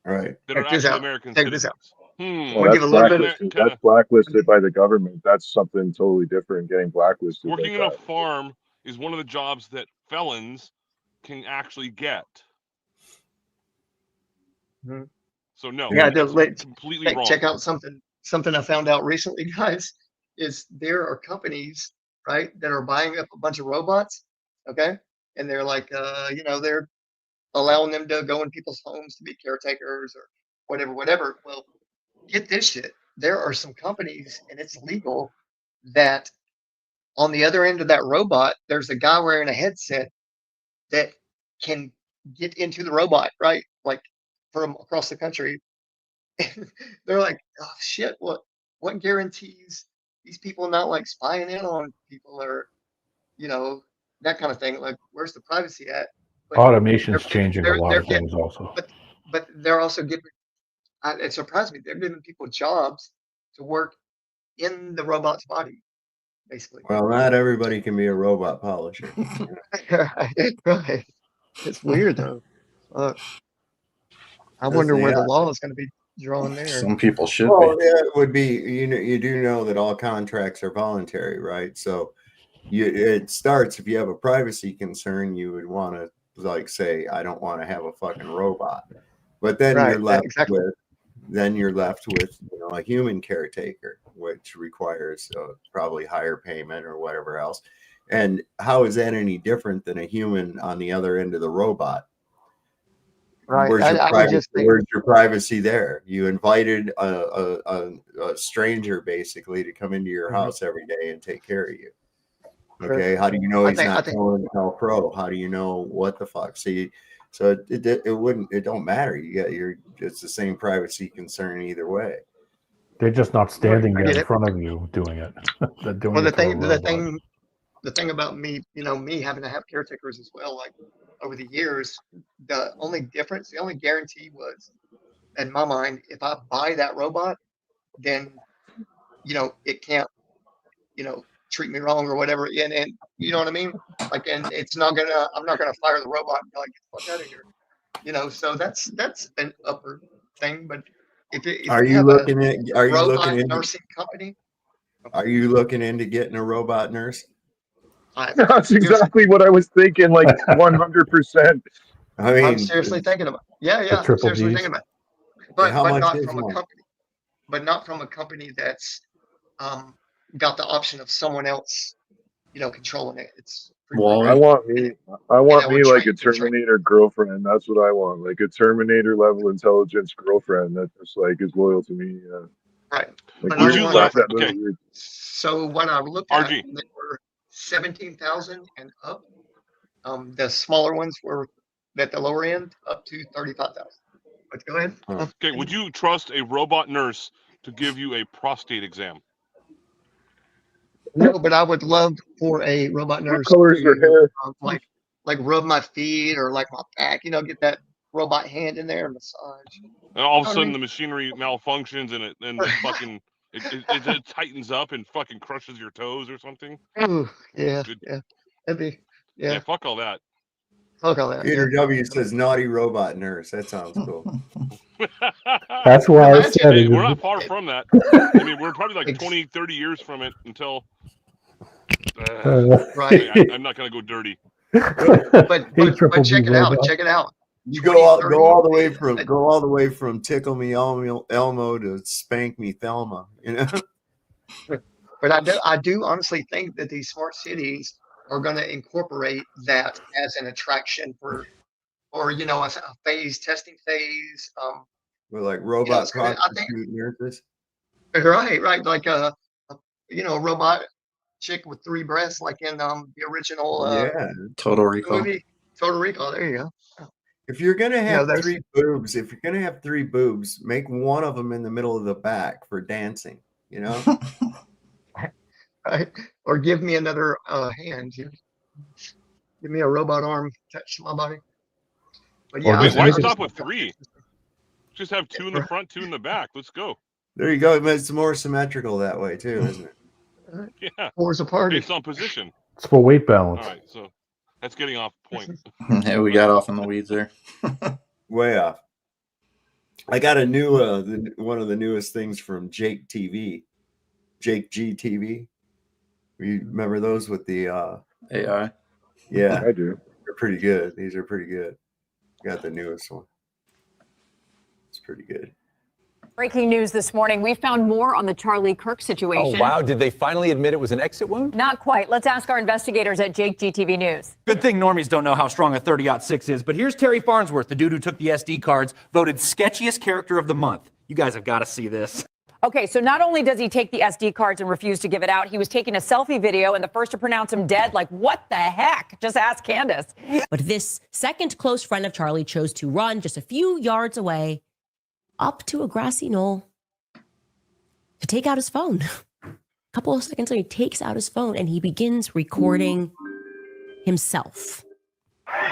Right. that are Check this actually out. American Check this out. citizens. I'm Well, gonna that's give a little bit. blacklisted. Kinda, That's blacklisted by the government. That's something totally different. Getting blacklisted like working in a that. farm is one of the jobs that felons can actually get. Mhm. So no, Yeah, it's completely wrong. check out something I found out recently, guys. Is there are companies, right, that are buying up a bunch of robots, okay, and they're like, they're allowing them to go in people's homes to be caretakers or whatever. Well, get this shit. There are some companies, and it's legal, that on the other end of that robot, there's a guy wearing a headset that can get into the robot, right? Like from across the country. They're like, oh shit, what guarantees these people not like spying in on people or that kind of thing? Like, where's the privacy at? But Automation's changing a lot they're of getting, things also. but they're also giving. It surprised me. They're giving people jobs to work in the robot's body, basically. Well, not everybody can be a robot polisher. Right. It's weird though. I wonder where Yeah. the law is going to be drawn there. Some people should Well, be. yeah, it would be. You do know that all contracts are voluntary, right? So it starts if you have a privacy concern, you would want to like say, I don't want to have a fucking robot. But then Right. you're left Exactly. with a human caretaker, which requires probably higher payment or whatever else. And how is that any different than a human on the other end of the robot? Right. Where's your I would privacy? just think. Where's your privacy there? You invited a stranger basically to come into your house every day and take care of you. Okay, how do you know he's not calling Hell Pro? How do you know what the fuck? See, so it don't matter. It's the same privacy concern either way. They're just not standing I there get in it. front of you doing it. They're doing Well, it for a robot. the thing about me, me having to have caretakers as well, like over the years, the only guarantee was, in my mind, if I buy that robot, then, it can't, treat me wrong or whatever. And you know what I mean? Like, and I'm not gonna fire the robot and be like, get the fuck out of here. So that's an upper thing. But if Are you you have looking a at? Are you robot looking into? nursing company, Are you looking into getting a robot nurse? That's exactly what I was thinking. Like 100%. I mean, I'm seriously thinking about. Yeah, I'm seriously thinking about. But how much not is from a one? company. But not from a company that's got the option of someone else, controlling it. It's Wally. I want me like a train. Terminator girlfriend. That's what I want. Like a Terminator level intelligence girlfriend that just like is loyal to me. Right. Like But weird I stuff want, that really weird. So when I looked at, RG. they were 17,000 and up. The smaller ones were at the lower end up to 35,000. But go ahead. Okay, would you trust a robot nurse to give you a prostate exam? No, but I would love for a robot What nurse color is your to hair? like rub my feet or like my back. Get that robot hand in there and massage. And all of a You know what I sudden mean? the machinery malfunctions and the fucking it tightens up and fucking crushes your toes or something. Ooh, yeah, Good. yeah. That'd be, Yeah, fuck all that. Fuck all that. Peter Yeah. W says naughty robot nurse. That sounds cool. That's why I said Hey, it. we're not far from that. I mean, we're probably like 20, 30 years from it until. Right. I'm not gonna go dirty. But check it out. Check it out. You go all the way from tickle me Elmo to spank me Thelma. But I do honestly think that these smart cities are going to incorporate that as an attraction or a testing phase. We're like robot I think, prostitute nurses. right, like a robot chick with 3 breasts, like in the original Total Recall. movie Total Recall. There you go. If you're gonna have there's- three boobs, make one of them in the middle of the back for dancing. You know, right? Or give me another hand. Give me a robot arm attached to my body. But yeah, Why stop with 3? Just have 2 in the front, 2 in the back. Let's go. there you go. It's more symmetrical that way too, isn't it? Yeah. Four's a party. Based on position. It's for weight balance. All right, so that's getting off point. Yeah, we got off in the weeds there. Way off. I got a new one of the newest things from Jake G TV. You remember those with the AI? Yeah, I do. They're pretty good. These are pretty good. Got the newest one. It's pretty good. Breaking news this morning. We found more on the Charlie Kirk situation. Oh, wow. Did they finally admit it was an exit wound? Not quite. Let's ask our investigators at Jake GTV News. Good thing normies don't know how strong a 30-06 is, but here's Terry Farnsworth, the dude who took the SD cards, voted sketchiest character of the month. You guys have got to see this. Okay, so not only does he take the SD cards and refuse to give it out, he was taking a selfie video and the first to pronounce him dead. Like, what the heck? Just ask Candace. But this second close friend of Charlie chose to run just a few yards away up to a grassy knoll to take out his phone. A couple of seconds later, he takes out his phone and he begins recording himself.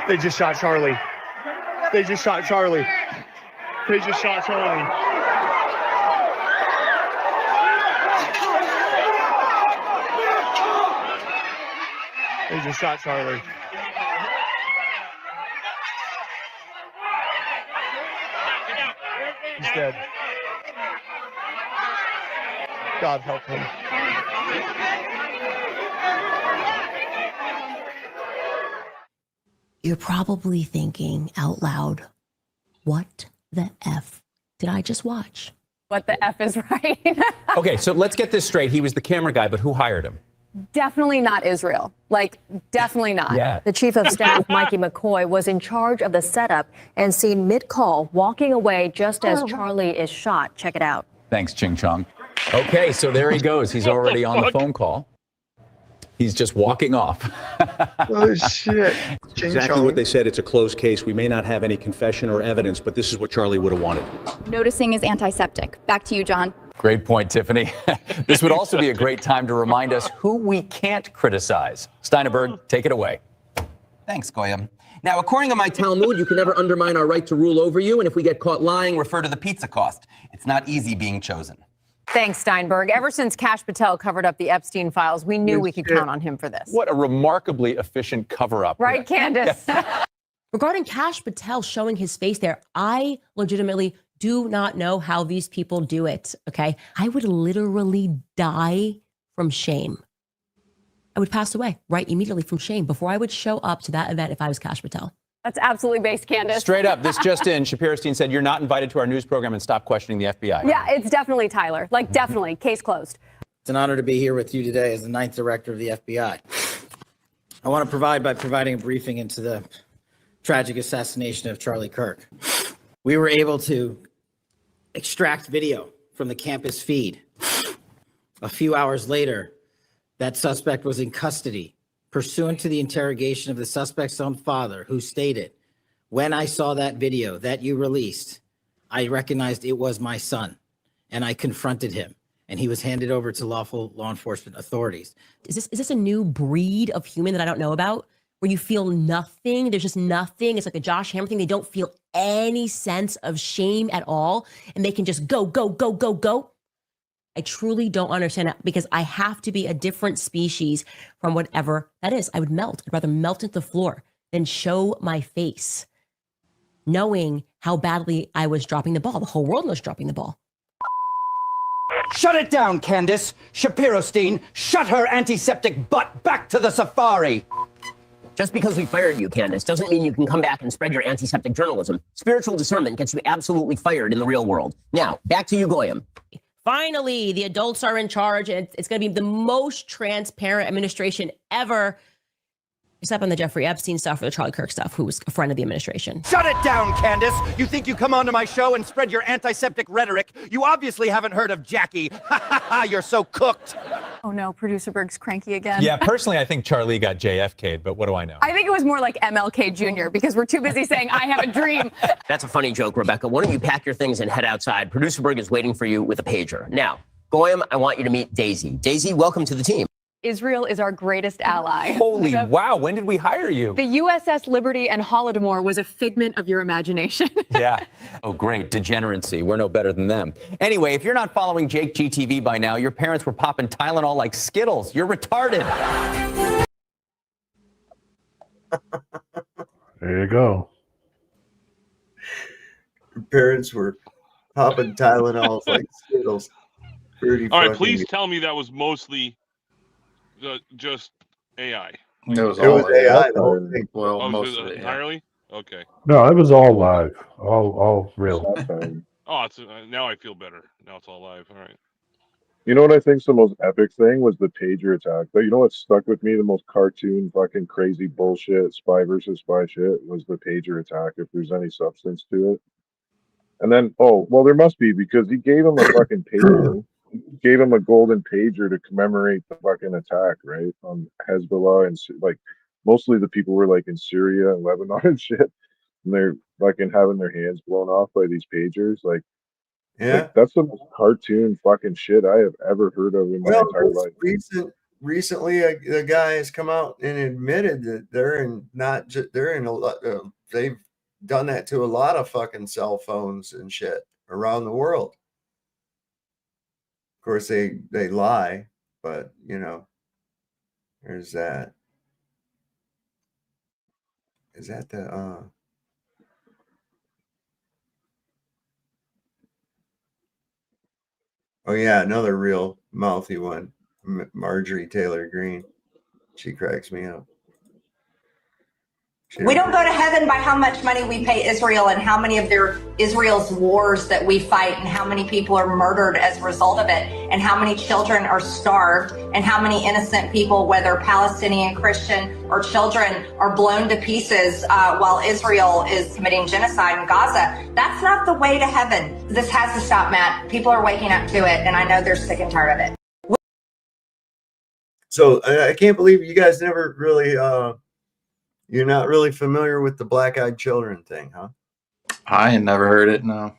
They just shot Charlie. They just shot Charlie. They just shot Charlie. They just shot Charlie. He's dead. God help him. You're probably thinking out loud, what the F did I just watch? What the F is right? Okay, so let's get this straight. He was the camera guy, but who hired him? Definitely not Israel. Like, definitely not. Yeah. The chief of staff, Mikey McCoy, was in charge of the setup and seen mid-call walking away just as Charlie is shot. Check it out. Thanks, Ching Chong. Okay, so there he goes. He's already on the phone call. He's just walking off. Oh, shit. Exactly what they said. It's a closed case. We may not have any confession or evidence, but this is what Charlie would have wanted. Noticing is antiseptic. Back to you, John. Great point, Tiffany. This would also be a great time to remind us who we can't criticize. Steineberg, take it away. Thanks, Goyam. Now, according to my Talmud, you can never undermine our right to rule over you, and if we get caught lying, refer to the pizza cost. It's not easy being chosen. Thanks, Steinberg. Ever since Kash Patel covered up the Epstein files, we knew we could count on him for this. What a remarkably efficient cover-up. Right, Candace? Regarding Kash Patel showing his face there, I legitimately do not know how these people do it, okay? I would literally die from shame. I would pass away right immediately from shame before I would show up to that event if I was Kash Patel. That's absolutely based, Candace. Straight up, this just in, Shapiro-Stein said you're not invited to our news program and stop questioning the FBI. Yeah, it's definitely Tyler. Like, definitely. Case closed. It's an honor to be here with you today as the 9th director of the FBI. I want to provide by providing a briefing into the tragic assassination of Charlie Kirk. We were able to extract video from the campus feed. A few hours later, that suspect was in custody, pursuant to the interrogation of the suspect's own father, who stated, "When I saw that video that you released, I recognized it was my son, and I confronted him, and he was handed over to lawful law enforcement authorities." Is this a new breed of human that I don't know about? Where you feel nothing, there's just nothing. It's like the Josh Hammer thing. They don't feel any sense of shame at all, and they can just go, go, go, go, go. I truly don't understand it because I have to be a different species from whatever that is. I would melt. I'd rather melt into the floor than show my face, knowing how badly I was dropping the ball. The whole world was dropping the ball. Shut it down, Candace. Shapiro-Stein, shut her antiseptic butt back to the safari. Just because we fired you, Candace, doesn't mean you can come back and spread your antiseptic journalism. Spiritual discernment gets you absolutely fired in the real world. Now, back to you, Goyam. Finally, the adults are in charge, and it's going to be the most transparent administration ever, except on the Jeffrey Epstein stuff or the Charlie Kirk stuff, who was a friend of the administration. Shut it down, Candace. You think you come onto my show and spread your antiseptic rhetoric? You obviously haven't heard of Jackie. Ha ha ha, you're so cooked. Oh no, producer Berg's cranky again. Yeah, personally, I think Charlie got JFK'd, but what do I know? I think it was more like MLK Jr. because we're too busy saying, I have a dream. That's a funny joke, Rebecca. Why don't you pack your things and head outside? Producer Berg is waiting for you with a pager. Now, Goyam, I want you to meet Daisy. Daisy, welcome to the team. Israel is our greatest ally. Holy wow, when did we hire you? The USS Liberty and Holodomor was a figment of your imagination. Yeah. Oh, great. Degeneracy. We're no better than them. Anyway, if you're not following Jake GTV by now, your parents were popping Tylenol like Skittles. You're retarded. There you go. Your parents were popping Tylenols like Skittles. Pretty All right, fucking please good. tell me that was mostly just AI. It was AI. The whole thing. Well, Oh, most so of it, yeah. entirely? Okay. No, it was all live, all real. Oh, it's now I feel better. Now it's all live. All right. You know what I think's the most epic thing was the pager attack. But you know what stuck with me, the most cartoon fucking crazy bullshit, spy versus spy shit, was the pager attack, if there's any substance to it. And then, oh, well, there must be, because he gave him a fucking pager. He gave him a golden pager to commemorate the fucking attack, right? On Hezbollah, and like mostly the people were like in Syria and Lebanon and shit. And they're fucking having their hands blown off by these pagers. Like, Yeah. that's the most cartoon fucking shit I have ever heard of in my entire life. Recently, the guy has come out and admitted that they're in not just they're in a lot. They've done that to a lot of fucking cell phones and shit around the world. Of course, they lie, but you know, there's that. Is that the Oh yeah, another real mouthy one. Marjorie Taylor Greene. She cracks me up. We don't go to heaven by how much money we pay Israel and how many of Israel's wars that we fight and how many people are murdered as a result of it and how many children are starved and how many innocent people, whether Palestinian, Christian, or children, are blown to pieces while Israel is committing genocide in Gaza. That's not the way to heaven. This has to stop, Matt. People are waking up to it, and I know they're sick and tired of it. So I can't believe you guys never really you're not really familiar with the black-eyed children thing, huh? I ain't never heard it, no.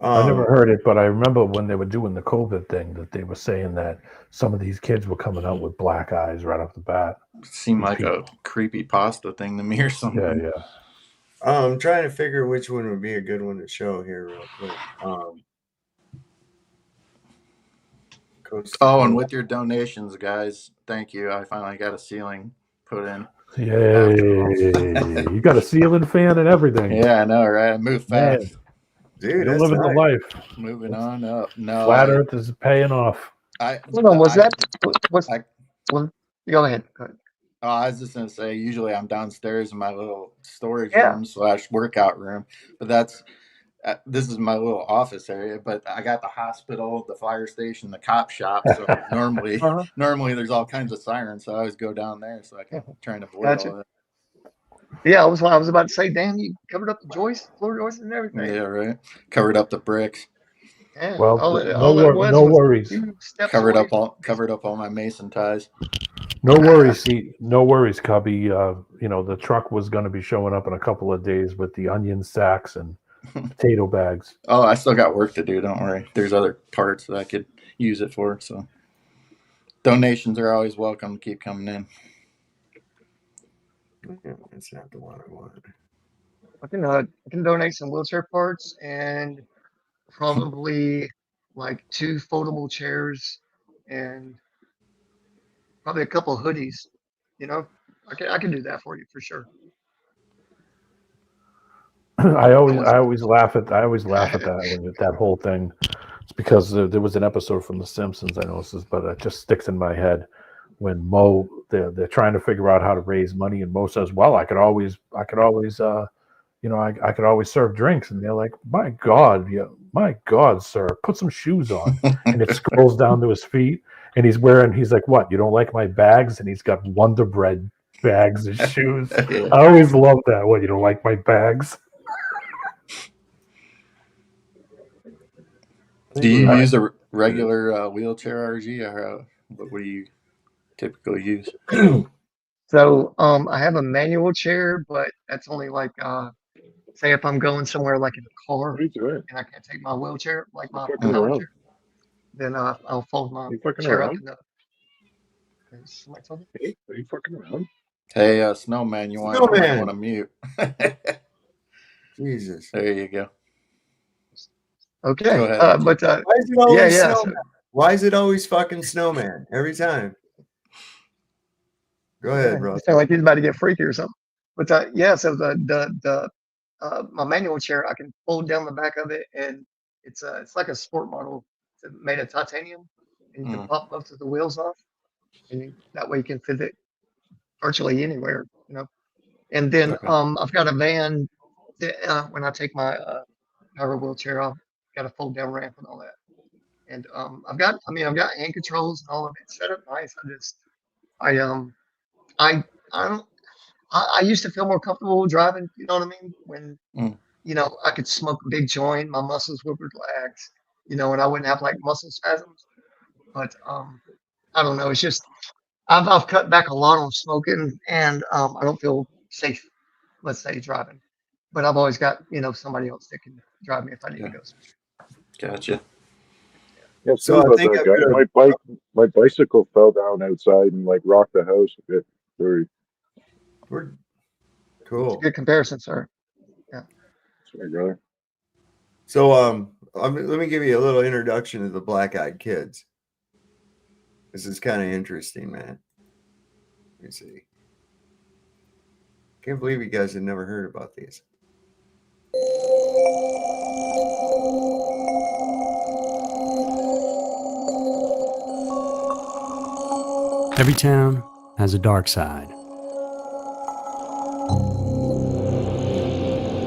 I never heard it, but I remember when they were doing the COVID thing that they were saying that some of these kids were coming out with black eyes right off the bat. Seemed like a creepy pasta thing to me or something. Yeah, yeah. I'm trying to figure which one would be a good one to show here real quick. And with your donations, guys, thank you. I finally got a ceiling put in. Yay! You got a ceiling fan and everything. Yeah, I know, right? I moved fast. Man, dude, you're living the life. Moving on up. No, Flat Earth is paying off. Hold on, was that? What's? Well, go ahead. Go ahead. Oh, I was just gonna say. Usually, I'm downstairs in my little storage Yeah. room / workout room, but this is my little office area. But I got the hospital, the fire station, the cop shop. So normally there's all kinds of sirens. So I always go down there so I can try and avoid all that. Yeah, I was about to say, damn, you covered up the joist, floor joists, and everything. Yeah, right. Covered up the bricks. Yeah. Well, all no worries. Covered up all my mason ties. No worries. See, no worries, Cubby. You know, the truck was going to be showing up in a couple of days with the onion sacks and potato bags. Oh, I still got work to do. Don't worry. There's other parts that I could use it for. So donations are always welcome. Keep coming in. Yeah, that's not the one I wanted. I can donate some wheelchair parts and probably like 2 foldable chairs and probably a couple of hoodies. You know, I can do that for you for sure. I always laugh at that whole thing. It's because there was an episode from The Simpsons. I know this is, but it just sticks in my head when Mo they're trying to figure out how to raise money, and Mo says, "Well, I could always serve drinks," and they're like, "My God, sir, put some shoes on." And it scrolls down to his feet, and he's like, "What? You don't like my bags?" And he's got Wonder Bread bags and shoes. Yeah. I always love that. What? You don't like my bags? Do you use a regular wheelchair, RG, or But what do you typically use? So I have a manual chair, but that's only like say if I'm going somewhere like in a car What are you doing? and I can't take my wheelchair, like You my fucking power around? chair, then I'll fold my You fucking chair up around? in the. Is somebody talking? Hey, are you fucking around? Hey, Snowman, you might want to mute. Jesus. There you go. Okay, Go ahead. but Why is it always yeah. snowman? Why is it always fucking snowman every time? Go ahead, bro. You sound like he's about to get freaky or something. But yeah, so the my manual chair, I can fold down the back of it, and it's like a sport model. It's made of titanium, and you can pop both of the wheels off, and that way you can fit it virtually anywhere, you know. And then I've got a van that, when I take my power wheelchair off, got a fold down ramp and all that. And I've got hand controls and all of it set up nice. I don't. I used to feel more comfortable driving, you know what I mean? When, you know, I could smoke a big joint, my muscles would relax, you know, and I wouldn't have like muscle spasms. But I don't know. It's just I've cut back a lot on smoking, and I don't feel safe, let's say, driving. But I've always got, you know, somebody else that can drive me if I need to go somewhere. Gotcha. Yeah, So I about think that guy. My bicycle fell down outside and like rocked the house a bit. Sorry. We're cool. Good comparison, sir. Yeah. Sorry, brother. So let me give you a little introduction to the Black Eyed Kids. This is kind of interesting, man. Let me see. Can't believe you guys have never heard about these. Every town has a dark side.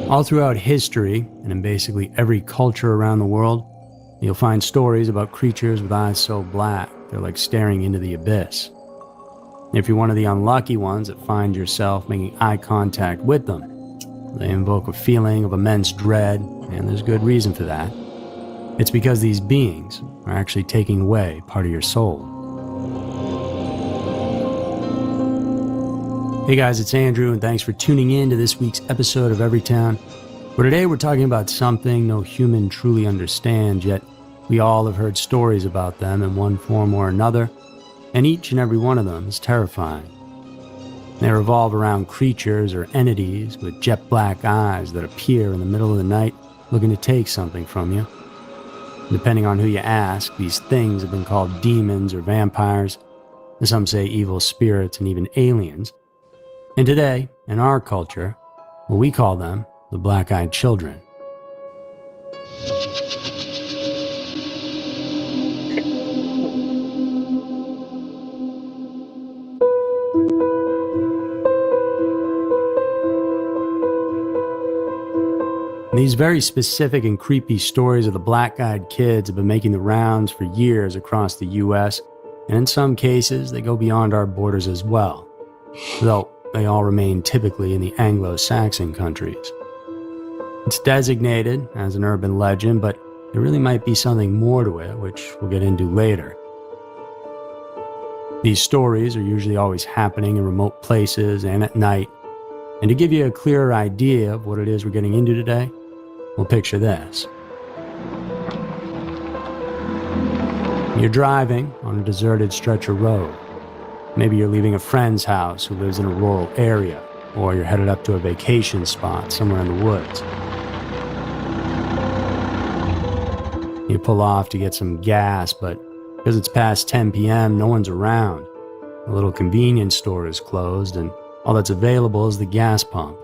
All throughout history, and in basically every culture around the world, you'll find stories about creatures with eyes so black they're like staring into the abyss. If you're one of the unlucky ones that find yourself making eye contact with them, they invoke a feeling of immense dread, and there's good reason for that. It's because these beings are actually taking away part of your soul. Hey guys, it's Andrew, and thanks for tuning in to this week's episode of Everytown, where today we're talking about something no human truly understands, yet we all have heard stories about them in one form or another, and each and every one of them is terrifying. They revolve around creatures or entities with jet black eyes that appear in the middle of the night looking to take something from you. Depending on who you ask, these things have been called demons or vampires, and some say evil spirits and even aliens. And today, in our culture, well, we call them the Black-Eyed Children. These very specific and creepy stories of the black-eyed kids have been making the rounds for years across the U.S., and in some cases, they go beyond our borders as well, though they all remain typically in the Anglo-Saxon countries. It's designated as an urban legend, but there really might be something more to it, which we'll get into later. These stories are usually always happening in remote places and at night, and to give you a clearer idea of what it is we're getting into today, we'll picture this. You're driving on a deserted stretch of road. Maybe you're leaving a friend's house who lives in a rural area, or you're headed up to a vacation spot somewhere in the woods. You pull off to get some gas, but because it's past 10 p.m., no one's around. The little convenience store is closed, and all that's available is the gas pump.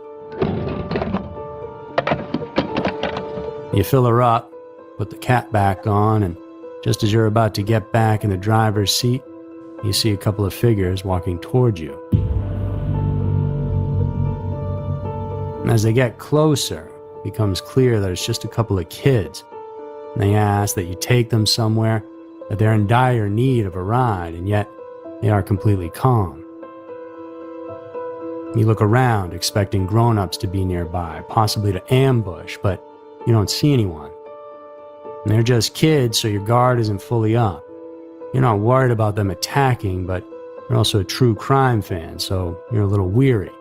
You fill her up, put the cap back on, and just as you're about to get back in the driver's seat, you see a couple of figures walking towards you. And as they get closer, it becomes clear that it's just a couple of kids. And they ask that you take them somewhere, that they're in dire need of a ride, and yet they are completely calm. You look around, expecting grown-ups to be nearby, possibly to ambush, but you don't see anyone. And they're just kids, so your guard isn't fully up. You're not worried about them attacking, but you're also a true crime fan, so you're a little weary.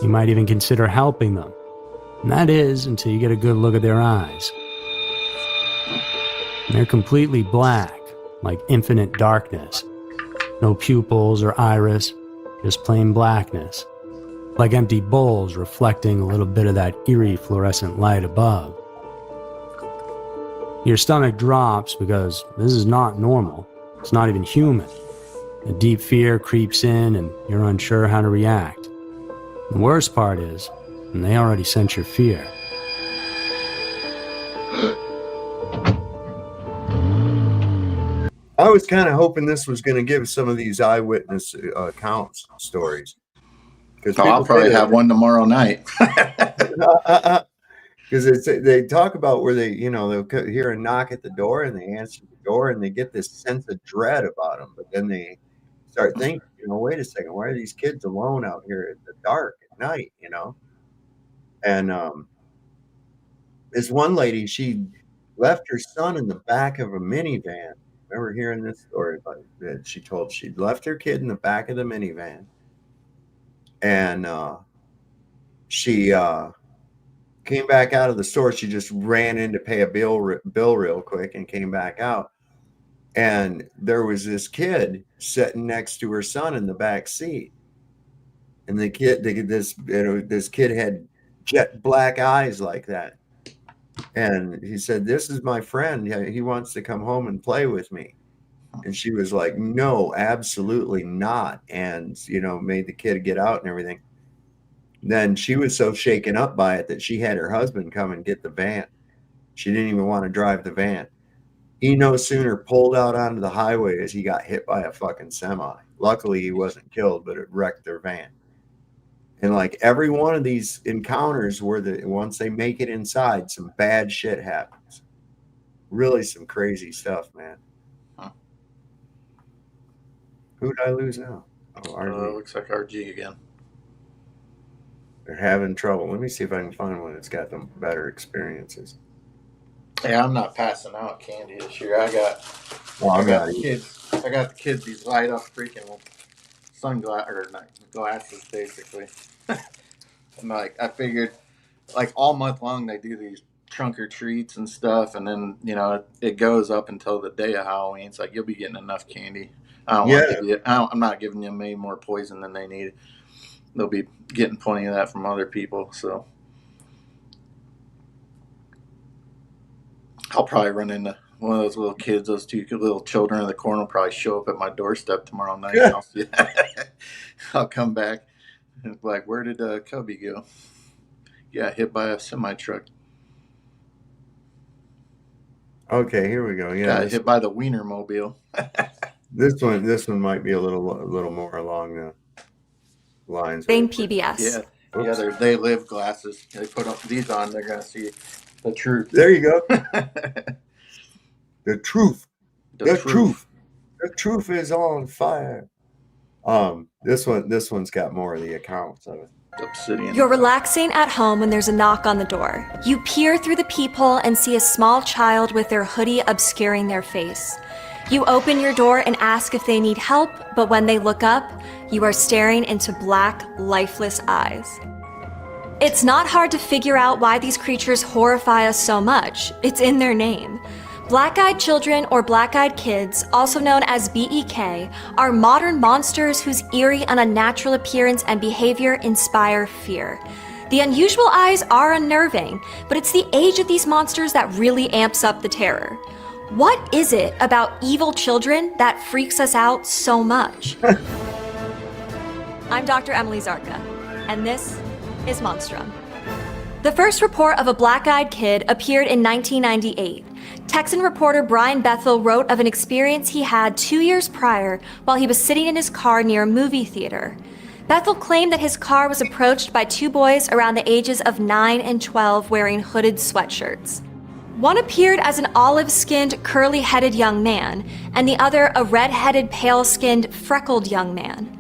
You might even consider helping them. And that is until you get a good look at their eyes. And they're completely black, like infinite darkness. No pupils or iris, just plain blackness. Like empty bowls reflecting a little bit of that eerie fluorescent light above. Your stomach drops because this is not normal. It's not even human. A deep fear creeps in and you're unsure how to react. The worst part is, and they already sense your fear. I was kind of hoping this was going to give some of these eyewitness accounts stories. I'll probably have one tomorrow night. Because they talk about where they, they'll hear a knock at the door and they answer the door and they get this sense of dread about them. But then they start thinking, wait a second, why are these kids alone out here in the dark at night, And this one lady, she left her son in the back of a minivan. Remember hearing this story about it? She told she'd left her kid in the back of the minivan. And she came back out of the store. She just ran in to pay a bill real quick and came back out. And there was this kid sitting next to her son in the back seat. And the kid, this kid had jet black eyes like that. And he said, "This is my friend. He wants to come home and play with me." And she was like, "No, absolutely not." And, made the kid get out and everything. Then she was so shaken up by it that she had her husband come and get the van. She didn't even want to drive the van. He no sooner pulled out onto the highway as he got hit by a fucking semi. Luckily, he wasn't killed, but it wrecked their van. And like every one of these encounters once they make it inside, some bad shit happens. Really some crazy stuff, man. Huh. Who did I lose now? Oh, RG. Looks like RG again. They're having trouble. Let me see if I can find one that's got them better experiences. Yeah, I'm not passing out candy this year. I got the kids these light up freaking glasses basically. And I figured all month long they do these trunk or treats and stuff, and then it goes up until the day of Halloween. It's like you'll be getting enough candy. I'm not giving them any more poison than they need. They'll be getting plenty of that from other people. So I'll probably run into one of those little kids, those two little children in the corner will probably show up at my doorstep tomorrow night. Yeah. I'll come back and be like, "Where did Cubby go?" Yeah, hit by a semi truck. Okay, here we go. Yeah, got hit by the Wiener Mobile. This one might be a little more along the lines. PBS. Yeah, they're They Live glasses. They put these on, they're gonna see the truth. There you go. The truth. The truth. The truth is on fire. This one's got more of the accounts of it. Obsidian. You're relaxing at home when there's a knock on the door. You peer through the peephole and see a small child with their hoodie obscuring their face. You open your door and ask if they need help, but when they look up, you are staring into black, lifeless eyes. It's not hard to figure out why these creatures horrify us so much. It's in their name. Black-eyed children or black-eyed kids, also known as BEK, are modern monsters whose eerie and unnatural appearance and behavior inspire fear. The unusual eyes are unnerving, but it's the age of these monsters that really amps up the terror. What is it about evil children that freaks us out so much? I'm Dr. Emily Zarka, and this is Monstrum. The first report of a black-eyed kid appeared in 1998. Texan reporter Brian Bethel wrote of an experience he had 2 years prior while he was sitting in his car near a movie theater. Bethel claimed that his car was approached by two boys around the ages of 9 and 12 wearing hooded sweatshirts. One appeared as an olive-skinned, curly-headed young man, and the other a red-headed, pale-skinned, freckled young man.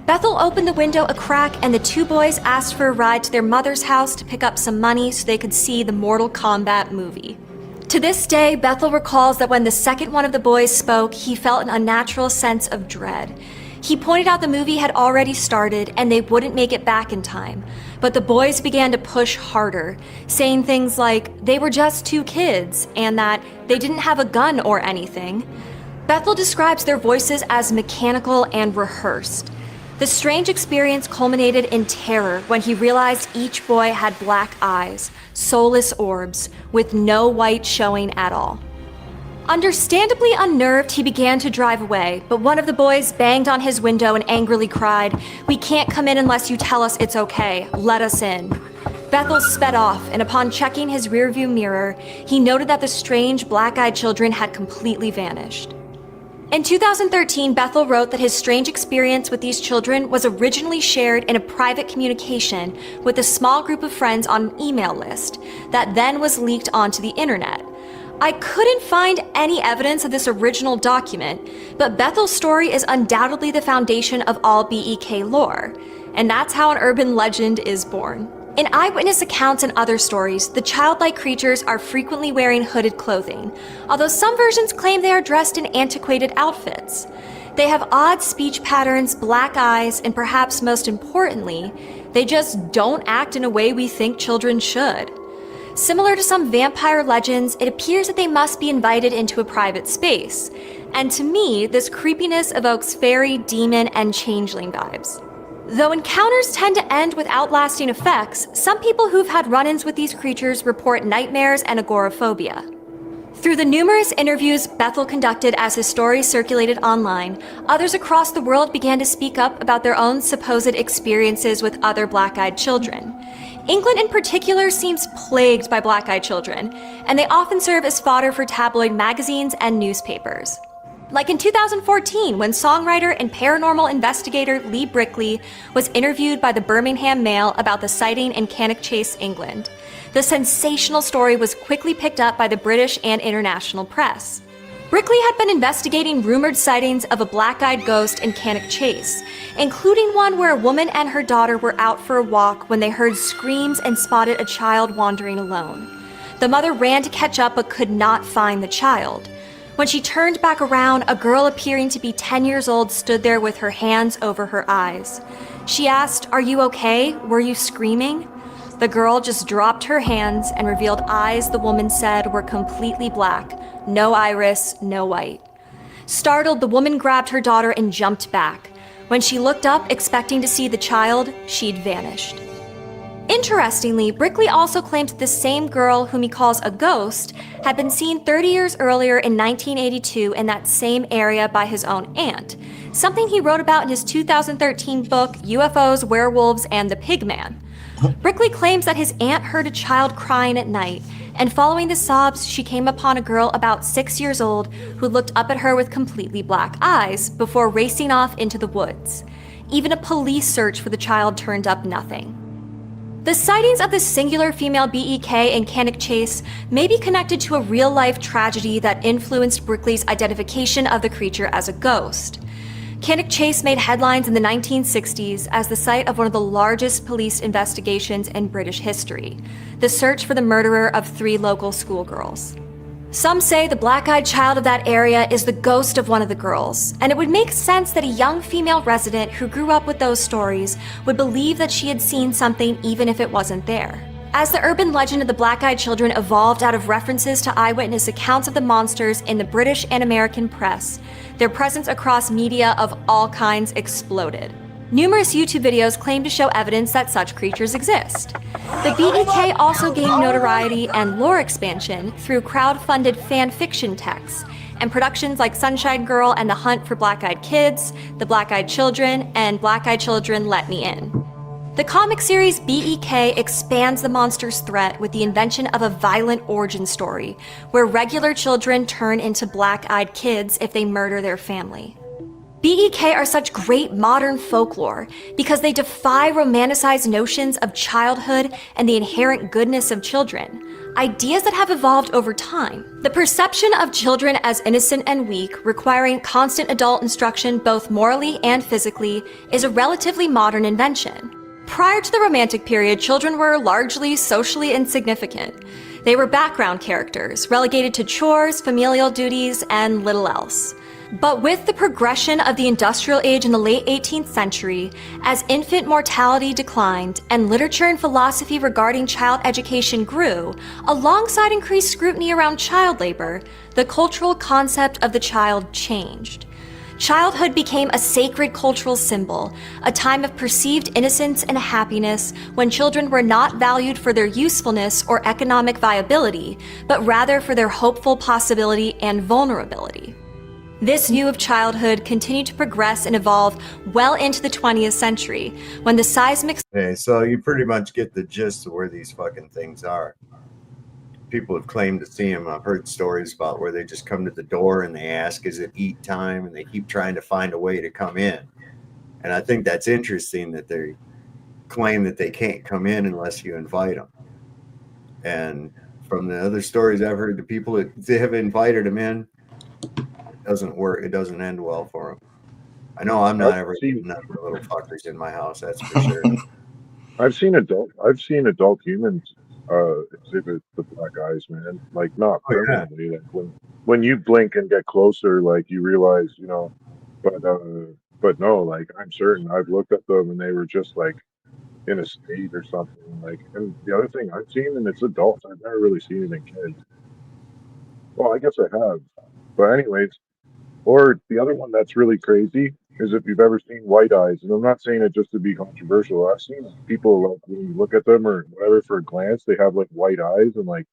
Bethel opened the window a crack and the two boys asked for a ride to their mother's house to pick up some money so they could see the Mortal Kombat movie. To this day, Bethel recalls that when the second one of the boys spoke, he felt an unnatural sense of dread. He pointed out the movie had already started and they wouldn't make it back in time, but the boys began to push harder, saying things like they were just 2 kids and that they didn't have a gun or anything. Bethel describes their voices as mechanical and rehearsed. The strange experience culminated in terror when he realized each boy had black eyes, soulless orbs, with no white showing at all. Understandably unnerved, he began to drive away, but one of the boys banged on his window and angrily cried, "We can't come in unless you tell us it's okay. Let us in." Bethel sped off, and upon checking his rearview mirror, he noted that the strange black-eyed children had completely vanished. In 2013, Bethel wrote that his strange experience with these children was originally shared in a private communication with a small group of friends on an email list that then was leaked onto the internet. I couldn't find any evidence of this original document, but Bethel's story is undoubtedly the foundation of all BEK lore, and that's how an urban legend is born. In eyewitness accounts and other stories, the childlike creatures are frequently wearing hooded clothing, although some versions claim they are dressed in antiquated outfits. They have odd speech patterns, black eyes, and perhaps most importantly, they just don't act in a way we think children should. Similar to some vampire legends, it appears that they must be invited into a private space, and to me, this creepiness evokes fairy, demon, and changeling vibes. Though encounters tend to end without lasting effects, some people who've had run-ins with these creatures report nightmares and agoraphobia. Through the numerous interviews Bethel conducted as his story circulated online, others across the world began to speak up about their own supposed experiences with other black-eyed children. England in particular seems plagued by black-eyed children, and they often serve as fodder for tabloid magazines and newspapers. Like in 2014, when songwriter and paranormal investigator Lee Brickley was interviewed by the Birmingham Mail about the sighting in Cannock Chase, England. The sensational story was quickly picked up by the British and international press. Brickley had been investigating rumored sightings of a black-eyed ghost in Cannock Chase, including one where a woman and her daughter were out for a walk when they heard screams and spotted a child wandering alone. The mother ran to catch up but could not find the child. When she turned back around, a girl appearing to be 10 years old stood there with her hands over her eyes. She asked, "Are you okay? Were you screaming?" The girl just dropped her hands and revealed eyes the woman said were completely black, no iris, no white. Startled, the woman grabbed her daughter and jumped back. When she looked up, expecting to see the child, she'd vanished. Interestingly, Brickley also claimed the same girl, whom he calls a ghost, had been seen 30 years earlier in 1982 in that same area by his own aunt, something he wrote about in his 2013 book, UFOs, Werewolves, and the Pigman. Brickley claims that his aunt heard a child crying at night, and following the sobs, she came upon a girl about 6 years old who looked up at her with completely black eyes before racing off into the woods. Even a police search for the child turned up nothing. The sightings of the singular female BEK in Cannock Chase may be connected to a real-life tragedy that influenced Brickley's identification of the creature as a ghost. Cannock Chase made headlines in the 1960s as the site of one of the largest police investigations in British history, the search for the murderer of 3 local schoolgirls. Some say the black-eyed child of that area is the ghost of one of the girls, and it would make sense that a young female resident who grew up with those stories would believe that she had seen something even if it wasn't there. As the urban legend of the black-eyed children evolved out of references to eyewitness accounts of the monsters in the British and American press, their presence across media of all kinds exploded. Numerous YouTube videos claim to show evidence that such creatures exist. The BEK also gained notoriety and lore expansion through crowd-funded fan fiction texts and productions like Sunshine Girl and The Hunt for Black-Eyed Kids, The Black-Eyed Children, and Black-Eyed Children Let Me In. The comic series BEK expands the monster's threat with the invention of a violent origin story, where regular children turn into black-eyed kids if they murder their family. BEK are such great modern folklore because they defy romanticized notions of childhood and the inherent goodness of children, ideas that have evolved over time. The perception of children as innocent and weak, requiring constant adult instruction both morally and physically, is a relatively modern invention. Prior to the Romantic period, children were largely socially insignificant. They were background characters, relegated to chores, familial duties, and little else. But with the progression of the industrial age in the late 18th century, as infant mortality declined and literature and philosophy regarding child education grew, alongside increased scrutiny around child labor, the cultural concept of the child changed. Childhood became a sacred cultural symbol, a time of perceived innocence and happiness when children were not valued for their usefulness or economic viability, but rather for their hopeful possibility and vulnerability. This view of childhood continued to progress and evolve well into the 20th century, when the seismic... Okay, so you pretty much get the gist of where these fucking things are. People have claimed to see them. I've heard stories about where they just come to the door and they ask, is it eat time? And they keep trying to find a way to come in. And I think that's interesting that they claim that they can't come in unless you invite them. And from the other stories I've heard, the people that they have invited them in, doesn't work. It doesn't end well for them. I know I'm not ever getting up for little fuckers in my house. That's for sure. I've seen adult humans exhibit the black eyes, man. Like not permanently. Like when you blink and get closer, like you realize, you know. But no, like I'm certain I've looked at them and they were just like in a state or something. Like, and the other thing I've seen, and it's adults. I've never really seen it in kids. Well, I guess I have. But anyways. Or the other one that's really crazy is if you've ever seen white eyes, and I'm not saying it just to be controversial. I've seen people, like, when you look at them or whatever for a glance, they have like white eyes, and like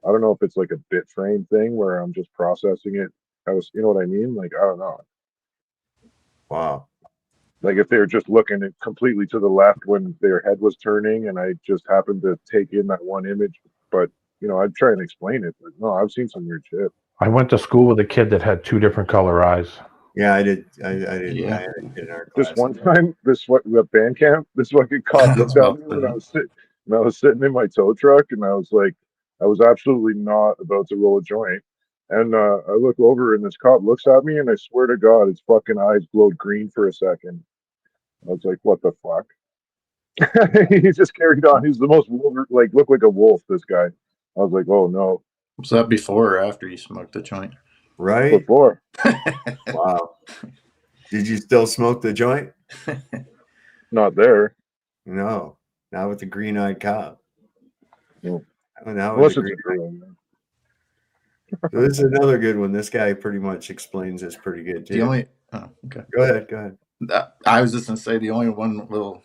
I don't know if it's like a bit frame thing where I'm just processing it. You know what I mean? Like I don't know. Wow. Like if they were just looking completely to the left when their head was turning, and I just happened to take in that one image. But you know, I'd try and explain it. But no, I've seen some weird shit. I went to school with a kid that had 2 different color eyes. Yeah, I did. I did. Yeah. I did in our class. This one time, the band camp, this fucking cop looked at me when I was sitting in my tow truck, and I was like, I was absolutely not about to roll a joint. And I look over, and this cop looks at me, and I swear to God, his fucking eyes glowed green for a second. I was like, what the fuck? He just carried on. He's the most looked like a wolf, this guy. I was like, oh no. Was that before or after you smoked the joint? Right? Before. Wow. Did you still smoke the joint? Not there. No. Not with the green-eyed cop. No. Unless it's a girl. So this is another good one. This guy pretty much explains this pretty good too. Okay. Go ahead. I was just gonna say the only one little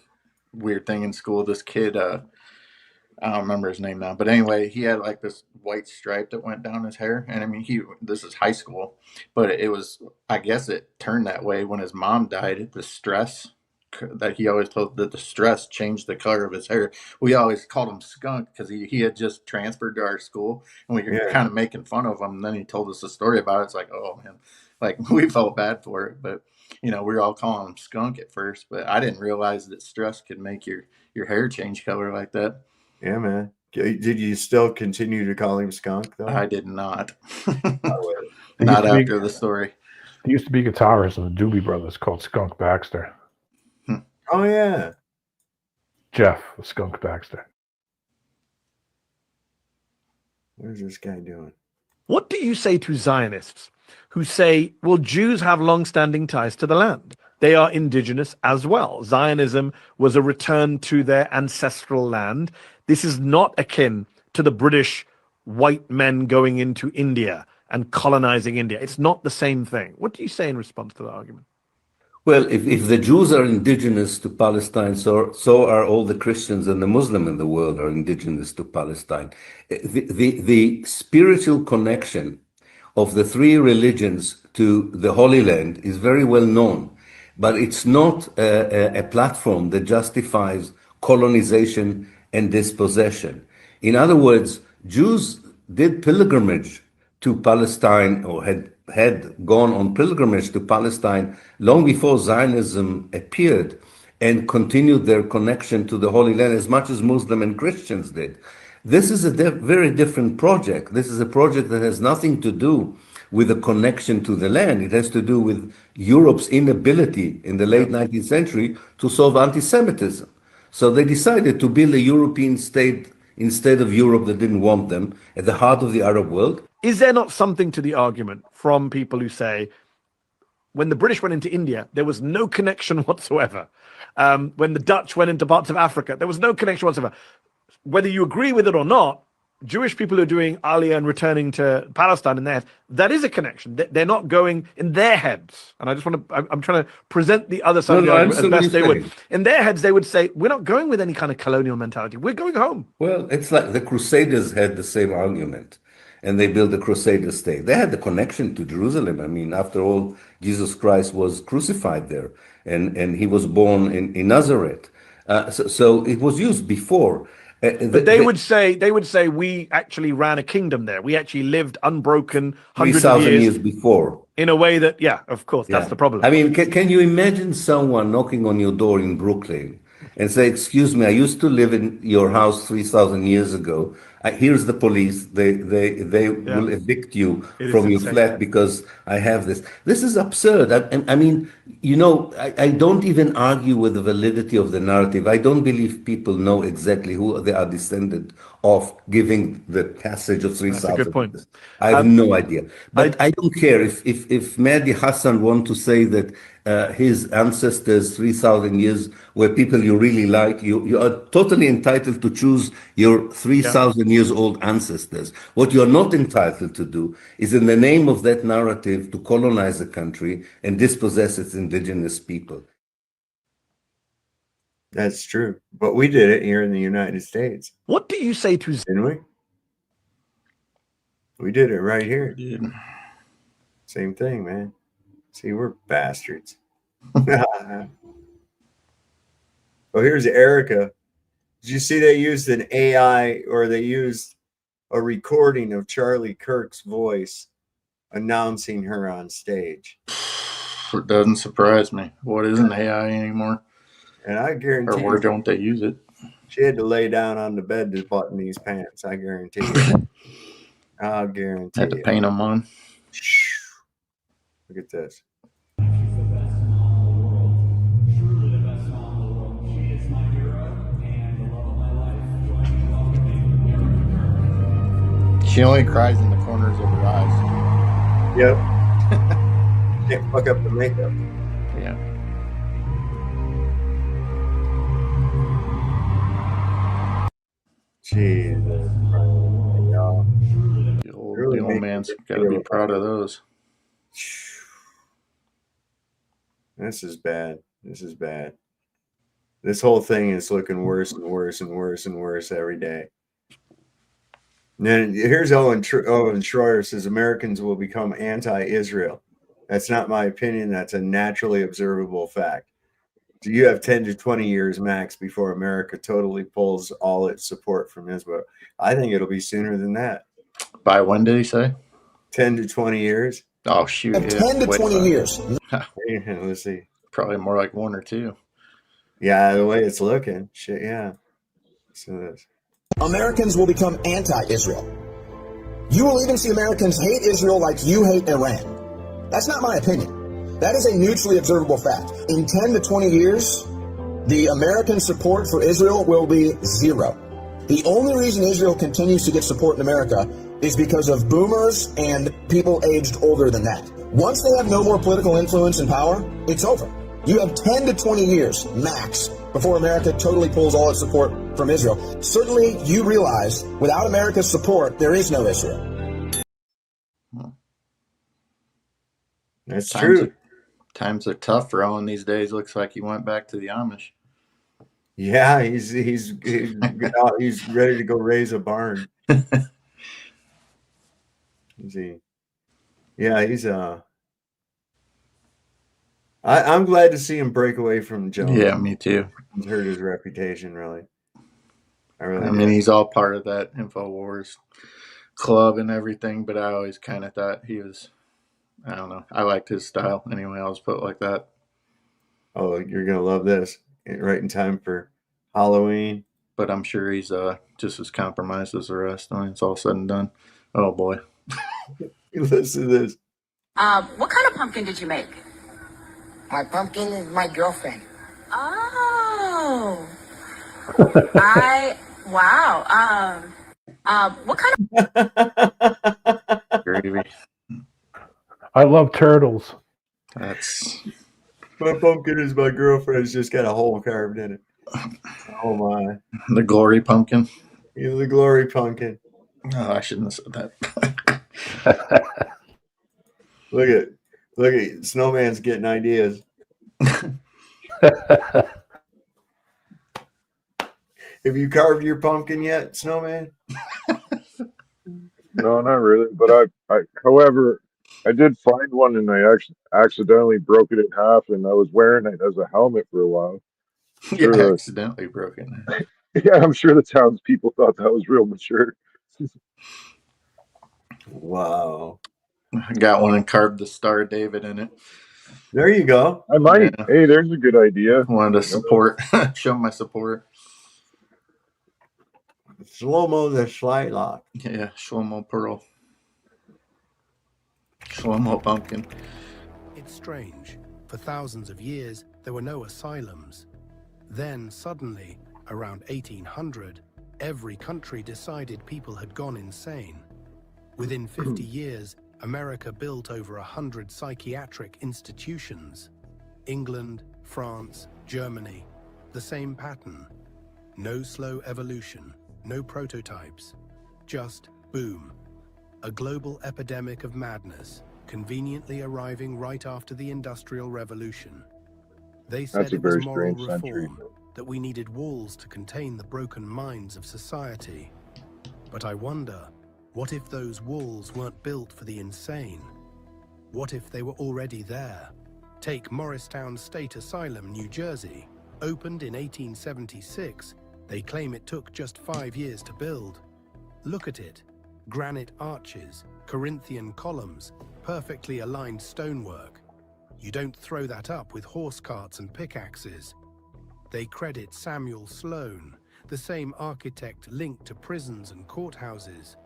weird thing in school. This kid, I don't remember his name now, but anyway, he had like this white stripe that went down his hair, and I mean, this is high school, but it was, I guess it turned that way when his mom died. The stress that he always told that the stress changed the color of his hair. We always called him Skunk because he had just transferred to our school, and we were kind of making fun of him. And then he told us a story about it. It's like, oh man, like we felt bad for it, but you know, we were all calling him Skunk at first, but I didn't realize that stress could make your hair change color like that. Yeah, man. Did you still continue to call him Skunk, though? I did not. Not after the story. There used to be a guitarist in the Doobie Brothers called Skunk Baxter. Oh, yeah. Jeff Skunk Baxter. What is this guy doing? What do you say to Zionists who say, well, Jews have long-standing ties to the land? They are indigenous as well. Zionism was a return to their ancestral land. This is not akin to the British white men going into India and colonizing India. It's not the same thing. What do you say in response to the argument? Well, if the Jews are indigenous to Palestine, so are all the Christians and the Muslims in the world are indigenous to Palestine. The spiritual connection of the 3 religions to the Holy Land is very well known. But it's not a platform that justifies colonization and dispossession. In other words, Jews did pilgrimage to Palestine, or had gone on pilgrimage to Palestine long before Zionism appeared, and continued their connection to the Holy Land as much as Muslim and Christians did. This is a very different project. This is a project that has nothing to do with a connection to the land. It has to do with Europe's inability in the late 19th century to solve anti-Semitism. So they decided to build a European state instead of Europe that didn't want them, at the heart of the Arab world. Is there not something to the argument from people who say, when the British went into India, there was no connection whatsoever? When the Dutch went into parts of Africa, there was no connection whatsoever. Whether you agree with it or not, Jewish people who are doing Aliyah and returning to Palestine in their head, that is a connection. They're not going in their heads. And I just want to, I'm trying to present the other side of the argument as best they would. In their heads, they would say, we're not going with any kind of colonial mentality. We're going home. Well, it's like the Crusaders had the same argument, and they built the Crusader state. They had the connection to Jerusalem. I mean, after all, Jesus Christ was crucified there, and he was born in Nazareth. So it was used before. But they would say we actually ran a kingdom there. We actually lived unbroken hundreds of 3,000 years before. In a way that, yeah, of course, that's the problem. I mean, can you imagine someone knocking on your door in Brooklyn and say, excuse me, I used to live in your house 3,000 years ago. Here's the police. They will evict you from your flat because I have this. This is absurd. I mean, you know, I don't even argue with the validity of the narrative. I don't believe people know exactly who they are descended of, giving the passage of 3,000 years. That's a good point. I have no idea. But I don't care if Mehdi Hassan want to say that his ancestors 3,000 years were people you really like. You are totally entitled to choose your 3,000 years old ancestors. What you're not entitled to do is, in the name of that narrative, to colonize a country and dispossess its indigenous people. That's true. But we did it here in the United States. What do you say to... Didn't we? We did it right here. Same thing, man. See, we're bastards. Oh, here's Erica. Did you see they used an AI, or they used a recording of Charlie Kirk's voice announcing her on stage? It doesn't surprise me. What isn't AI anymore? And I guarantee or where don't they use it? She had to lay down on the bed to button these pants. I guarantee you. I'll guarantee Had to paint them on. Look at this. She only cries in the corners of her eyes. Yep. Can't fuck up the makeup. Yeah. Jesus. The old man's got to be proud of those. This is bad. This is bad. This whole thing is looking worse and worse and worse and worse every day. And then here's Owen Schroyer says Americans will become anti-Israel. That's not my opinion. That's a naturally observable fact. So you have 10 to 20 years max before America totally pulls all its support from Israel. I think it'll be sooner than that. By when did he say? 10 to 20 years. Oh, shoot. 10 to 20 years. Let's see. Probably more like 1 or 2. Yeah, the way it's looking. Shit, yeah. So this. Americans will become anti-Israel. You will even see Americans hate Israel like you hate Iran. That's not my opinion. That is a mutually observable fact. In 10 to 20 years, the American support for Israel will be zero. The only reason Israel continues to get support in America is because of boomers and people aged older than that. Once they have no more political influence and power, it's over. You have 10 to 20 years, max, before America totally pulls all its support from Israel. Certainly, you realize, without America's support, there is no Israel. That's true. Times are tough for Owen these days. Looks like he went back to the Amish. Yeah, he's ready to go raise a barn. Is he? Yeah, he's I'm glad to see him break away from Jones. Yeah, me too. He's hurt his reputation, really. I mean, he's all part of that InfoWars club and everything, but I always kind of thought he was, I don't know. I liked his style anyway. I'll just put it like that. Oh, you're going to love this. Right in time for Halloween. But I'm sure he's just as compromised as the rest when it's all said and done. Oh, boy. Listen to this. What kind of pumpkin did you make? My pumpkin is my girlfriend. Oh. I Wow. What kind of Gravy. I love turtles. That's My pumpkin is my girlfriend's just got a hole carved in it. Oh my. the glory pumpkin. You're the glory pumpkin. Oh, I shouldn't have said that. Look at Snowman's getting ideas. Have you carved your pumpkin yet, Snowman? No, not really. But however, I did find one, and I actually accidentally broke it in half, and I was wearing it as a helmet for a while. Yeah, accidentally broken. Yeah, I'm sure the townspeople thought that was real mature. Wow. I got one and carved the Star of David in it. There you go. I might. Yeah. Hey, there's a good idea. Wanted to support, show my support. Shlomo the Shylock. Yeah, Shlomo Pearl. Shlomo Pumpkin. It's strange. For thousands of years, there were no asylums. Then, suddenly, around 1800, every country decided people had gone insane. Within 50 years, America built over 100 psychiatric institutions. England, France, Germany, the same pattern. No slow evolution, no prototypes, just boom. A global epidemic of madness, conveniently arriving right after the Industrial Revolution. They said it was moral reform, that we needed walls to contain the broken minds of society. But I wonder, what if those walls weren't built for the insane? What if they were already there? Take Morristown State Asylum, New Jersey. Opened in 1876, they claim it took just 5 years to build. Look at it. Granite arches, Corinthian columns, perfectly aligned stonework. You don't throw that up with horse carts and pickaxes. They credit Samuel Sloan, the same architect linked to prisons and courthouses.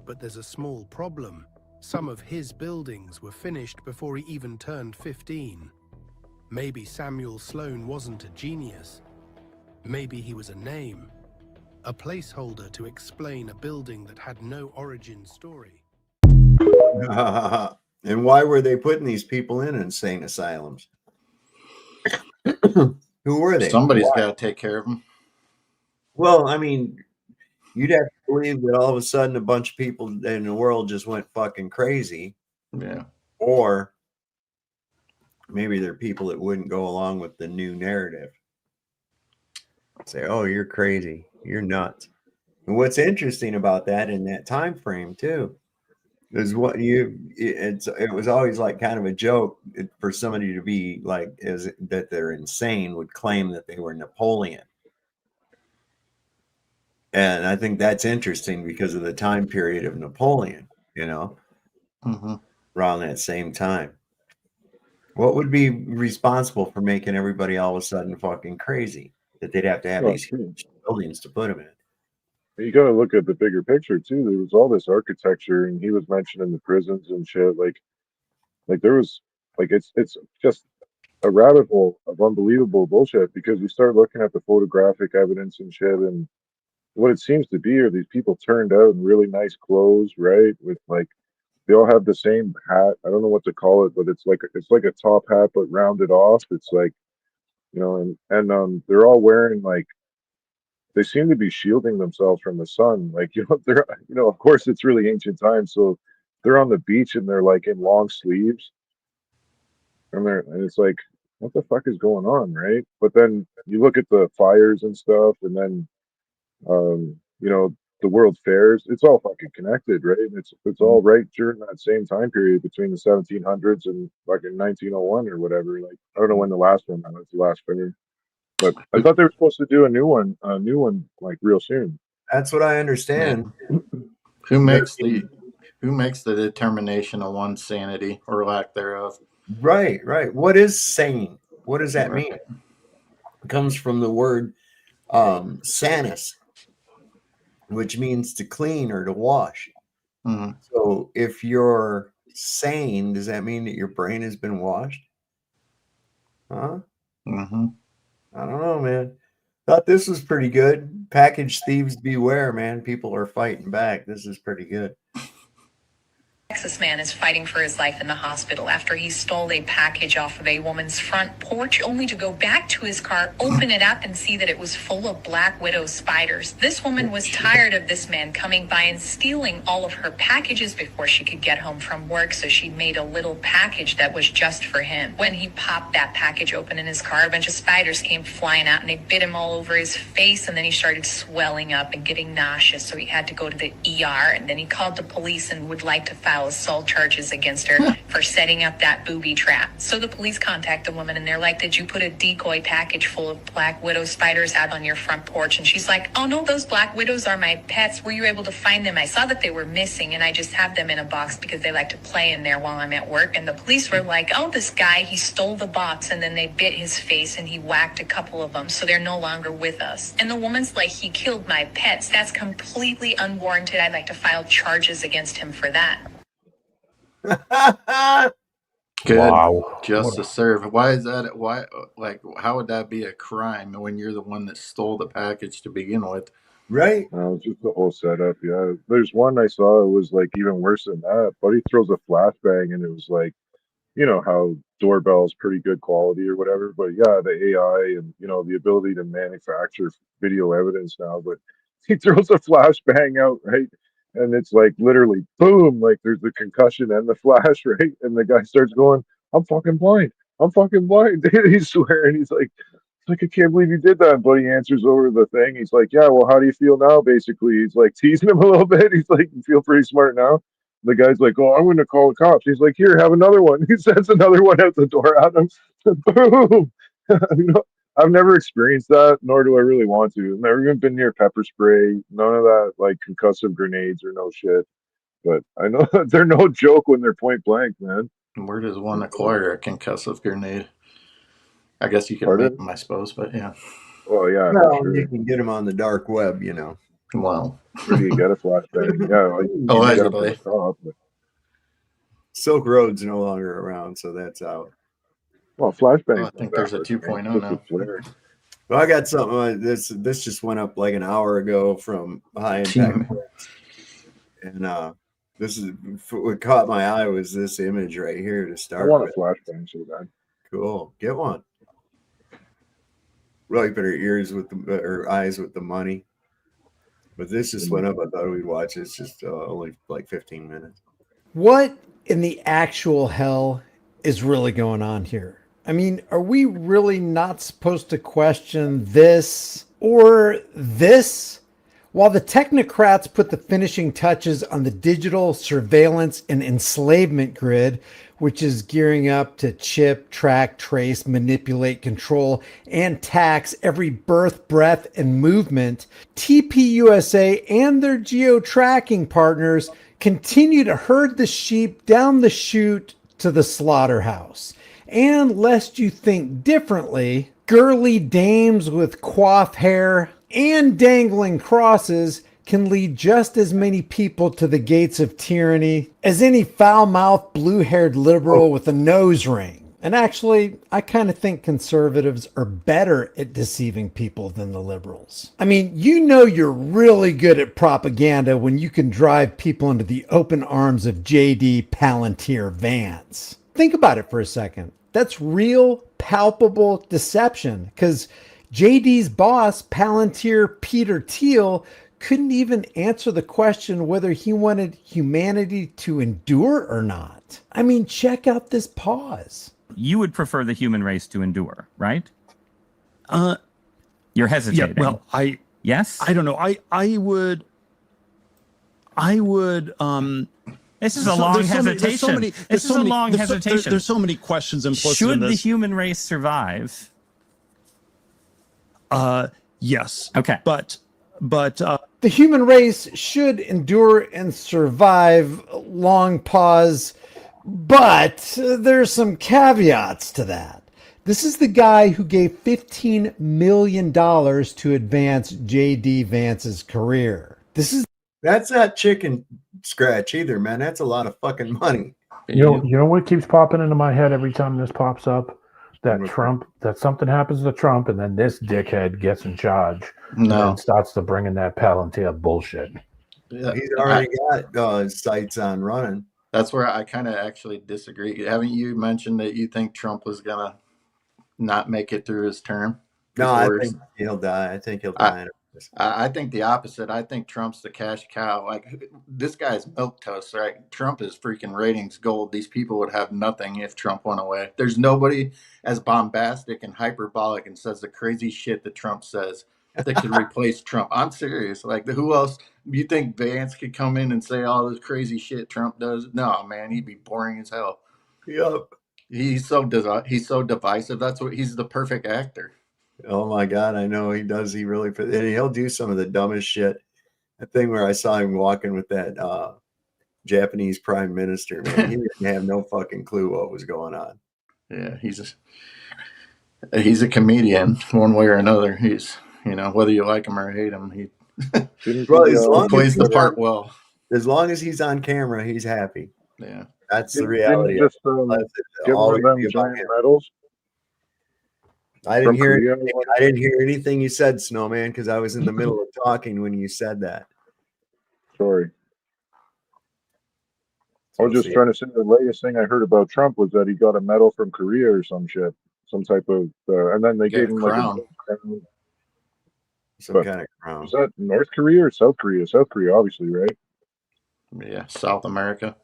But there's a small problem. Some of his buildings were finished before he even turned 15. Maybe Samuel Sloan wasn't a genius. Maybe he was a name. A placeholder to explain a building that had no origin story. And why were they putting these people in insane asylums? Who were they? Somebody's got to take care of them. Well, I mean, you'd have to believe that all of a sudden a bunch of people in the world just went fucking crazy. Yeah. Or maybe they're people that wouldn't go along with the new narrative. Say, oh, you're crazy. You're nuts. And what's interesting about that in that time frame too is what it was always like kind of a joke for somebody to be like that they're insane would claim that they were Napoleon. And I think that's interesting because of the time period of Napoleon, around that same time. What would be responsible for making everybody all of a sudden fucking crazy that they'd have to have these huge buildings to put them in? You got to look at the bigger picture too. There was all this architecture, and he was mentioning the prisons and shit. Like there was it's just a rabbit hole of unbelievable bullshit because you start looking at the photographic evidence and shit, and what it seems to be are these people turned out in really nice clothes, right? With they all have the same hat. I don't know what to call it, but it's like a top hat but rounded off. It's like and they're all wearing they seem to be shielding themselves from the sun. They're of course it's really ancient times, so they're on the beach and they're like in long sleeves, and it's like, what the fuck is going on, right? But then you look at the fires and stuff, and then the world fairs. It's all fucking connected, right? And it's all right during that same time period between the 1700s and fucking 1901 or whatever. Like I don't know when the last one was, the last fair. But I thought they were supposed to do a new one like real soon. That's what I understand. Yeah. Who makes the determination of one's sanity or lack thereof? Right. What is sane? What does that mean? It comes from the word sanus, which means to clean or to wash. Mm-hmm. So if you're sane, does that mean that your brain has been washed? Huh? Mm-hmm. I don't know, man. Thought this was pretty good. Package thieves beware, man. People are fighting back. This is pretty good. Texas man is fighting for his life in the hospital after he stole a package off of a woman's front porch, only to go back to his car, open it up, and see that it was full of black widow spiders. This woman was tired of this man coming by and stealing all of her packages before she could get home from work, so she made a little package that was just for him. When he popped that package open in his car, a bunch of spiders came flying out and they bit him all over his face, and then he started swelling up and getting nauseous, so he had to go to the ER, and then he called the police and would like to file assault charges against her for setting up that booby trap. So the police contact the woman and they're like, did you put a decoy package full of black widow spiders out on your front porch? And she's like, oh no, those black widows are my pets. Were you able to find them? I saw that they were missing and I just have them in a box because they like to play in there while I'm at work. And the police were like, oh, this guy, he stole the box and then they bit his face and he whacked a couple of them, so they're no longer with us. And the woman's like, he killed my pets. That's completely unwarranted. I'd like to file charges against him for that. Good. Wow. Justice served. Why is that? Why, like, how would that be a crime when you're the one that stole the package to begin with? Right. It's just the whole setup. Yeah. There's one I saw. It was like even worse than that. Buddy throws a flashbang, and it was like, you know how doorbell's pretty good quality or whatever, but yeah, the AI and the ability to manufacture video evidence now. But he throws a flashbang out, right? And it's like literally boom, like there's the concussion and the flash, right? And the guy starts going, I'm fucking blind. I'm fucking blind. He's swearing. He's like, I can't believe you did that. But he answers over the thing. He's like, yeah, well, how do you feel now? Basically, he's like teasing him a little bit. He's like, you feel pretty smart now. The guy's like, oh, I'm going to call the cops. He's like, here, have another one. He sends another one out the door at him. Boom. I've never experienced that, nor do I really want to. I've never even been near pepper spray. None of that, like concussive grenades or no shit. But I know they're no joke when they're point blank, man. Where does one acquire a concussive grenade? I guess you can make them, I suppose, but yeah. Well, yeah, Well, for sure. you can get them on the dark web, Well, where do you get a flashbang? Yeah, like, you can get 'em from the top, but- Silk Road's no longer around, so that's out. Well, flashbang. I think there's a 2.0 now. Well, I got something. This just went up like an hour ago from High Impact, and this is what caught my eye was this image right here to start. I want with. a flashbang so bad. Cool, get one. Really put her ears with her eyes with the money. But this just went up. I thought we'd watch. It's just only like 15 minutes. What in the actual hell is really going on here? I mean, are we really not supposed to question this or this? While the technocrats put the finishing touches on the digital surveillance and enslavement grid, which is gearing up to chip, track, trace, manipulate, control, and tax every birth, breath, and movement, TPUSA and their geo-tracking partners continue to herd the sheep down the chute to the slaughterhouse. And lest you think differently, girly dames with coif hair and dangling crosses can lead just as many people to the gates of tyranny as any foul-mouthed, blue-haired liberal with a nose ring. And actually, I kind of think conservatives are better at deceiving people than the liberals. I mean, you're really good at propaganda when you can drive people into the open arms of J.D. Palantir Vance. Think about it for a second. That's real, palpable deception, because JD's boss, Palantir Peter Thiel, couldn't even answer the question whether he wanted humanity to endure or not. I mean, check out this pause. You would prefer the human race to endure, right? You're hesitating. Yeah, well, yes? I don't know. I would This is a long hesitation. This is a long hesitation. There's so many questions implicit in Should this. the human race survive? Yes. Okay. But the human race should endure and survive. Long pause. But there's some caveats to that. This is the guy who gave $15 million to advance J.D. Vance's career. That's not chicken scratch either, man. That's a lot of fucking money. You know what keeps popping into my head every time this pops up? that something happens to Trump, and then this dickhead gets in charge, and then starts to bring in that Palantir bullshit. Yeah, he's already got sights on running. That's where I kind of actually disagree. Haven't you mentioned that you think Trump was gonna not make it through his term? No, I think he'll die. I think he'll die. I think the opposite. I think Trump's the cash cow. Like, this guy's milquetoast, right? Trump is freaking ratings gold. These people would have nothing if Trump went away. There's nobody as bombastic and hyperbolic and says the crazy shit that Trump says that could replace Trump. I'm serious. Like, who else? You think Vance could come in and say all this crazy shit Trump does? No, man, he'd be boring as hell. Yep. He's so divisive. That's what he's the perfect actor. Oh my God, I know he does. He really, and he'll do some of the dumbest shit. That thing where I saw him walking with that Japanese prime minister, man, he didn't have no fucking clue what was going on. Yeah, he's a comedian one way or another. He's, whether you like him or hate him, he plays the part well. As long as he's on camera, he's happy. Yeah, that's the reality. Just give one of them giant medals. I didn't hear anything you said, Snowman, because I was in the middle of talking when you said that. Sorry. I was just trying to say the latest thing I heard about Trump was that he got a medal from Korea or some shit, some type of, and then they gave him like a crown. Some kind of crown. Is that North Korea or South Korea? South Korea, obviously, right? Yeah, South America.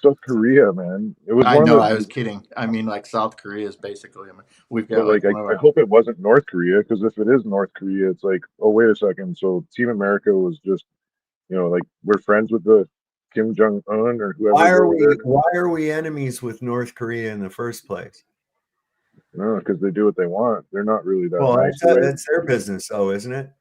South Korea, man. It was. I know. I was kidding. I mean, like, South Korea is basically. We've got I hope it wasn't North Korea, because if it is North Korea, it's like, oh, wait a second. So Team America was just, like, we're friends with the Kim Jong Un or whoever. Why are we enemies with North Korea in the first place? No, because they do what they want. They're not really that. Well, nice that's their business, though, isn't it?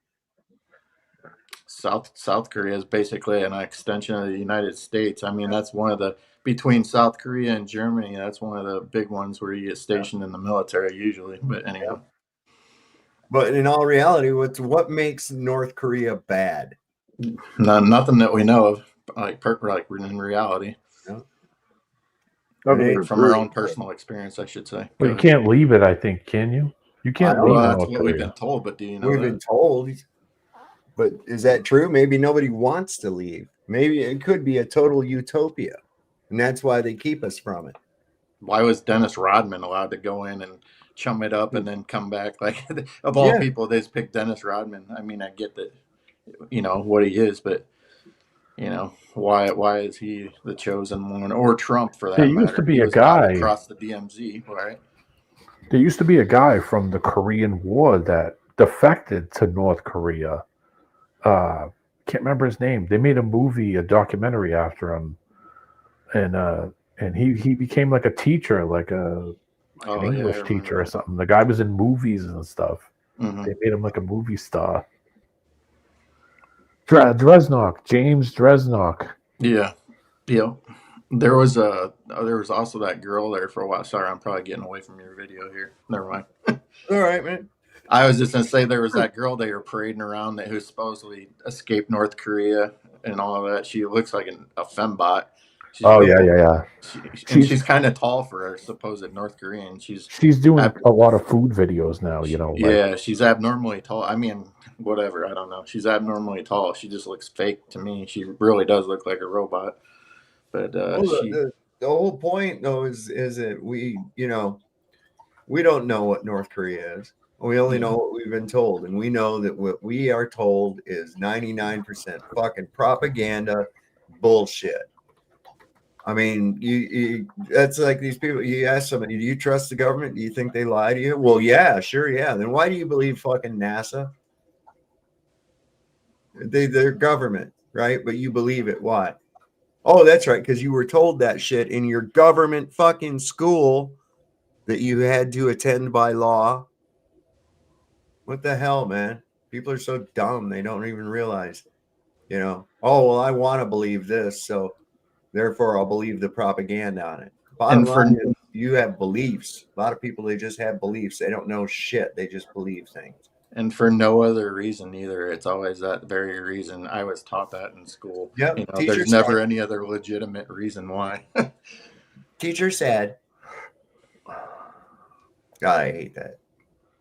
South Korea is basically an extension of the United States. I mean, that's one of the, between South Korea and Germany, that's one of the big ones where you get stationed in the military usually. But anyhow. But in all reality, what makes North Korea bad? Nothing that we know of, like in reality. Yeah. From our own personal experience, I should say. Well, you can't leave it, I think, can you? You can't leave That's North what Korea. we've been told, but do you know We've been told. But is that true? Maybe nobody wants to leave. Maybe it could be a total utopia, and that's why they keep us from it. Why was Dennis Rodman allowed to go in and chum it up and then come back? Like, of all people, they just picked Dennis Rodman. I mean, I get that, what he is, but why is he the chosen one, or Trump for that matter? There used to be a not guy across the DMZ, right? There used to be a guy from the Korean War that defected to North Korea. Can't remember his name. They made a documentary after him, and he became like a teacher, like an English teacher or something. The guy was in movies and stuff. Mm-hmm. They made him like a movie star. James Dresnock. Yeah. There was also that girl there for a while. Sorry, I'm probably getting away from your video here. Never mind. All right, man. I was just gonna say there was that girl they were parading around who supposedly escaped North Korea and all of that. She looks like a fembot. Yeah. She's kind of tall for a supposed North Korean. She's doing a lot of food videos now. Yeah, she's abnormally tall. I mean, whatever. I don't know. She's abnormally tall. She just looks fake to me. She really does look like a robot. But the whole point, though, is that we don't know what North Korea is. We only know what we've been told, and we know that what we are told is 99% fucking propaganda bullshit. I mean, you that's like these people. You ask somebody, do you trust the government? Do you think they lie to you? Well, yeah, sure, yeah. Then why do you believe fucking NASA? They're government, right? But you believe it. Why? Oh, that's right, because you were told that shit in your government fucking school that you had to attend by law. What the hell, man? People are so dumb, they don't even realize, oh, well, I want to believe this, so therefore I'll believe the propaganda on it. Bottom line is, you have beliefs. A lot of people, they just have beliefs. They don't know shit. They just believe things. And for no other reason either. It's always that very reason. I was taught that in school. Yep. There's never any other legitimate reason why. Teacher said. I hate that.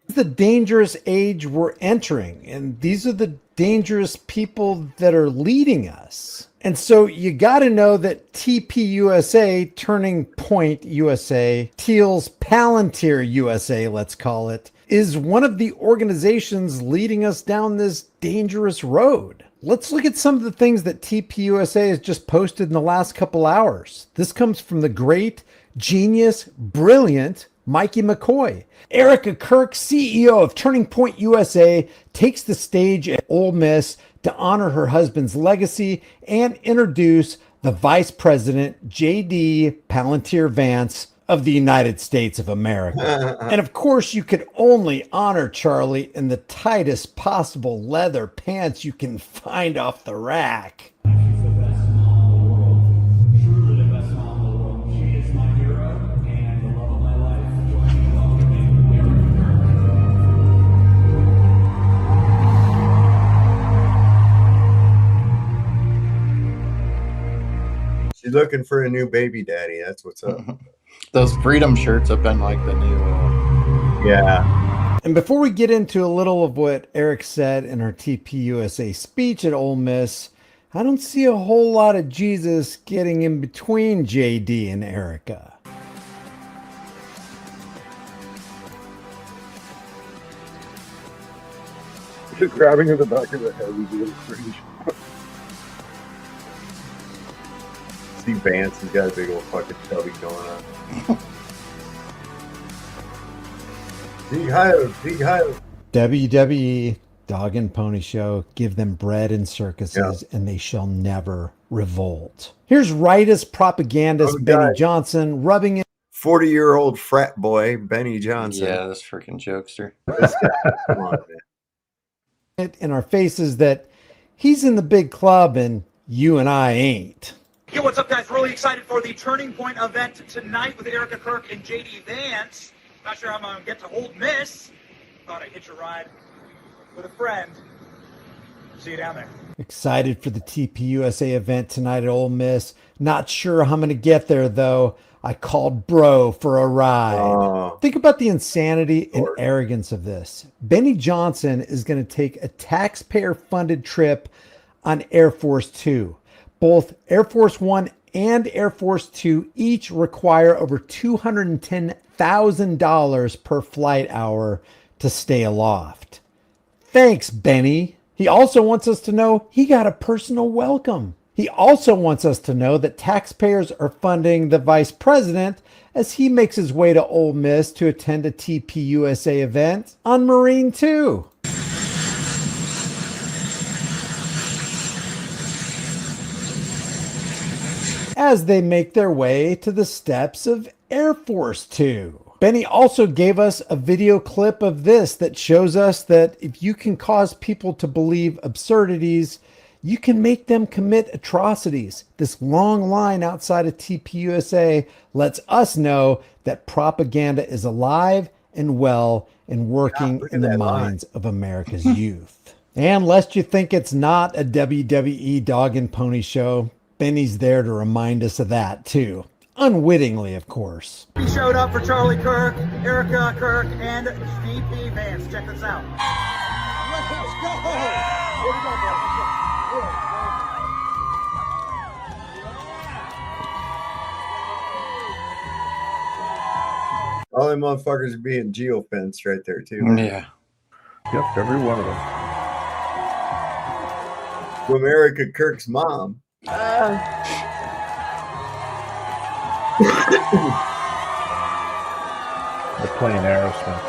The dangerous age we're entering, and these are the dangerous people that are leading us. And so you got to know that TPUSA, Turning Point USA, Teal's Palantir USA, let's call it, is one of the organizations leading us down this dangerous road. Let's look at some of the things that TPUSA has just posted in the last couple hours. This comes from the great, genius, brilliant Mikey McCoy. Erica Kirk, CEO of Turning Point USA, takes the stage at Ole Miss to honor her husband's legacy and introduce the Vice President, J.D. Palantir Vance of the United States of America. And of course, you could only honor Charlie in the tightest possible leather pants you can find off the rack. She's looking for a new baby daddy. That's what's up. Those freedom shirts have been like the new. Yeah. And before we get into a little of what Eric said in her TPUSA speech at Ole Miss, I don't see a whole lot of Jesus getting in between JD and Erica. Just grabbing in the back of the head was a little cringe. See Vance, he's got a big old fucking chubby going on. Big high. WWE, Dog and Pony Show, give them bread and circuses, and they shall never revolt. Here's rightist propagandist Benny Johnson rubbing it. 40-year-old frat boy, Benny Johnson. Yeah, this freaking jokester. Come on, man. In our faces that he's in the big club and you and I ain't. Hey, what's up, guys? Really excited for the Turning Point event tonight with Erica Kirk and JD Vance. Not sure how I'm going to get to Ole Miss. Thought I'd hitch a ride with a friend. See you down there. Excited for the TPUSA event tonight at Ole Miss. Not sure how I'm going to get there, though. I called bro for a ride. Think about the insanity and arrogance of this. Benny Johnson is going to take a taxpayer-funded trip on Air Force Two. Both Air Force One and Air Force Two each require over $210,000 per flight hour to stay aloft. Thanks, Benny. He also wants us to know he got a personal welcome. He also wants us to know that taxpayers are funding the vice president as he makes his way to Ole Miss to attend a TPUSA event on Marine 2. As they make their way to the steps of Air Force Two. Benny also gave us a video clip of this that shows us that if you can cause people to believe absurdities, you can make them commit atrocities. This long line outside of TPUSA lets us know that propaganda is alive and well and working in the minds of America's youth. And lest you think it's not a WWE Dog and Pony Show, Benny's there to remind us of that too. Unwittingly, of course. We showed up for Charlie Kirk, Erica Kirk, and JD Vance. Check this out. Let's go! Here we go, boys. All them motherfuckers are being geofenced right there, too. Yeah. Yep, every one of them. From Erica Kirk's mom. They're playing Aerosmith.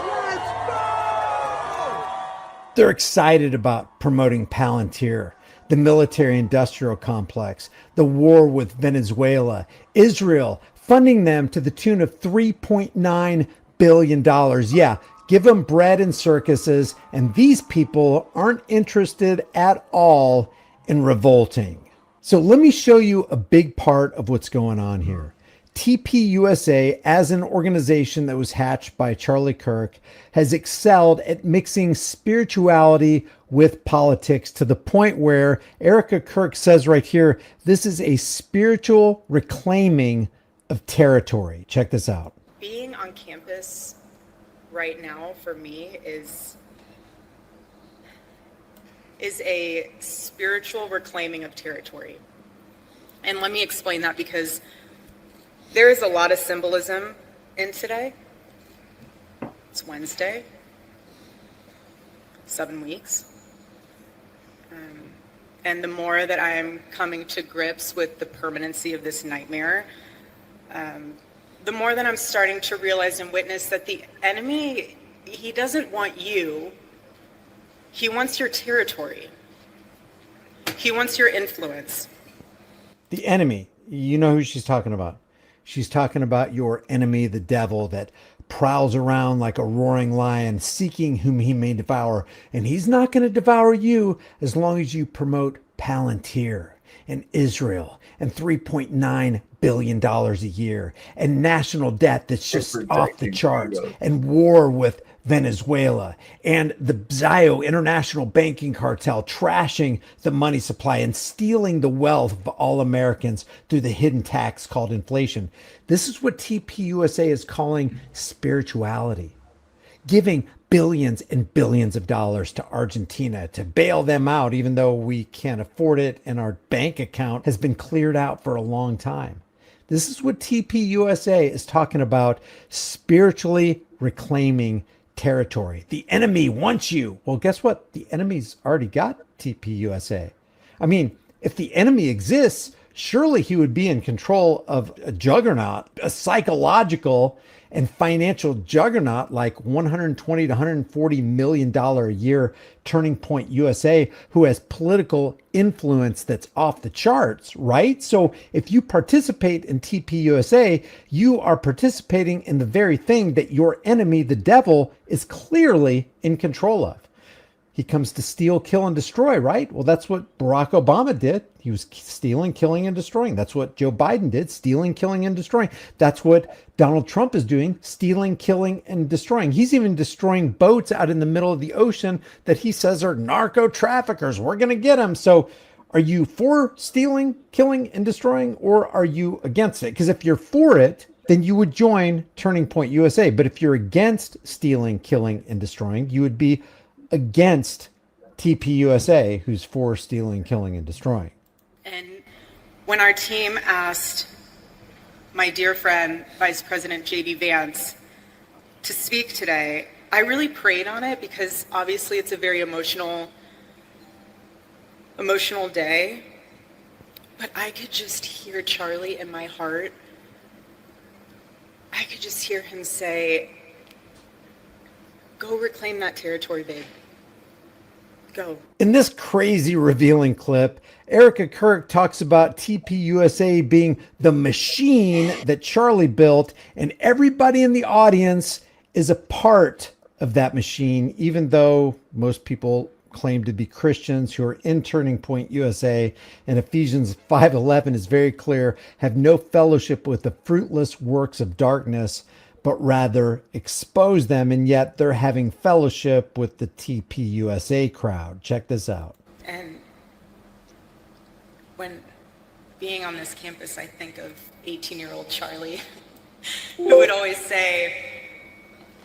They're excited about promoting Palantir, the military-industrial complex, the war with Venezuela, Israel, funding them to the tune of $3.9 billion. Yeah, give them bread and circuses, and these people aren't interested at all in revolting. So let me show you a big part of what's going on here. TPUSA, as an organization that was hatched by Charlie Kirk, has excelled at mixing spirituality with politics to the point where Erica Kirk says right here, this is a spiritual reclaiming of territory. Check this out. Being on campus right now for me is a spiritual reclaiming of territory. And let me explain that, because there is a lot of symbolism in today. It's Wednesday, 7 weeks. And the more that I am coming to grips with the permanency of this nightmare, the more that I'm starting to realize and witness that the enemy, he doesn't want you. He wants your territory. He wants your influence. The enemy, you know who she's talking about. She's talking about your enemy, the devil, that prowls around like a roaring lion, seeking whom he may devour. And he's not going to devour you as long as you promote Palantir and Israel and $3.9 billion a year and national debt that's just off the charts and war with Venezuela and the Zio international banking cartel trashing the money supply and stealing the wealth of all Americans through the hidden tax called inflation. This is what TPUSA is calling spirituality, giving billions and billions of dollars to Argentina to bail them out, even though we can't afford it and our bank account has been cleared out for a long time. This is what TPUSA is talking about, spiritually reclaiming territory. The enemy wants you. Well, guess what? The enemy's already got TPUSA. I mean, if the enemy exists, surely he would be in control of a juggernaut, a psychological and financial juggernaut like 120 to 140 million dollar a year Turning Point USA, who has political influence that's off the charts, right? So if you participate in TPUSA, you are participating in the very thing that your enemy, the devil, is clearly in control of. He comes to steal, kill, and destroy, right? Well, that's what Barack Obama did. He was stealing, killing, and destroying. That's what Joe Biden did, stealing, killing, and destroying. That's what Donald Trump is doing, stealing, killing, and destroying. He's even destroying boats out in the middle of the ocean that he says are narco traffickers. We're going to get them. So are you for stealing, killing, and destroying, or are you against it? Because if you're for it, then you would join Turning Point USA. But if you're against stealing, killing, and destroying, you would be against TPUSA, who's for stealing, killing, and destroying. And when our team asked my dear friend, Vice President J.D. Vance, to speak today, I really prayed on it, because obviously it's a very emotional day. But I could just hear Charlie in my heart. I could just hear him say, go reclaim that territory, babe. Go. In this crazy revealing clip, Erica Kirk talks about TPUSA being the machine that Charlie built, and everybody in the audience is a part of that machine, even though most people claim to be Christians who are in Turning Point USA. And Ephesians 5:11 is very clear, have no fellowship with the fruitless works of darkness, but rather expose them, and yet they're having fellowship with the TPUSA crowd. Check this out. And when being on this campus, I think of 18-year-old Charlie, who would always say,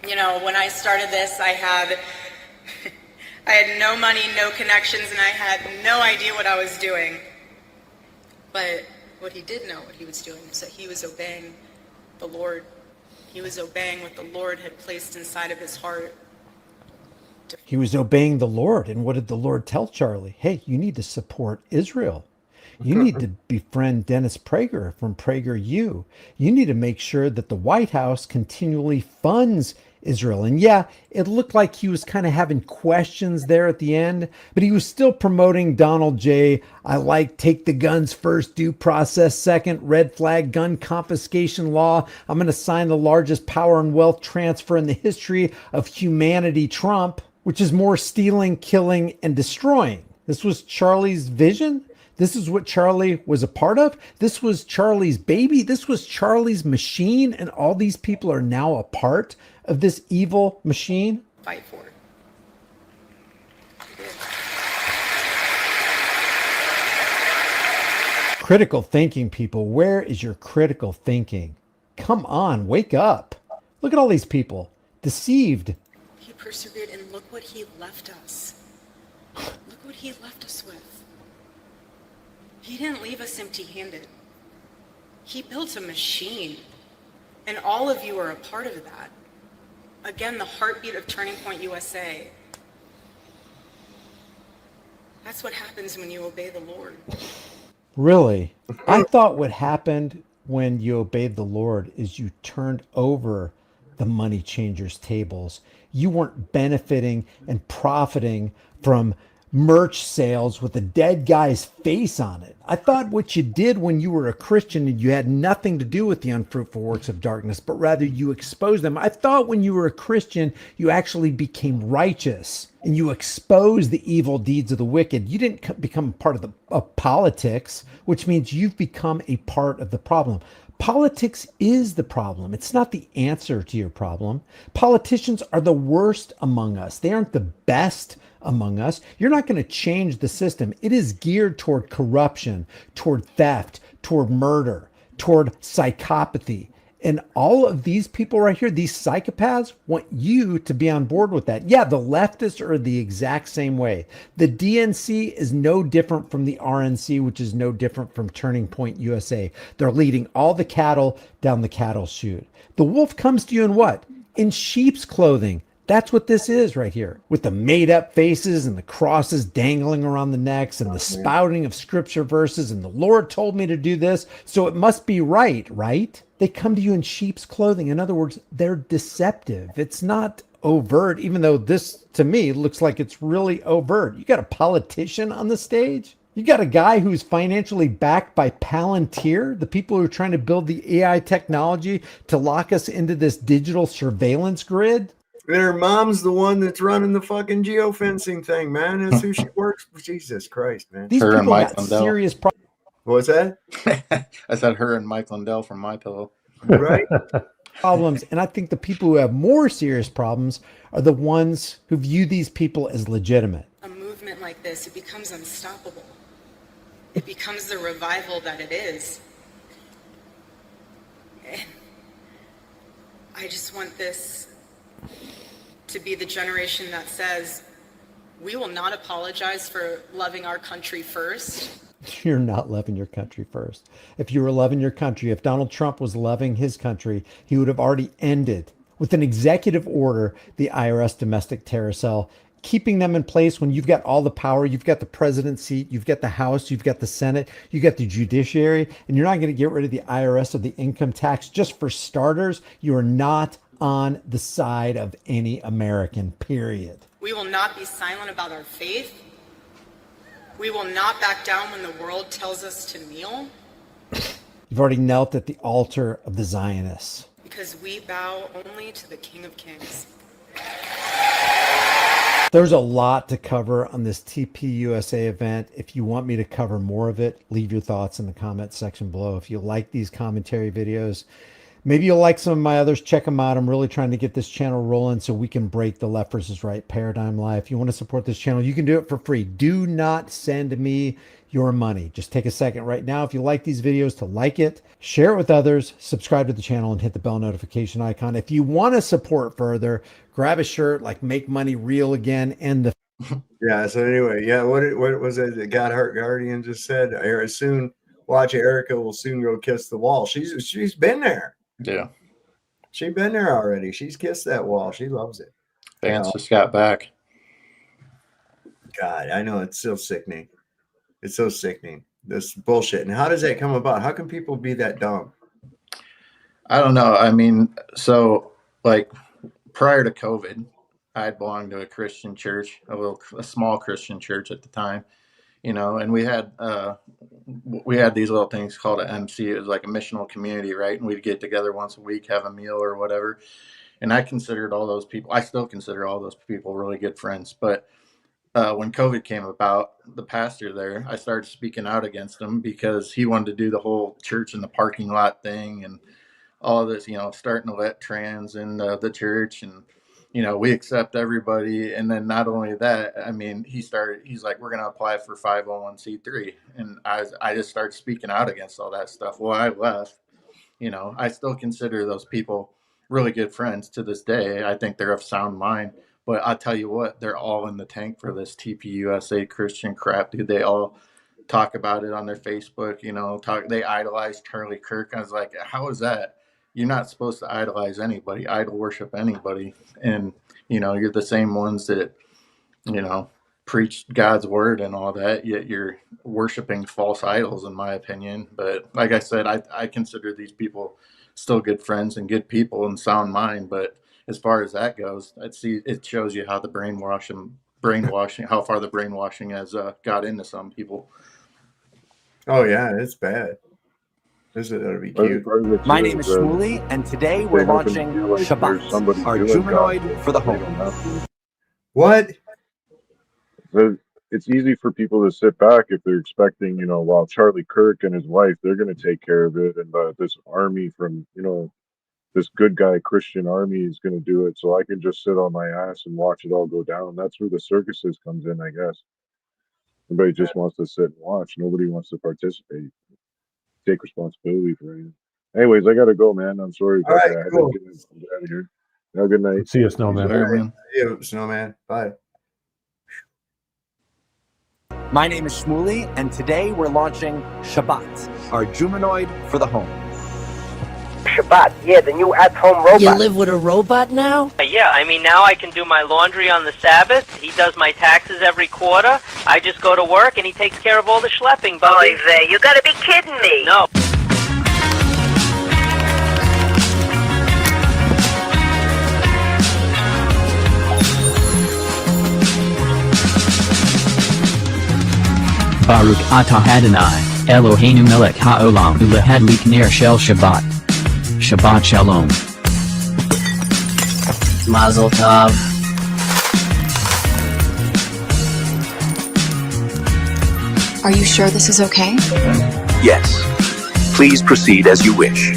you know, when I started this, I had no money, no connections, and I had no idea what I was doing. But what he did know what he was doing was that he was obeying the Lord. He was obeying what the Lord had placed inside of his heart. He was obeying the Lord. And what did the Lord tell Charlie? Hey, you need to support Israel. You need to befriend Dennis Prager from PragerU. You need to make sure that the White House continually funds Israel. And yeah, it looked like he was kind of having questions there at the end, but he was still promoting Donald J. I like take the guns first, due process second, red flag gun confiscation law. I'm going to sign the largest power and wealth transfer in the history of humanity, Trump, which is more stealing, killing, and destroying. This was Charlie's vision. This is what Charlie was a part of. This was Charlie's baby. This was Charlie's machine. And all these people are now a part of this evil machine. Fight for it. Critical thinking, people. Where is your critical thinking? Come on, wake up. Look at all these people. deceived. He persevered, and look what he left us. Look what he left us with. He didn't leave us empty-handed. He built a machine, and all of you are a part of that. Again, the heartbeat of Turning Point USA. That's what happens when you obey the Lord. Really? I thought what happened when you obeyed the Lord is you turned over the money changers' tables. You weren't benefiting and profiting from merch sales with a dead guy's face on it. I thought what you did when you were a Christian and you had nothing to do with the unfruitful works of darkness, but rather you exposed them. I thought when you were a Christian, you actually became righteous and you exposed the evil deeds of the wicked. You didn't become part of politics, which means you've become a part of the problem. Politics is the problem. It's not the answer to your problem. Politicians are the worst among us. They aren't the best among us. You're not going to change the system. It is geared toward corruption, toward theft, toward murder, toward psychopathy. And all of these people right here, these psychopaths, want you to be on board with that. Yeah, the leftists are the exact same way. The DNC is no different from the RNC, which is no different from Turning Point USA. They're leading all the cattle down the cattle chute. The wolf comes to you in what? In sheep's clothing. That's what this is right here, with the made up faces and the crosses dangling around the necks and the spouting of scripture verses. And the Lord told me to do this, so it must be right, right? They come to you in sheep's clothing. In other words, they're deceptive. It's not overt, even though this to me looks like it's really overt. You got a politician on the stage. You got a guy who's financially backed by Palantir, the people who are trying to build the AI technology to lock us into this digital surveillance grid. Her mom's the one that's running the fucking geofencing thing, man. That's who she works for. Jesus Christ, man. These Her and people Mike got Lindell. serious problems. What's that? I said her and Mike Lindell from My Pillow. Right? Problems. And I think the people who have more serious problems are the ones who view these people as legitimate. A movement like this, it becomes unstoppable. It becomes the revival that it is. And I just want this to be the generation that says, we will not apologize for loving our country first. You're not loving your country first. If you were loving your country, if Donald Trump was loving his country, he would have already ended with an executive order the IRS domestic terror cell, keeping them in place when you've got all the power. You've got the president's seat, you've got the House, you've got the Senate, you've got the judiciary, and you're not going to get rid of the IRS or the income tax. Just for starters, you are not on the side of any American, period. We will not be silent about our faith. We will not back down when the world tells us to kneel. You've already knelt at the altar of the Zionists. Because we bow only to the King of Kings. There's a lot to cover on this TPUSA event. If you want me to cover more of it, leave your thoughts in the comment section below. If you like these commentary videos, maybe you'll like some of my others. Check them out. I'm really trying to get this channel rolling so we can break the left versus right paradigm lie. If you want to support this channel, you can do it for free. Do not send me your money. Just take a second right now, if you like these videos, to like it, share it with others, subscribe to the channel, and hit the bell notification icon. If you want to support further, grab a shirt like Make Money Real Again and the Yeah. So anyway, yeah. What was it? The God Heart Guardian just said. Soon, watch Erica will soon go kiss the wall. She's been there. Yeah. She's been there already. She's kissed that wall. She loves it. Vance just got back. God, I know, it's so sickening. It's so sickening. This bullshit. And how does that come about? How can people be that dumb? I don't know. I mean, so like prior to COVID, I had belonged to a Christian church, a small Christian church at the time, and we had these little things called an MC. It was like a missional community, right? And we'd get together once a week, have a meal or whatever. And I still consider all those people really good friends. But when COVID came about, the pastor there, I started speaking out against him because he wanted to do the whole church in the parking lot thing and all of this, starting to let trans in the church, and we accept everybody. And then not only that, I mean, he's like, we're going to apply for 501c3. And I just started speaking out against all that stuff. Well, I left, I still consider those people really good friends to this day. I think they're of sound mind. But I'll tell you what, they're all in the tank for this TPUSA Christian crap, dude. They all talk about it on their Facebook, they idolize Charlie Kirk. I was like, how is that? You're not supposed to idolize anybody, idol worship anybody. And, you're the same ones that, preach God's word and all that, yet you're worshiping false idols, in my opinion. But like I said, I consider these people still good friends and good people and sound mind. But as far as that goes, it shows you how the brainwashing, how far the brainwashing has got into some people. Oh yeah, it's bad. That'll be cute. My name is Shmuley, and today we're launching Shabbat, our humanoid for the home. What? It's easy for people to sit back if they're expecting, while Charlie Kirk and his wife, they're going to take care of it, and this army from, this good guy Christian army is going to do it, so I can just sit on my ass and watch it all go down. That's where the circuses comes in, I guess. Everybody just wants to sit and watch. Nobody wants to participate, take responsibility for it. Anyways, I gotta go, man. I'm sorry about that. Cool. I had to get out of here. Have a good night. See you, Snowman. See you, Snowman. Bye. My name is Shmuley, and today we're launching Shabbat, our humanoid for the home. Shabbat, yeah, the new at-home robot. You live with a robot now? Yeah, I mean, now I can do my laundry on the Sabbath. He does my taxes every quarter. I just go to work, and he takes care of all the schlepping, buddy. Oy, you gotta be kidding me. No. Baruch atah Adonai, Eloheinu melech haolam ulahadlik ner shel Shabbat. Shabbat shalom. Mazel tov. Are you sure this is okay? Yes. Please proceed as you wish.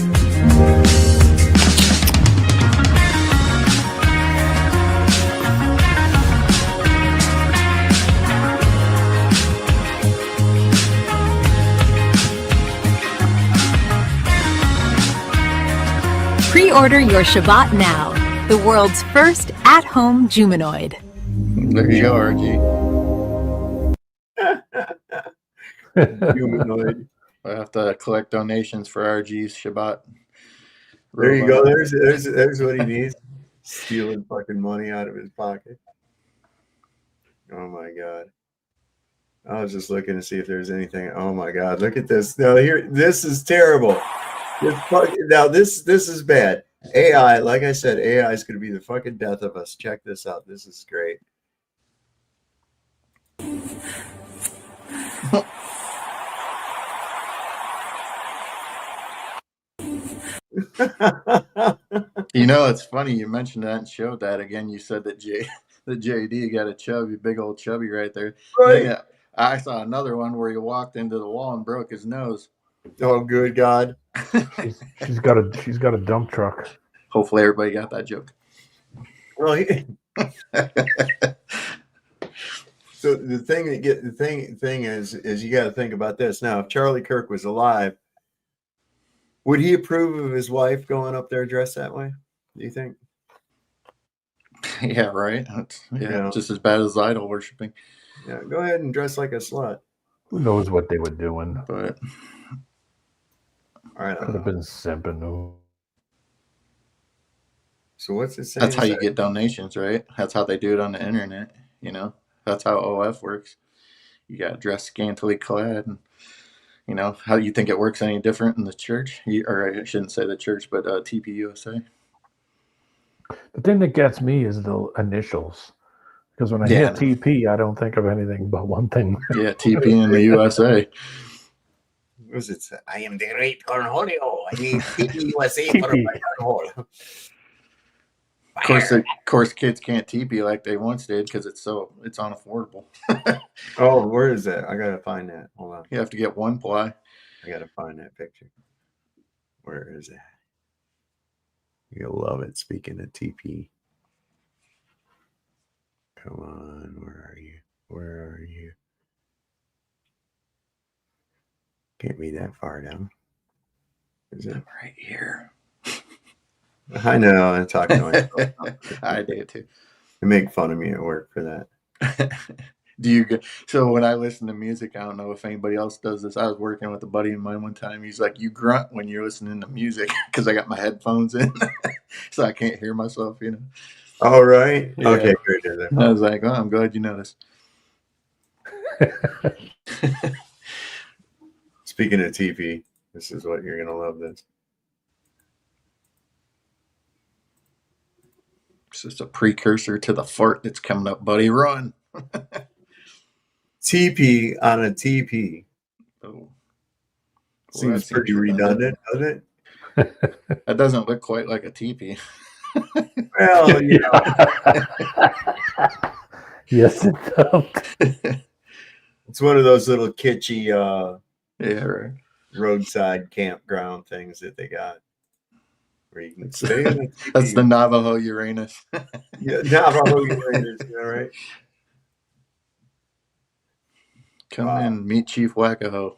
Pre-order your Shabbat now. The world's first at-home humanoid. There you go, RG. Humanoid. I have to collect donations for RG's Shabbat. There you go. There's what he needs. Stealing fucking money out of his pocket. Oh my god. I was just looking to see if there's anything. Oh my god, look at this. Now here, this is terrible. Now this is bad. AI, like I said, AI is going to be the fucking death of us. Check this out. This is great. It's funny you mentioned that and showed that again. You said that JD got a big old chubby right there. Right. Yeah, I saw another one where he walked into the wall and broke his nose. Oh, good God! she's got a dump truck. Hopefully, everybody got that joke. Well, so the thing is you got to think about this. Now, if Charlie Kirk was alive, would he approve of his wife going up there dressed that way? Do you think? Yeah, right. Just as bad as idol worshiping. Yeah, go ahead and dress like a slut. Who knows what they were doing? But all right, could have been simping. So what's it saying? That's how you get donations, right? That's how they do it on the internet. That's how OF works. You got dressed scantily clad, and how do you think it works any different in the church? Or I shouldn't say the church, but TPUSA. The thing that gets me is the initials, because when I hear TP, I don't think of anything but one thing. Yeah, TP in the USA. What was it? I am the great cornholio. I need TP USA for my cornhole. Of course, kids can't TP like they once did because it's unaffordable. Oh, where is that? I gotta find that. Hold on. You have to get one ply. I gotta find that picture. Where is that? You'll love it. Speaking of TP. Come on, where are you? Where are you? Can't be that far down. Is it right here? I know. I talk noise. I do too. They make fun of me at work for that. Do you so when I listen to music, I don't know if anybody else does this. I was working with a buddy of mine one time. He's like, "You grunt when you're listening to music," because I got my headphones in, so I can't hear myself. You know. All right. Yeah. Okay. Good. I was like, "Oh, I'm glad you noticed." Speaking of TP, this is what you're gonna love. This. It's just a precursor to the fart that's coming up, buddy. Run. TP on a TP. Oh. Seems pretty redundant, doesn't it? That doesn't look quite like a teepee. Well, you know. Yes, it does. It's one of those little kitschy right. roadside campground things that they got. Where you can stay in a teepee. That's the Navajo Uranus. Yeah, Navajo Uranus, right? Come in, meet Chief Wackaho.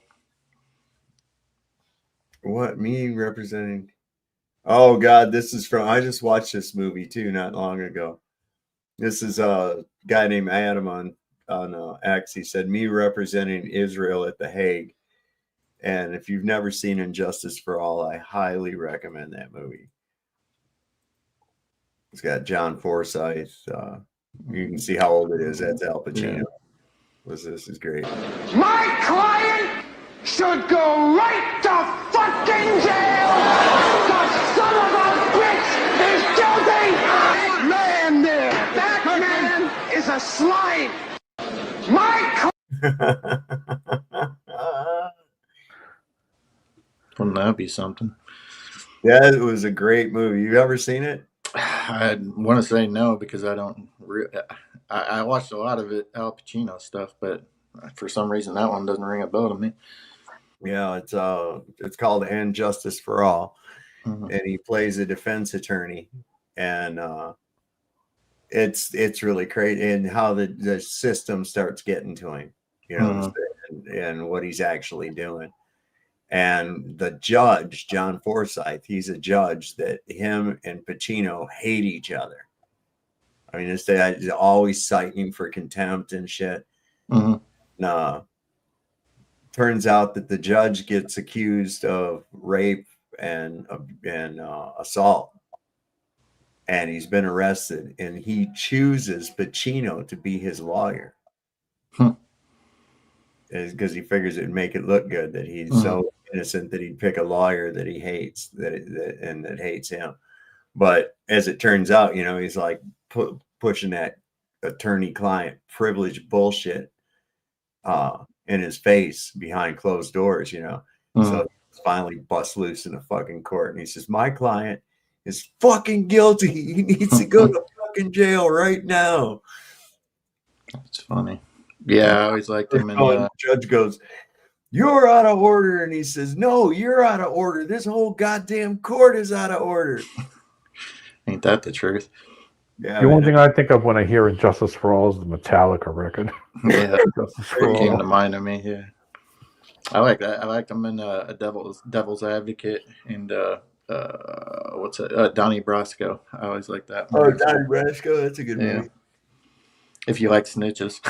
What, me representing? Oh God, this is from. I just watched this movie too not long ago. This is a guy named Adam on X. He said, "Me representing Israel at The Hague." And if you've never seen Injustice for All, I highly recommend that movie. It's got John Forsythe. You can see how old it is. That's Al Pacino. Yeah. This is great. My client should go right to fucking jail! The son of a bitch is guilty! Man there! That man is a slime! My Wouldn't that be something? Yeah, it was a great movie. You ever seen it? I want to say no because I don't. I watched a lot of it, Al Pacino stuff, but for some reason that one doesn't ring a bell to me. Yeah, it's called And Justice for All, and he plays a defense attorney, and it's really crazy, and how the system starts getting to him, you know, and what he's actually doing. And the judge, John Forsythe, he's a judge that him and Pacino hate each other. I mean, this guy is always citing for contempt and shit. Turns out that the judge gets accused of rape and assault, and he's been arrested. And he chooses Pacino to be his lawyer because he figures it'd make it look good that he's so innocent that he'd pick a lawyer that he hates that hates him. But as it turns out, you know, he's like pushing that attorney-client privilege bullshit in his face behind closed doors, you know. So he finally busts loose in a fucking court, and he says, "My client is fucking guilty. He needs to go to fucking jail right now." That's funny. Yeah, I always liked him. And the judge goes, "You're out of order," and he says, "No, you're out of order. This whole goddamn court is out of order." Ain't that the truth? Yeah. The only thing I think of when I hear Injustice for All is the Metallica record. Yeah, Justice for came All. to mind of me. Yeah, I like that. I liked him in a Devil's Advocate and what's it? Donnie Brasco. I always like that. Oh, Donnie Brasco, that's a good movie. If you like snitches.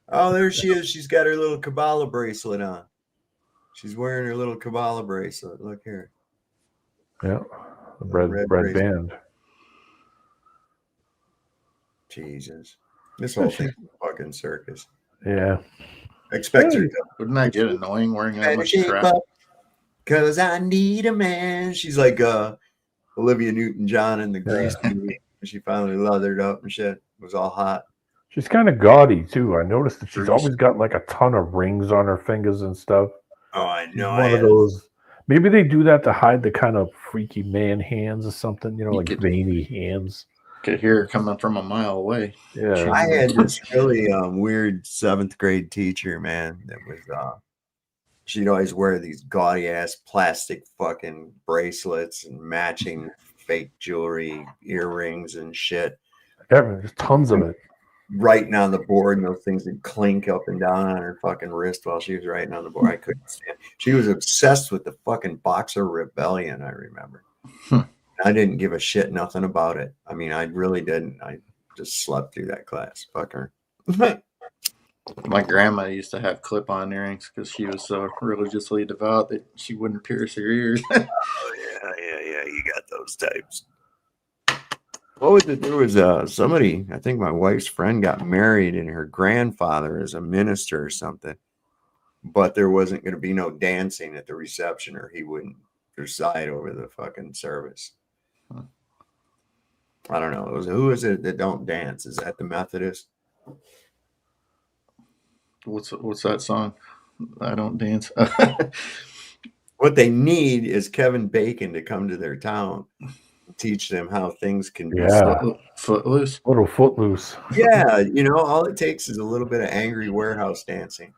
Oh, there she is. She's got her little Kabbalah bracelet on. She's wearing her little Kabbalah bracelet. Look here. Yeah, the red band. Jesus. This whole thing's a fucking circus. Yeah. Expect her to. Wouldn't that get annoying wearing that much crap? Because I need a man. She's like Olivia Newton-John in the Grease movie. She finally leathered up and shit. It was all hot. She's kind of gaudy too. I noticed that she's always got like a ton of rings on her fingers and stuff. Oh, I know. One of those. Maybe they do that to hide the kind of freaky man hands or something. You know, like veiny hands. Could hear her coming from a mile away. Yeah. I had this really weird 7th grade teacher, man. That was she'd always wear these gaudy ass plastic fucking bracelets and matching fake jewelry, earrings and shit. Yeah, there's tons of it. Writing on the board, and those things would clink up and down on her fucking wrist while she was writing on the board. I couldn't stand it. She was obsessed with the fucking Boxer Rebellion, I remember. I didn't give a shit, nothing about it. I mean, I really didn't. I just slept through that class. Fuck her. My grandma used to have clip-on earrings because she was so religiously devout that she wouldn't pierce her ears. Oh yeah. You got those types. What was it? There was somebody. I think my wife's friend got married, and her grandfather is a minister or something. But there wasn't going to be no dancing at the reception, or he wouldn't preside over the fucking service. I don't know. Who is it that don't dance? Is that the Methodist? What's that song? I don't dance. What they need is Kevin Bacon to come to their town, teach them how things can be footloose. Little footloose. Yeah, all it takes is a little bit of angry warehouse dancing,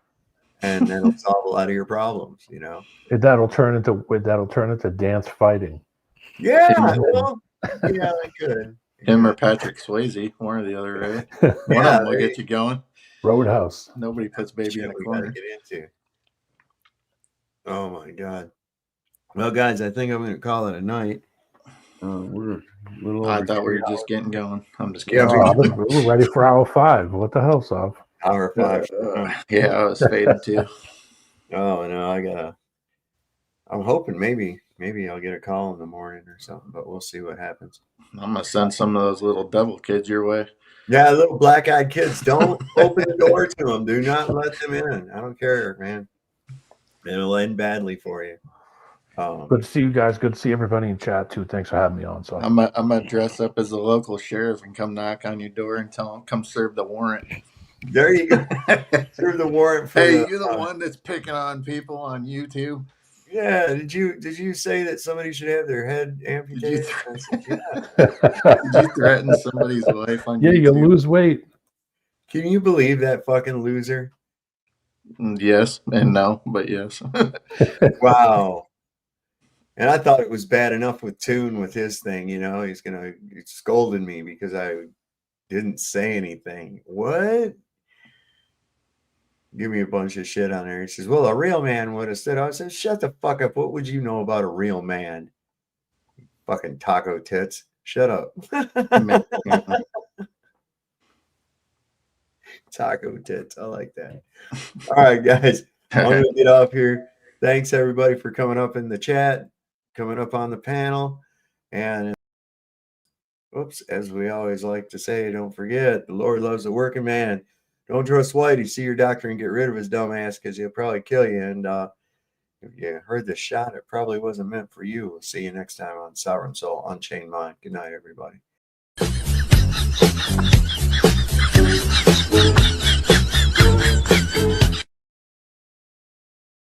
and that'll solve a lot of your problems. That'll turn into dance fighting. Yeah, yeah, I could. Him or Patrick Swayze, one or the other, right? One of them will get you going. Roadhouse. Nobody puts baby in a corner. Get into. Oh my God. Well, guys, I think I'm going to call it a night. We're a little. I thought we were just getting going. I'm just kidding. Yeah, we're ready for hour 5. What the hell, Sov? Hour 5. Yeah, I was fading too. Oh no, I'm hoping maybe I'll get a call in the morning or something, but we'll see what happens. I'm gonna send some of those little devil kids your way. Yeah, little black-eyed kids. Don't open the door to them. Do not let them in. I don't care, man. It'll end badly for you. Good to see you guys. Good to see everybody in chat too. Thanks for having me on. So I'm gonna dress up as the local sheriff and come knock on your door and tell them come serve the warrant. There you go. Serve the warrant. Hey, you're the one that's picking on people on YouTube. Yeah. Did you say that somebody should have their head amputated? Did you threaten somebody's wife on YouTube? You lose weight. Can you believe that fucking loser? Yes and no, but yes. Wow. And I thought it was bad enough with Toon with his thing, he's scolding me because I didn't say anything. What? Give me a bunch of shit on there. He says, well, a real man would have stood up. I said, shut the fuck up. What would you know about a real man? Fucking taco tits. Shut up. Taco tits. I like that. All right, guys. I'm going to get off here. Thanks, everybody, for coming up in the chat, coming up on the panel. And, as we always like to say, don't forget, the Lord loves the working man. Don't trust Whitey. See your doctor and get rid of his dumb ass because he'll probably kill you. And if you heard the shot, it probably wasn't meant for you. We'll see you next time on Sovereign Soul Unchained Mind. Good night, everybody.